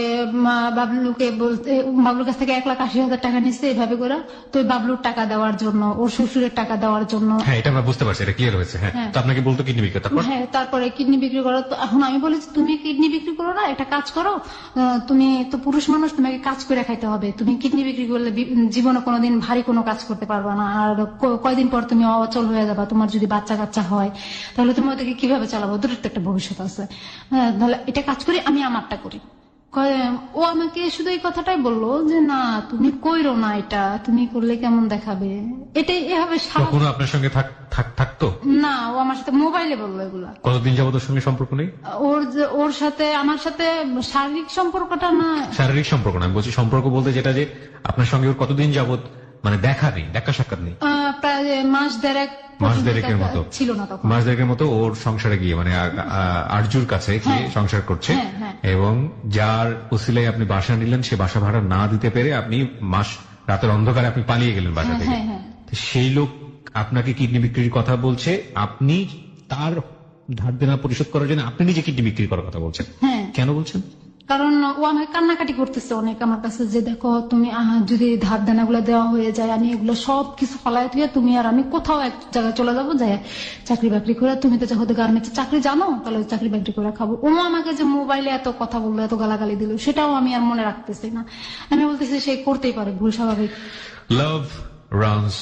বাবলুকে বলতে, বাবলুর কাছ থেকে 1,80,000 টাকা নিচ্ছে এভাবে করে। তো ওই বাবলুর টাকা দেওয়ার জন্য, ওর শ্বশুরের টাকা দেওয়ার জন্য, হ্যাঁ এটা আমরা বুঝতে পারছি, এটা ক্লিয়ার হয়েছে। হ্যাঁ, হ্যাঁ। তো আপনাকে বলতো কিডনি বিক্রি, তারপর হ্যাঁ, তারপরে কিডনি বিক্রি করো। তো এখন আমি বলেছি তুমি কিডনি বিক্রি করো না, একটা কাজ করো, তুমি তো পুরুষ মানুষ, তোমাকে কাজ করে খাইতে হবে, তুমি কিডনি বিক্রি করলে জীবনে কোনোদিন ভারী কোনো কাজ করতে পারবে না, আর কয়দিন পর তুমি অচল হয়ে যাবা, তোমার যদি বাচ্চা কাচ্চা হয় তাহলে তুমি ওদেরকে কিভাবে চালাবো, ওদের তো একটা ভবিষ্যৎ আছে। তাহলে এটা কাজ করি, আমি আমারটা করি। ও আমাকে শুধু এই কথাটাই বললো যে না তুমি কইরো না, এটা তুমি করলে কেমন দেখাবে, এটাই এভাবে কখনো আপনার সঙ্গে থাকতো না, ও আমার সাথে মোবাইলে বললো এগুলা। কতদিন যাবত ওর সঙ্গে সম্পর্ক নেই? ওর সাথে আমার সাথে শারীরিক সম্পর্কটা না, শারীরিক সম্পর্ক না, আমি বলছি সম্পর্ক বলতে যেটা, যে আপনার সঙ্গে ওর কতদিন যাবত মানে দেখা নেই, দেখা সাক্ষাৎ নেই? প্রায় মাস দেড়েকের মতো ছিল না তখন। মাস দেড়েকের মতো ওর সংসারে গিয়ে মানে আরজুর কাছে গিয়ে সংসার করছে, এবং যার উসিলায় আপনি বাসা নিলেন, সে বাসা ভাড়া না দিতে পেরে আপনি রাতের অন্ধকারে আপনি পালিয়ে গেলেন বাসা থেকে। তো সেই লোক আপনাকে কিডনি বিক্রির কথা বলছে, আপনি তার ধার দেনা পরিশোধ করার জন্য আপনি নিজে কিডনি বিক্রি করার কথা বলছেন। কেন বলছেন? কারণ ও আমাকে কান্নাকাটি করতেছে অনেক আমার কাছে, যে দেখো তুমি যদি ধার দেনা গুলো দেওয়া হয়ে যায়, আমি এগুলো সব কিছু ফলায় দিয়ে তুমি আর আমি কোথাও এক জায়গায় চলে যাবো, যাই চাকরি বাকরি করে, তুমি তো যখন গার্মেন্টসে চাকরি জানো, তাহলে চাকরি বাকরি করে খাবো। ও আমাকে যে মোবাইলে এত কথা বললো, এত গালাগালি দিল, সেটাও আমি আর মনে রাখতেছি না। আমি বলতেছি সে করতেই পারে, ভুল, স্বাভাবিক। লাভ রানস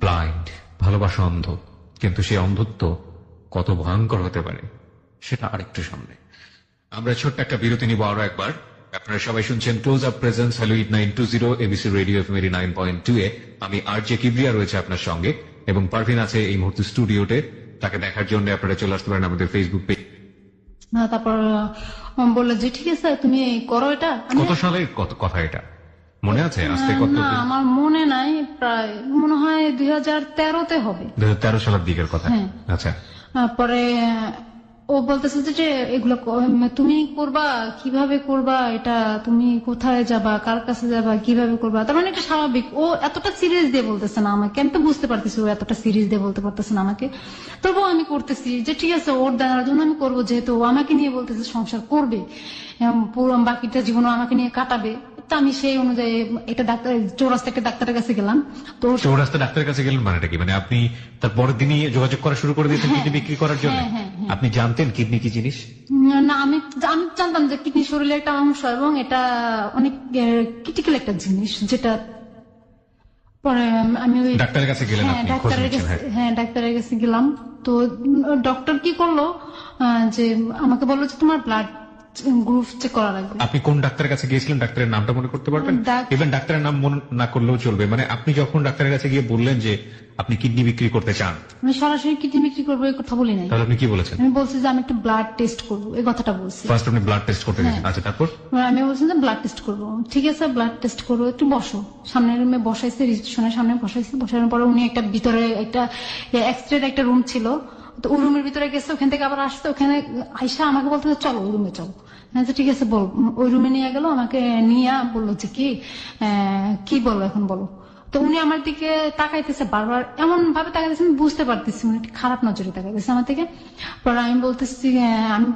ব্লাইন্ড, ভালোবাসা অন্ধ, কিন্তু সেই অন্ধত্ব কত ভয়ঙ্কর হতে পারে সেটা আরেকটু সামনে। আমরা ছোট্ট একটা বিরতি নিব আরো একবার। আপনারা সবাই শুনছেন close up presence hello 8920 ABC radio FM 89.2 এ। আমি আরজে কিবরিয়া রয়েছে আপনার সঙ্গে, এবং পারভিন আছে এই মুহূর্তে স্টুডিওতে। তাকে দেখার জন্য আপনারা চলে আসতে পারেন আমাদের ফেসবুক পেজ। তারপর বললো যে ঠিক আছে তুমি করো এটা। কত সালের কথা এটা মনে আছে? আজকে কত? না আমার মনে নাই, প্রায় মনে হয় 2013-তে হবে, 2013 সালের দিকের কথা। আচ্ছা, পরে ও বলতেছে যে এগুলো তুমি করবা, কিভাবে করবা, এটা তুমি কোথায় যাবা, কার কাছে যাবা, কিভাবে করবা। তার মানে এটা স্বাভাবিক। ও এতটা সিরিয়াস দিয়ে বলতেছে না আমাকে, আমি তো বুঝতে পারতেছি ও এতটা সিরিয়াস দিয়ে বলতে পারতেছে না আমাকে। তবুও আমি করতেছি যে ঠিক আছে, ওর দেওয়ার জন্য আমি করবো, যেহেতু ও আমাকে নিয়ে বলতেছে সংসার করবে, পুরো বাকিটা জীবন আমাকে নিয়ে কাটাবে। তো আমি সেই অনুযায়ী এটা চৌরাস্তা একটা ডাক্তারের কাছে গেলাম। তো চৌরাস্তা ডাক্তারের কাছে গেলেন মানেটা কি? মানে আপনি তার পরের দিনই যোগাযোগ করা শুরু করে দিয়েছেন কিডনি বিক্রি করার জন্য? আপনি জানতেন কিডনি কি জিনিস? না, আমি জানতাম যে কিডনি শরীরের একটা অংশ, এবং এটা অনেক ক্রিটিক্যাল একটা জিনিস, যেটা পরে আমি ওই ডাক্তারের কাছে গেলেন। ডাক্তারের কাছে গেলাম। তো ডক্টর কি করলো, যে আমাকে বললো যে তোমার ব্লাড গ্রুপ চেক করা লাগবে। আপনি কোন ডাক্তারের কাছে গিয়েছিলেন? ডাক্তারের নামটা মনে করতে পারবেন? ইভেন ডাক্তারের নাম মনে না করলেও চলবে। মানে আপনি যখন ডাক্তারের কাছে গিয়ে বললেন যে আপনি কিডনি বিক্রি করতে চান, আমি সরাসরি কিডনি বিক্রি করবো এই কথা বলি নাই। তাহলে আপনি কি বলেছেন? আমি বলছি যে আমি একটু ব্লাড টেস্ট করবো, এই কথাটা বলছি। ফার্স্ট আপনি ব্লাড টেস্ট করতে গেছেন। আচ্ছা, তারপর? আমি বলছি যে ব্লাড টেস্ট করবো। ঠিক আছে, ব্লাড টেস্ট করবো, একটু বসো। সামনের রুমে বসাইছে, রিসেপশনের সামনে বসাইছে। বসানোর পরে উনি একটা ভিতরে একটা এক্সরে একটা রুম ছিল, তো ওই রুমের ভিতরে গেছে, ওখান থেকে আবার আসতে, ওখানে আইসা আমাকে বলতে চলো ওই রুমে চলো। আচ্ছা ঠিক আছে বল। ওই রুমে নিয়ে গেল, আমাকে নিয়ে বললো যে কি বলো এখন বলো। তো উনি আমার দিকে তাকাইতেছে বারবার, এমন ভাবে তাকাইতেছে আমি বুঝতে পারতেছি উনি খারাপ নজরে তাকাইতেছে আমার দিকে। পরে আমি বলতেছি আমি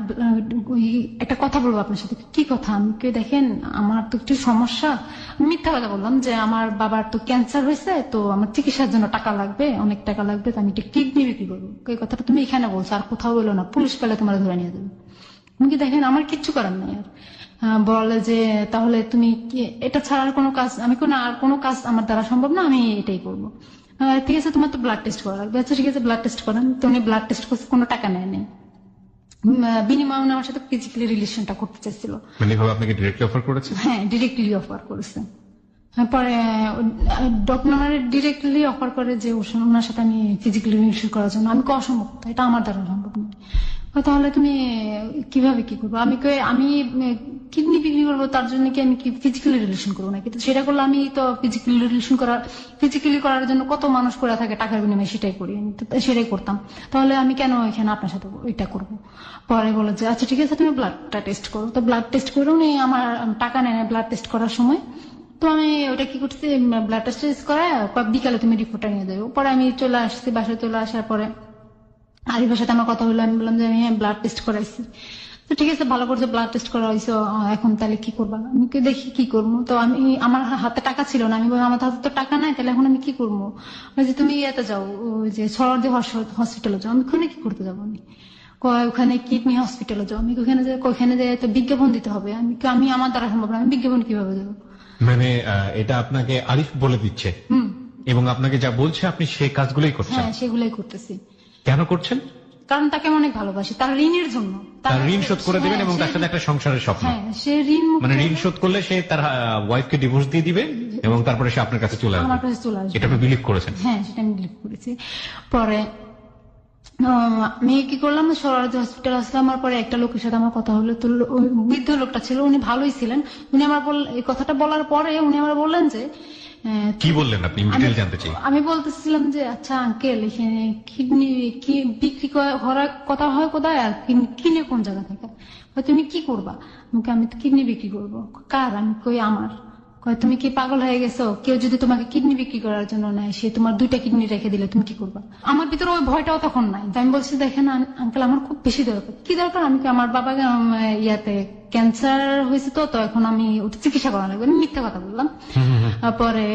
একটা কথা বলবো আপনার সাথে। কি কথা? আমি দেখেন আমার তো একটু সমস্যা। মিথ্যা কথা বললাম যে আমার বাবার তো ক্যান্সার হয়েছে, তো আমার চিকিৎসার জন্য টাকা লাগবে, অনেক টাকা লাগবে, তো আমি একটা কিডনি বিক্রি করবো। এই কথাটা তুমি এখানে বলছো, আর কোথাও বলো না, পুলিশ পেলে তোমার ধরে নিয়ে যাবে। আমি দেখেন আমার কিচ্ছু করার নাই আর। বলে যে তাহলে তুমি এটা ছাড়া আর কোনো কাজ, আমি আর কোনো কাজ আমার দ্বারা সম্ভব না, আমি এটাই করবো। ঠিক আছে, তোমার তো ব্লাড টেস্ট করা লাগবে। আচ্ছা ঠিক আছে, ব্লাড টেস্ট করেন। তো উনি ব্লাড টেস্ট করছে, কোনো টাকা নেয় নাই। বিনিময়ে উনি আমার সাথে ফিজিক্যালি রিলেশনটা করতে চাইছিল। মানে আপনাকে ডিরেক্টলি অফার করেছে? হ্যাঁ, ডিরেক্টলি অফার করেছে। পরে ডক্টর আমার ডিরেক্টলি অফার করে যে ওনার সাথে আমি ফিজিক্যালি রিলেশন করার জন্য। আমি অসম্ভব, এটা আমার দ্বারা সম্ভব নয়। তাহলে তুমি কিভাবে কি করবো? আমি কিডনি বিক্রি করবো, তার জন্য কি আমি কি ফিজিক্যালি রিলেশন করবো নাকি? তো সেটা করলে আমি তো ফিজিক্যালি করার জন্য কত মানুষ করে থাকে টাকার বিনিময়ে, সেটাই করি, সেটাই করতাম। তাহলে আমি কেন এখানে আপনার সাথে এটা করবো? পরে বলে যে আচ্ছা ঠিক আছে তুমি ব্লাডটা টেস্ট করো। তো ব্লাড টেস্ট করে উনি আমার টাকা নেয় ব্লাড টেস্ট করার সময়। তো আমি ওটা কি করছি, ব্লাড টেস্ট করা বিকালে তুমি রিপোর্টটা নিয়ে যাবো। পরে আমি চলে আসছি, বাসায় চলে আসার পরে আরিফের সাথে আমার কথা হলো। আমি বললাম যে আমি ব্লাড টেস্ট করাইছি। তো ঠিক আছে, ভালো করছে, ব্লাড টেস্ট করা হয়েছে, এখন তাহলে কি করবা? আমি কি দেখি কি করবো। তো আমি, আমার হাতে টাকা ছিল না, আমি বললাম আমার হাতে তো টাকা নাই, তাহলে এখন আমি কি করবো? ওই যে তুমি ইয়েতে যাও, ওই যে সরদি হসপিটালে যাও। আমি ওখানে কি করতে যাবো? আমি কয় ওখানে কিডনি হসপিটালে যাও। আমি ওখানে যে তো বিজ্ঞাপন দিতে হবে। আমি আমার দ্বারা সম্ভব না, আমি বিজ্ঞাপন কিভাবে দেবো? মানে এটা আপনাকে আরিফ বলে দিচ্ছে এবং আপনাকে যা বলছে আপনি সেই কাজগুলোই করছেন? হ্যাঁ, সেগুলাই করতেছি। কেন করছেন? কারণ তাকে আমি অনেক ভালোবাসি, তার ঋণের জন্য। তার ঋণ শোধ করে দেবেন এবং তার সাথে একটা সংসারের স্বপ্ন। হ্যাঁ, সে ঋণ মানে ঋণ শোধ করলে সে তার ওয়াইফকে ডিভোর্স দিয়ে দিবে এবং তারপরে সে আপনার কাছে চলে আসবে। আমার কাছে চলে আসবে। এটা আপনি বিলিভ করেছেন? হ্যাঁ, সেটা আমি বিলিভ করেছি। পরে আমি কি করলাম, সরারদি হসপিটাল আসলাম। আমার পরে একটা লোকের সাথে আমার কথা হলো। তো ওই বৃদ্ধ লোকটা ছিল, উনি ভালোই ছিলেন। উনি আমার এই কথাটা বলার পরে উনি আমার বললেন যে কি বললেন আপনি? ডিটেইল জানতে চাই। আমি বলতেছিলাম যে আচ্ছা আঙ্কেল, এখানে কিডনি কি বিক্রি করার কথা হয় কোথায়, আর কিনে কোন জায়গা থেকে? তুমি কি করবা? আমি তো কিডনি বিক্রি করবো। কার? আমি কই আমার। তুমি কি পাগল হয়ে গেছো? কেউ যদি তোমাকে কিডনি বিক্রি করার জন্য নেয়, সে তোমার 2টা কিডনি রেখে দিলে তুমি কি করবা? আমার ভিতরে ওই ভয়টাও তখন নাই। আমি বলছি দেখেন আঙ্কেল, আমার খুব বেশি দরকার। কি দরকার? আমি আমার বাবাকে ইয়াতে ক্যান্সার হয়েছে, তো এখন আমি ওটা চিকিৎসা করা লাগবে। আমি মিথ্যা কথা বললাম। পরে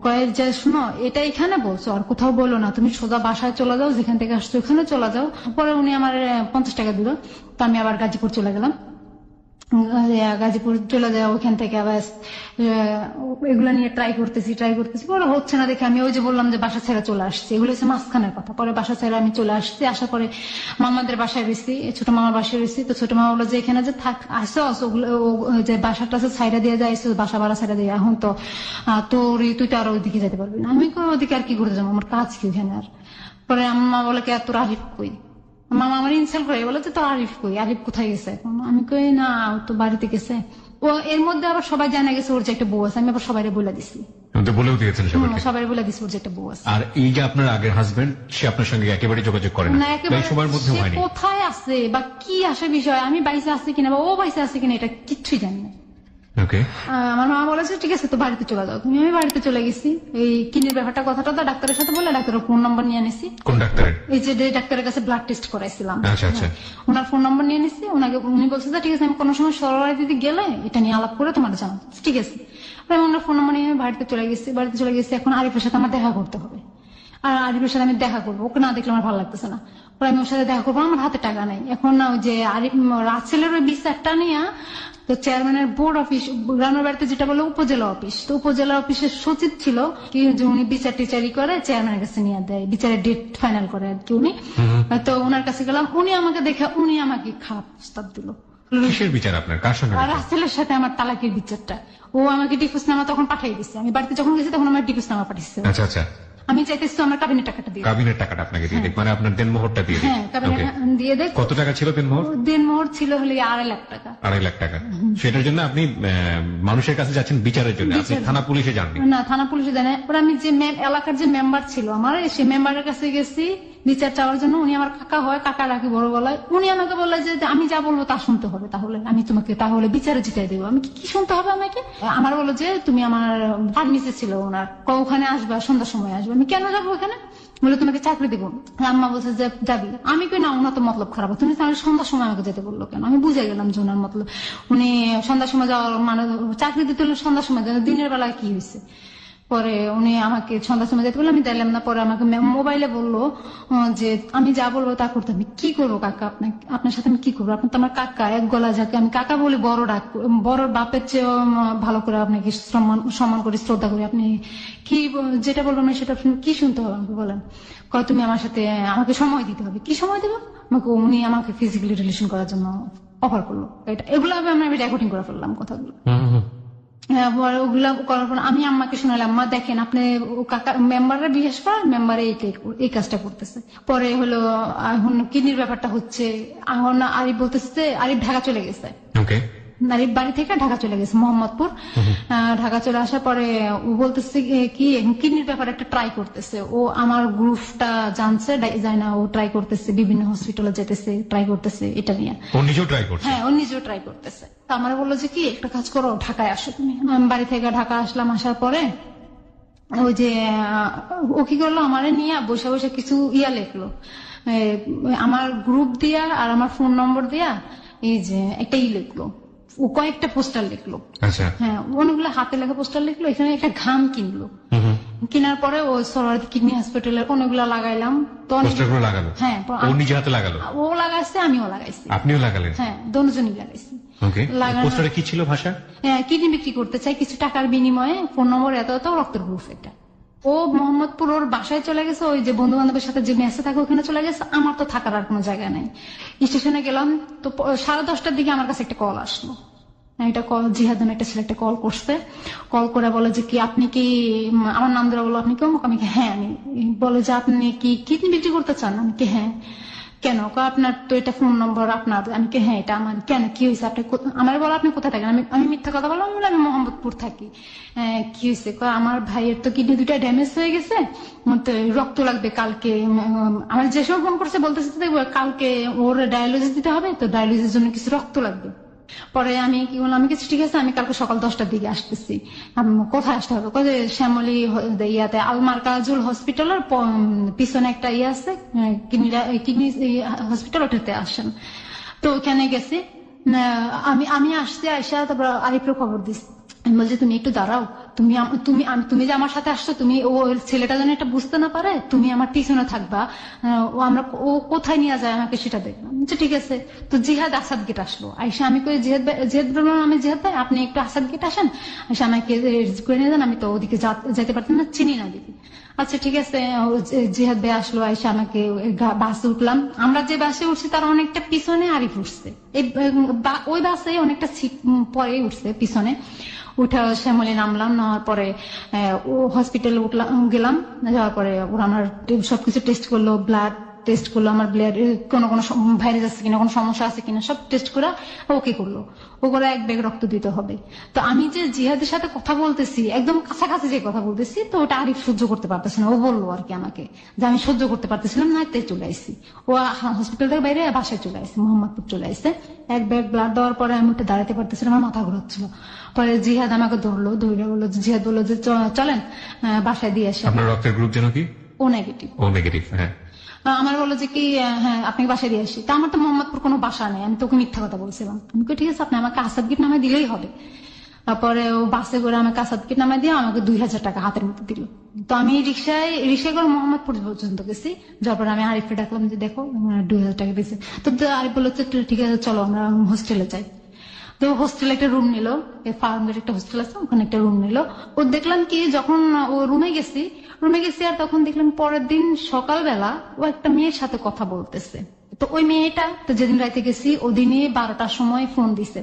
কয়ে যে শুনো, এটা এখানে বলছো, আর কোথাও বলো না, তুমি সোজা বাসায় চলে যাও, যেখান থেকে আসছো ওখানে চলে যাও। পরে উনি আমার 50 টাকা দিল। তো আমি আবার গাজীপুর চলে গেলাম। গাজীপুর চলে যাওয়া, ওইখান থেকে আবার এগুলো নিয়ে ট্রাই করতেছি পরে হচ্ছে না দেখে আমি ওই যে বললাম যে বাসা ছেড়ে চলে আসছি। এগুলো হচ্ছে মাঝখানের কথা। পরে বাসা ছেড়ে আমি চলে আসছি। আসার পরে মামাদের বাসায় গেছি, ছোট মামার বাসায় গেছি। তো ছোট মামা বললো যে এখানে যে আসো, ওগুলো যে বাসাটা আছে ছাইড়া দিয়ে যায়, বাসা ভাড়া ছাইড়া দিয়ে, এখন তো তুই তো আর ওইদিকে যেতে পারবি না। আমি ওদিকে আর কি করতে যাবো, আমার কাজ কি ওখানে আর? পরে আম্মা বলে কি, তোর আরিফ কই? মামা আমার ইনসাল্ট করে বলে যে তো আরিফ কই, আরিফ কোথায় গেছে এখন? আমি কই না, ও তো বাড়িতে গেছে। ও এর মধ্যে আবার সবাই জানা গেছে ওর যে একটা বউ আছে। আমি আবার সবাই বলে দিছি, বলেও দিয়েছেন সবাই বলে দিছি ওর যে একটা বউ আছে। আর এই যে আপনার আগের হাজবেন্ড, সে আপনার সঙ্গে একেবারে যোগাযোগ করে না, এই সময়ের মধ্যে হয়নি? কোথায় আছে বা কি আসে বিষয়, আমি বাইসে আছে কিনা বা ও বাইসে আছে কিনা, এটা কিচ্ছুই জানি না। আমার মা বলেছে ঠিক আছে তো বাড়িতে চলে যাও তুমি। আমি বাড়িতে চলে গেছি। এই কিডনির ব্যাপারটা কথাটা তো ডাক্তারের সাথে বলে, ডাক্তারের ফোন নম্বর নিয়ে নিছি। কোন ডাক্তারের? এই যে ডাক্তারের কাছে ব্লাড টেস্ট করাইছিলাম, আচ্ছা আচ্ছা, ওনার ফোন নম্বর নিয়ে নিছি। উনি বলছে যে ঠিক আছে, আমি কোনো সময় সরোয়ারি দিদি গেলে এটা নিয়ে আলাপ করে তোমার জানাবো। ঠিক আছে, আমি ওনার ফোন নম্বর নিয়ে বাড়িতে চলে গেছি। এখন আরিফের সাথে আমার দেখা করতে হবে। আর আরিফের সাথে আমি দেখা করবো, ওকে না দেখলে আমার ভালো লাগতেছে না। পরে আমি ওর সাথে দেখা করবো, আমার হাতে টাকা নাই। এখন না ওই যে আরিফ রাসেলের ওই বিচারটা নিয়ে তো চেয়ারম্যানের বোর্ড অফিস, গ্রামের বাড়িতে যেটা বলে উপজেলা অফিস, তো উপজেলা অফিসের সচিব ছিল কি, যে উনি বিচার টিচারি করে চেয়ারম্যানের কাছে নিয়ে দেয়, বিচারের ডেট ফাইনাল করে আর কি উনি। তো ওনার কাছে গেলাম, উনি আমাকে দেখে উনি আমাকে খারাপ প্রস্তাব দিল। কিসের বিচার আপনার? কার সঙ্গে? রাসেলের সাথে আমার তালাকের বিচারটা। ও আমাকে ডিভোর্সনামা তখন পাঠিয়ে দিচ্ছে। আমি বাড়িতে যখন গেছি তখন আমার ডিভোর্সনামা পাঠিয়েছে। আচ্ছা আচ্ছা, আমি চাইতেছি আমার কাবিনের টাকাটা দিয়ে। কাবিনের টাকাটা আপনাকে দিয়ে দেখ, মানে আপনার দেনমোহরটা দিয়ে দেখ। হ্যাঁ, কাবিনের দিয়ে দেখ। কত টাকা ছিল দেনমোহর? দেনমোহর ছিল হলে 2.5 লাখ টাকা। 2.5 লাখ টাকা। সেটার জন্য আপনি মানুষের কাছে যাচ্ছেন বিচারের জন্য, আপনি থানা পুলিশে যাননি? না, থানা পুলিশে জানে। পরে আমি যে এলাকার যে মেম্বার ছিল আমার, সেই মেম্বারের কাছে গেছি বিচার চাওয়ার জন্য। উনি আমার কাকা হয়, কাকা রাখি বড় গলায়। উনি আমাকে বললো যে আমি যা বলবো তা শুনতে হবে, তাহলে আমি তোমাকে তাহলে বিচারে জিতাই দেবো। আমি কি শুনতে হবে আমাকে? আমার বললো যে তুমি আমার ফার্মেসি ছিল ওনার, ওখানে আসবা, সন্ধ্যার সময় আসবে। আমি কেন যাবো ওখানে? বলে তোমাকে চাকরি দেবো। আম্মা বলছে যে যাবি। আমি কই না, ওনার তো মতলব খারাপ, তুমি তাহলে সন্ধ্যার সময় আমাকে যেতে বললো কেন? আমি বুঝে গেলাম যে ওনার মতলব উনি সন্ধ্যার সময় যাওয়ার মানে চাকরি দিতে হলে সন্ধ্যার সময়, দিনের বেলায় কি হয়েছে। পরে উনি আমাকে সন্ধ্যার সময় যেতে বললো, আমি দিলাম না। পরে আমাকে মোবাইলে বললো যে আমি যা বলবো তা করতে। আমি কি করবো কাকা? আপনার সাথে আমি কি করবো? আপনি তো আমার কাকা, এক গলা যাকে আমি কাকা বলি, বড় ডাক, বড় বাপের চেয়ে ভালো করে আপনাকে সম্মান করি, শ্রদ্ধা করি। আপনি কি যেটা বলবেন সেটা কি শুনতে হবে আমাকে বলেন? কয় তুমি আমার সাথে, আমাকে সময় দিতে হবে। কি সময় দেবো আমাকে? উনি আমাকে ফিজিক্যালি রিলেশন করার জন্য অফার করলো। এগুলো আমি রেকর্ডিং করে ফেললাম কথাগুলো। ওগুলা করার পর আমি আম্মাকে শোনালাম, আম্মা দেখেন আপনি কাকা মেম্বাররা বিশেষ করে মেম্বারে এই কাজটা করতেছে। পরে হলো এখন কিডনির ব্যাপারটা হচ্ছে, এখন আরিফ বলতেছে, আরিফ ঢাকা চলে গেছে। আরিফ বাড়ি থেকে ঢাকা চলে গেছে, মোহাম্মদপুর। ঢাকা চলে আসার পরে ও বলতেছে কি কিডনির ব্যাপারে একটা ট্রাই করতেছে। ও আমার গ্রুপটা জানছে, যায় না, ও ট্রাই করতেছে, বিভিন্ন হসপিটালে যেতেছে, ট্রাই করতেছে এটা নিয়ে। ও নিজেও ট্রাই করছে? হ্যাঁ, ও নিজেও ট্রাই করতেছে। তো আমার বললো যে কি একটা কাজ করো, ঢাকায় আসো তুমি। আমি বাড়ি থেকে ঢাকা আসলাম। আসার পরে ওই যে ও কি করলো, আমার নিয়ে বসে বসে কিছু লিখলো আমার গ্রুপ দিয়া আর আমার ফোন নম্বর দিয়া। এই যে একটা লিখলো, ও কয়েকটা পোস্টার লিখলো, আচ্ছা। হ্যাঁ অনেকগুলো হাতে লেখা পোস্টার লিখলো, এখানে একটা ঘাম কিনলো, কেনার পরে ও সরোয়ার্দী কিডনি হসপিটালের অনেকগুলো লাগাইলাম। তো পোস্টারগুলো লাগালো? হ্যাঁ, ও নিজে হাতে লাগালো? ও লাগাইছে, আমিও লাগাইছি। আপনিও লাগালেন? হ্যাঁ, দুজনই লাগাইছি। ওকে, পোস্টারে কি ছিল ভাষা? কিডনি বিক্রি করতে চাই, কিছু টাকার বিনিময়ে ফোন নম্বর এত এত, রক্তের গ্রুপ এটা। ও মোহাম্মদপুর ওর বাসায় চলে গেছে, ওই যে বন্ধু বান্ধবের সাথে যে মেসে থাকে ওখানে চলে গেছে। আমার তো থাকার আর কোনো জায়গা নাই। স্টেশনে গেলাম তো 10:30টার দিকে আমার কাছে একটা কল আসলো। এটা কল জিহাদ নামে একটা ছেলে একটা কল করছে। কল করে বলে যে কি আপনি কি, আমার নাম ধরে বলো আপনি কি অমুক, আমি কি হ্যাঁ আমি। বলে যে আপনি কি কিডনি বিক্রি করতে চান? আমি কি হ্যাঁ। কেন? আপনার তো এটা ফোন নম্বর আপনার। আমি কি হ্যাঁ এটা আমার। কেন কি হয়েছে? আপনি আমার বলো আপনি কোথায় থাকেন? আমি মিথ্যা কথা বললাম, আমি মোহাম্মদপুর থাকি। কি হয়েছে? আমার ভাইয়ের তো কিডনি দুইটা ড্যামেজ হয়ে গেছে, তো রক্ত লাগবে কালকে। আমার যে সময় ফোন করছে বলতেছে কালকে ওর ডায়ালিসিস দিতে হবে, তো ডায়ালিসিসের জন্য কিছু রক্ত লাগবে। পরে আমি কি বললাম, আমি কিছু ঠিক আছে, আমি কালকে সকাল 10টার দিকে আসতেছি। কোথায় আসতে হবে? শ্যামলী ইয়াতে আলমার কাজুল হসপিটালের পিছনে একটা ইয়ে আছে, কিডনি হসপিটাল, ওটাতে আসেন। তো ওখানে গেছি, আমি আসছি, আইসা তারপর আরিফের খবর দিচ্ছি। আমি বলছি তুমি একটু দাঁড়াও, তুমি যে আমার সাথে আসছো, তুমি ও ছেলেটা যেন এটা বুঝতে না পারে, তুমি আমার পিছনে থাকবা। ও কোথায় নিয়ে যায় আমাকে সেটা দেখলাম। ঠিক আছে। তো জিহাদ আসাদ গেট আসলো, আইসা আমি কই জিহাদ বললাম, আমি জিহাদ ভাই আপনি একটু আসাদ গেট আসেন, আইসা আমাকে করে নিয়ে যান, আমি তো ওদিকে যেতে পারতাম না, চিনি না দিদি। আচ্ছা ঠিক আছে। জিহাদ ভাই আসলো, আইসা আমাকে বাসে উঠলাম। আমরা যে বাসে উঠছি তার অনেকটা পিছনে আরিফ উঠছে, ওই বাসে অনেকটা সিট পরে উঠছে পিছনে। উঠা শ্যামলী নামলাম, নেওয়ার পরে ও হসপিটালে গেলাম। যাওয়ার পরে ওরা আমার সবকিছু টেস্ট করলো, ব্লাড টেস্ট করলো, আমার ব্লাড কোনো ভাইরাস আছে কিনা, কোনো সমস্যা আছে কিনা সব টেস্ট করে ওকে করলো। ও করে 1 ব্যাগ রক্ত দিতে হবে। তো আমি যে জিহাদের সাথে কথা বলতেছি, একদম কাছাকাছি যে কথা বলতেছি, তো ওটা আরিফ সহ্য করতে পারতেছে না। ও বললো আর কি আমাকে যে আমি সহ্য করতে পারতেছিলাম না, তাই চলে আসছি। ও হসপিটাল থেকে বাইরে বাসায় চলে আসছে, মোহাম্মদপুর চলে আসছে। 1 ব্যাগ ব্লাড দেওয়ার পরে আমি ওটা দাঁড়াতে পারতেছিলাম, আমার মাথা ঘুরাচ্ছিল। পরে জিহাদ আমাকে ধরলো, ধরে বললো, জিহাদ বললো যে চলেন বাসায় দিয়ে আসি। আপনার রক্তের গ্রুপ যেন কি? ও নেগেটিভ। ও নেগেটিভ, হ্যাঁ। আমার বললো যে কি হ্যাঁ আপনি বাসায় দিয়ে আসি। তা আমার তো মোহাম্মদপুর কোনো বাসা নেই, আমি তোকে মিথ্যা কথা বলছিলাম। আমি ঠিক আছে, আপনি আমাকে আসাদ গেট নামে দিলেই হবে। তারপরে ও বাসে করে আমাকে আসাদ গেট নামে দিয়ে আমাকে 2000 টাকা হাতের মধ্যে দিল। তো আমি রিক্সায় করে মোহাম্মদপুর পর্যন্ত গেছি। যার পরে আমি আরিফকে ডাকলাম যে দেখো 2000 টাকা দিয়েছে। তো আরিফ বললো ঠিক আছে চলো আমরা হোস্টেলে যাই। তো হোস্টেলে একটা রুম নিল, ফার্মের একটা হোস্টেল আছে, ওখানে একটা রুম নিল। ও দেখলাম কি যখন ও রুমে গেছি আর তখন দেখলাম পরের দিন সকালবেলা ও একটা মেয়ের সাথে কথা বলতেছে। তো ওই মেয়েটা তো যেদিন রাইতে গেছি ওদিনই 12টার সময় ফোন দিছে,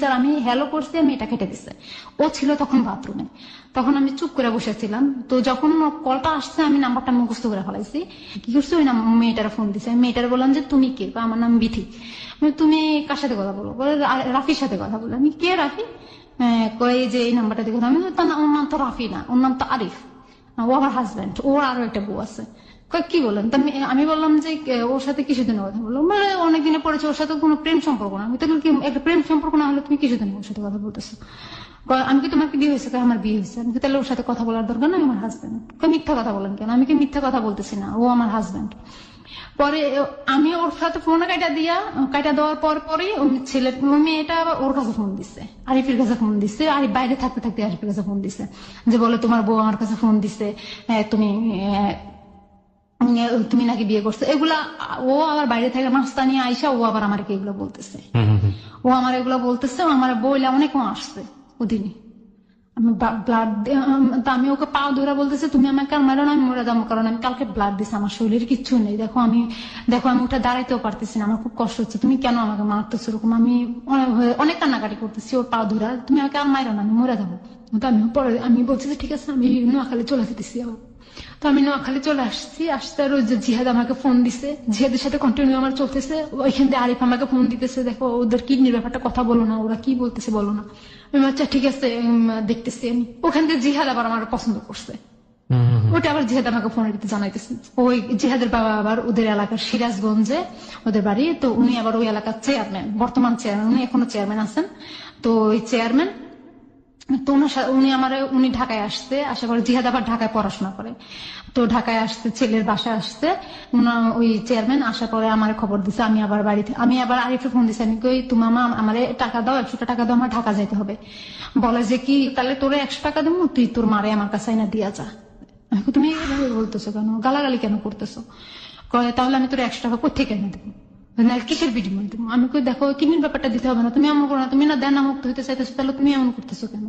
আর আমি হ্যালো করছি, মেয়েটা কেটে দিছে। ও ছিল তখন বাথরুমে। তখন আমি চুপ করে বসেছিলাম। তো যখন কলটা আসছে আমি নাম্বারটা মুখস্থ করে ফেলাইছি। কি করছি, ওই মেয়েটার ফোন দিছে। আমি মেয়েটার বললাম যে তুমি কে? আমার নাম বিথি। তুমি কার সাথে কথা বলো? বলে রাফির সাথে কথা বলো। আমি কে রাফি? কয়ে যে এই নাম্বারটা দিয়ে কথা। আমি ওর নাম তো রাফি না, ওর নাম তো আরিফ, ও আমার হাজব্যান্ড, ওর আরো একটা বউ আছে। কি বলেন? আমি বললাম যে ওর সাথে কিছুদিনের কথা বললো। মানে অনেকদিনে পড়েছে, ওর সাথে কোনো প্রেম সম্পর্ক না। আমি তো একটা প্রেম সম্পর্ক না হলে তুমি কিছুদিন ওর সাথে কথা বলতেছো? আমি কি তোমার বিয়ে হয়েছে? আমার বিয়ে হয়েছে। আমি তাহলে ওর সাথে কথা বলার দরকার না, আমার হাজব্যান্ড। মিথ্যা কথা বলেন কেন? আমি কি মিথ্যা কথা বলতেছি না, ও আমার হাজব্যান্ড। পরে আমি ওর সাথে ফোন কাটা দেওয়ার পরই মেয়েটা ওর কাছে ফোন দিচ্ছে, আরিফের কাছে ফোন দিচ্ছে। আরিফ বাইরে থাকতে থাকতে আরিফের কাছে ফোন দিচ্ছে যে বলে তোমার বউ আমার কাছে ফোন দিচ্ছে, তুমি নাকি বিয়ে করছো। এগুলা ও আবার বাইরে থেকে নাস্তা নিয়ে আইসা ও আবার আমাকে এগুলো বলতেছে। ও আমার এগুলো বলতেছে, আমার বইলা অনেক আসছে ওদিনই। আমি ব্লাড, আমি ওকে পাও ধরে বলতেছে তুমি আমাকে আর মারো না, আমি মরে যাবো, কারণ আমি কালকে ব্লাড দিছি, আমার শরীরের কিচ্ছু নেই। দেখো আমি ওটা দাঁড়াইতেও পারতেছি না, আমার খুব কষ্ট হচ্ছে, তুমি কেন আমাকে মারতেছো এরকম? আমি অনেক কান্নাকাটি করতেছি ওর পাও ধরা, তুমি আমাকে আর মারো না, আমি মরে যাবো। তো আমি বলছি যে ঠিক আছে, আমি নোয়াখালী চলে যেতেছি। তো আমি নোয়াখালী চলে আসতে আর ওই যে জিহাদ আমাকে ফোন দিছে, জিহাদের সাথে কন্টিনিউ আমার চলতেছে। ওইখান থেকে আরিফ আমাকে ফোন দিতেছে, দেখো ওদের কিডনির ব্যাপারটা কথা বলো না, ওরা কি বলতেছে বলো না। আমি আচ্ছা ঠিক আছে দেখতেছি। আমি ওখান থেকে জিহাদ আবার আমার পছন্দ করছে, ওটা আবার জিহাদ আমাকে ফোনে দিতে জানাইতেছে। ওই জিহাদের বাবা আবার ওদের এলাকার সিরাজগঞ্জে ওদের বাড়ি, তো উনি আবার ওই এলাকার চেয়ারম্যান, বর্তমান চেয়ারম্যান, উনি এখনো চেয়ারম্যান আছেন। তো ওই চেয়ারম্যান তো উনি ঢাকায় আসছে, আসার পরে জিহাদ আবার ঢাকায় পড়াশোনা করে। তো ঢাকায় আসছে, ছেলের বাসায় আসছে, ওই চেয়ারম্যান আসার পরে আমার খবর দিছে। আমি আবার বাড়িতে, আমি আবার আরিফে ফোন দিছি, আমি কই তুমি মামা আমারে টাকা দাও, 100 টাকা দাও, আমার ঢাকা যাইতে হবে। বলে যে কি তাহলে তোরে 100 টাকা দেবো, তুই তোর মারে আমার কাছে না দিয়া যা। আমি কই, তুমি এভাবে বলতেছো কেন, গালাগালি কেন করতেছো? কয় তাহলে আমি তোর 100 টাকা কোথেকে এনে দেবো, না কিসের বিনিময় দেবো? আমি কই দেখো কিডনির ব্যাপারটা দিতে হবে না, তুমি এমন করো না, তুমি না দেনা মুক্ত হইতে চাইতেছো, তাহলে তুমি এমন করতেছো কেন?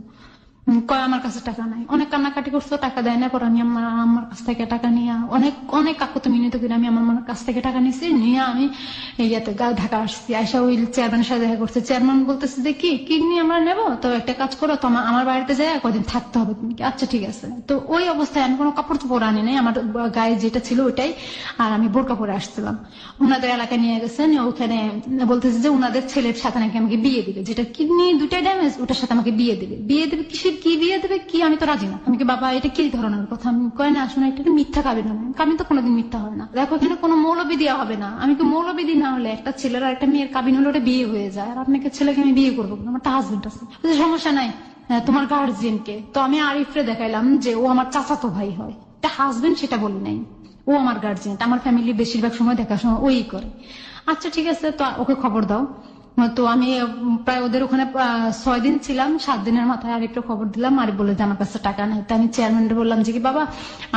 কয় আমার কাছে টাকা নাই। অনেক কান্নাকাটি করছো, টাকা দেয় না। পর আমি আমার কাছ থেকে টাকা নিয়ে অনেক অনেক কাকুতি মিনতি করে আমি আমার কাছ থেকে টাকা নিয়েছি, নিয়ে আমি ইয়াতে ঢাকা আসছি। আয়সা ওই চেয়ারম্যানের সাথে দেখা করছে। চেয়ারম্যান বলতেছে যে কি কিডনি আমরা নেবো, তো একটা কাজ করো, তো আমার বাড়িতে যাই কদিন থাকতে হবে তুমি। আচ্ছা ঠিক আছে। তো ওই অবস্থায় আমি কোনো কাপড় চোপড় আনি নাই, আমার গায়ে যেটা ছিল ওইটাই, আর আমি বোরকা পরে আসছিলাম। ওনাদের এলাকায় নিয়ে গেছেন, ওখানে বলতেছে যে ওনাদের ছেলের সাথে নাকি আমাকে বিয়ে দিবে, যেটা কিডনি দুইটাই ড্যামেজ, ওটার সাথে আমাকে বিয়ে দিবে। বিয়ে দেবে কিসের, কি বিয়ে দেবে কি, আমি তো রাজি না। আমি কি বাবা এটা কি ধরনের কথা? আমি কয় না আসলে এটা মিথ্যা কাবিন হবে, কাবিন তো কোনোদিন মিথ্যা হয় না। দেখো এখানে কোনো মৌলবি দেওয়া হবে না। আমি কি মৌলবিদি না হলে একটা ছেলের আর একটা মেয়ের কাবিন হলে ওটা বিয়ে হয়ে যায়, আর আপনাকে ছেলেকে আমি বিয়ে করবো, আমার একটা হাজবেন্ড আছে, সমস্যা নাই, তোমার গার্জিয়ানকে। তো আমি আরিফরে দেখাইলাম যে ও আমার চাচাতো ভাই হয়, এটা হাজবেন্ড সেটা বলি নাই, ও আমার গার্জিয়ান, আমার ফ্যামিলি বেশিরভাগ সময় দেখাশোনা ওই করে। আচ্ছা ঠিক আছে, তো ওকে খবর দাও। তো আমি প্রায় ওদের ওখানে 6 দিন ছিলাম। 7 দিনের মাথায় আরেকটা খবর দিলাম, আর বলে যে আমার কাছে টাকা নাই। তো আমি চেয়ারম্যানকে বললাম যে কি বাবা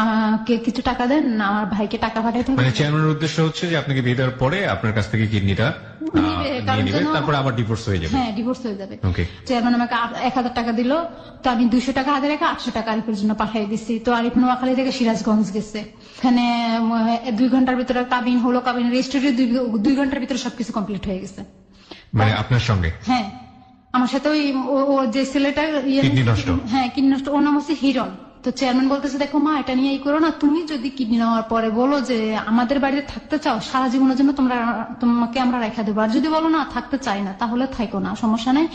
আমাকে কিছু টাকা দেন, আমার ভাইকে টাকা পাঠাইতে হবে। মানে চেয়ারম্যানের উদ্দেশ্য হচ্ছে যে আপনাকে বিয়ে দেওয়ার পরে আপনার কাছ থেকে কিডনিটা নিয়ে নেবে, তারপরে আবার ডিভোর্স হয়ে যাবে। হ্যাঁ ডিভোর্স হয়ে যাবে। ওকে। চেয়ারম্যান আমাকে 1000 টাকা দিল। তো আমি 200 টাকা হাতে রেখে 800 টাকা আরিফের জন্য পাঠিয়ে দিচ্ছি। তো আরিফ নোয়াখালী থেকে সিরাজগঞ্জ গেছে, ওখানে 2 ঘন্টার ভিতরে কাবিন হলো, কাবিন রেজিস্ট্রি 2 ঘন্টার ভিতরে সবকিছু কমপ্লিট হয়ে গেছে। মানে আপনার সঙ্গে? হ্যাঁ আমার সাথে ওই ও যে ছেলেটা কিডনি নষ্ট। হ্যাঁ কিডনি নষ্ট, ওর নাম হচ্ছে হিরণ। তো চেয়ারম্যান বলতেছে দেখো মা এটা নিয়ে করো না, তুমি যদি কিডনি নেওয়ার পরে বলো যে আমাদের বাড়িতে থাকতে চাও, সারা জীবনের জন্য তোমাকে আমরা রেখা দেবো, আর যদি বলো না থাকতে চাই না, তাহলে থাকো না, সমস্যা নাই।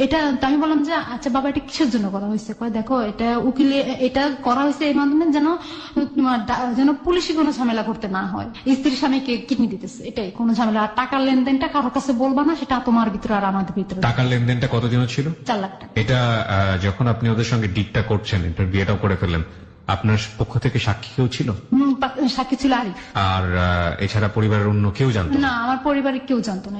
এটা তো আমি বললাম যে আচ্ছা বাবা এটা কিসের জন্য করা হয়েছে? কয় দেখো এটা উকিলে এটা করা হয়েছে এই মাধ্যমে যেন পুলিশি কোনো ঝামেলা করতে না হয়, স্ত্রীর স্বামীকে কিডনি দিতেছে, এটাই কোনো ঝামেলা। আর টাকার লেনদেনটা কারোর কাছে বলবা না, সেটা তোমার ভিতরে আর আমাদের ভিতরে। টাকার লেনদেনটা কতদিনের ছিল? 4 লাখ টাকা। এটা যখন আপনি ওদের সঙ্গে ডিটটা করছেন, এটা বিয়েটাও করে ফেললেন, আপনার পক্ষ থেকে সাক্ষী কেউ ছিল? সাক্ষী ছিল আরিফ। আর এছাড়া পরিবারের অন্য কেউ জানতো না? না আমার পরিবারের কেউ জানতো না।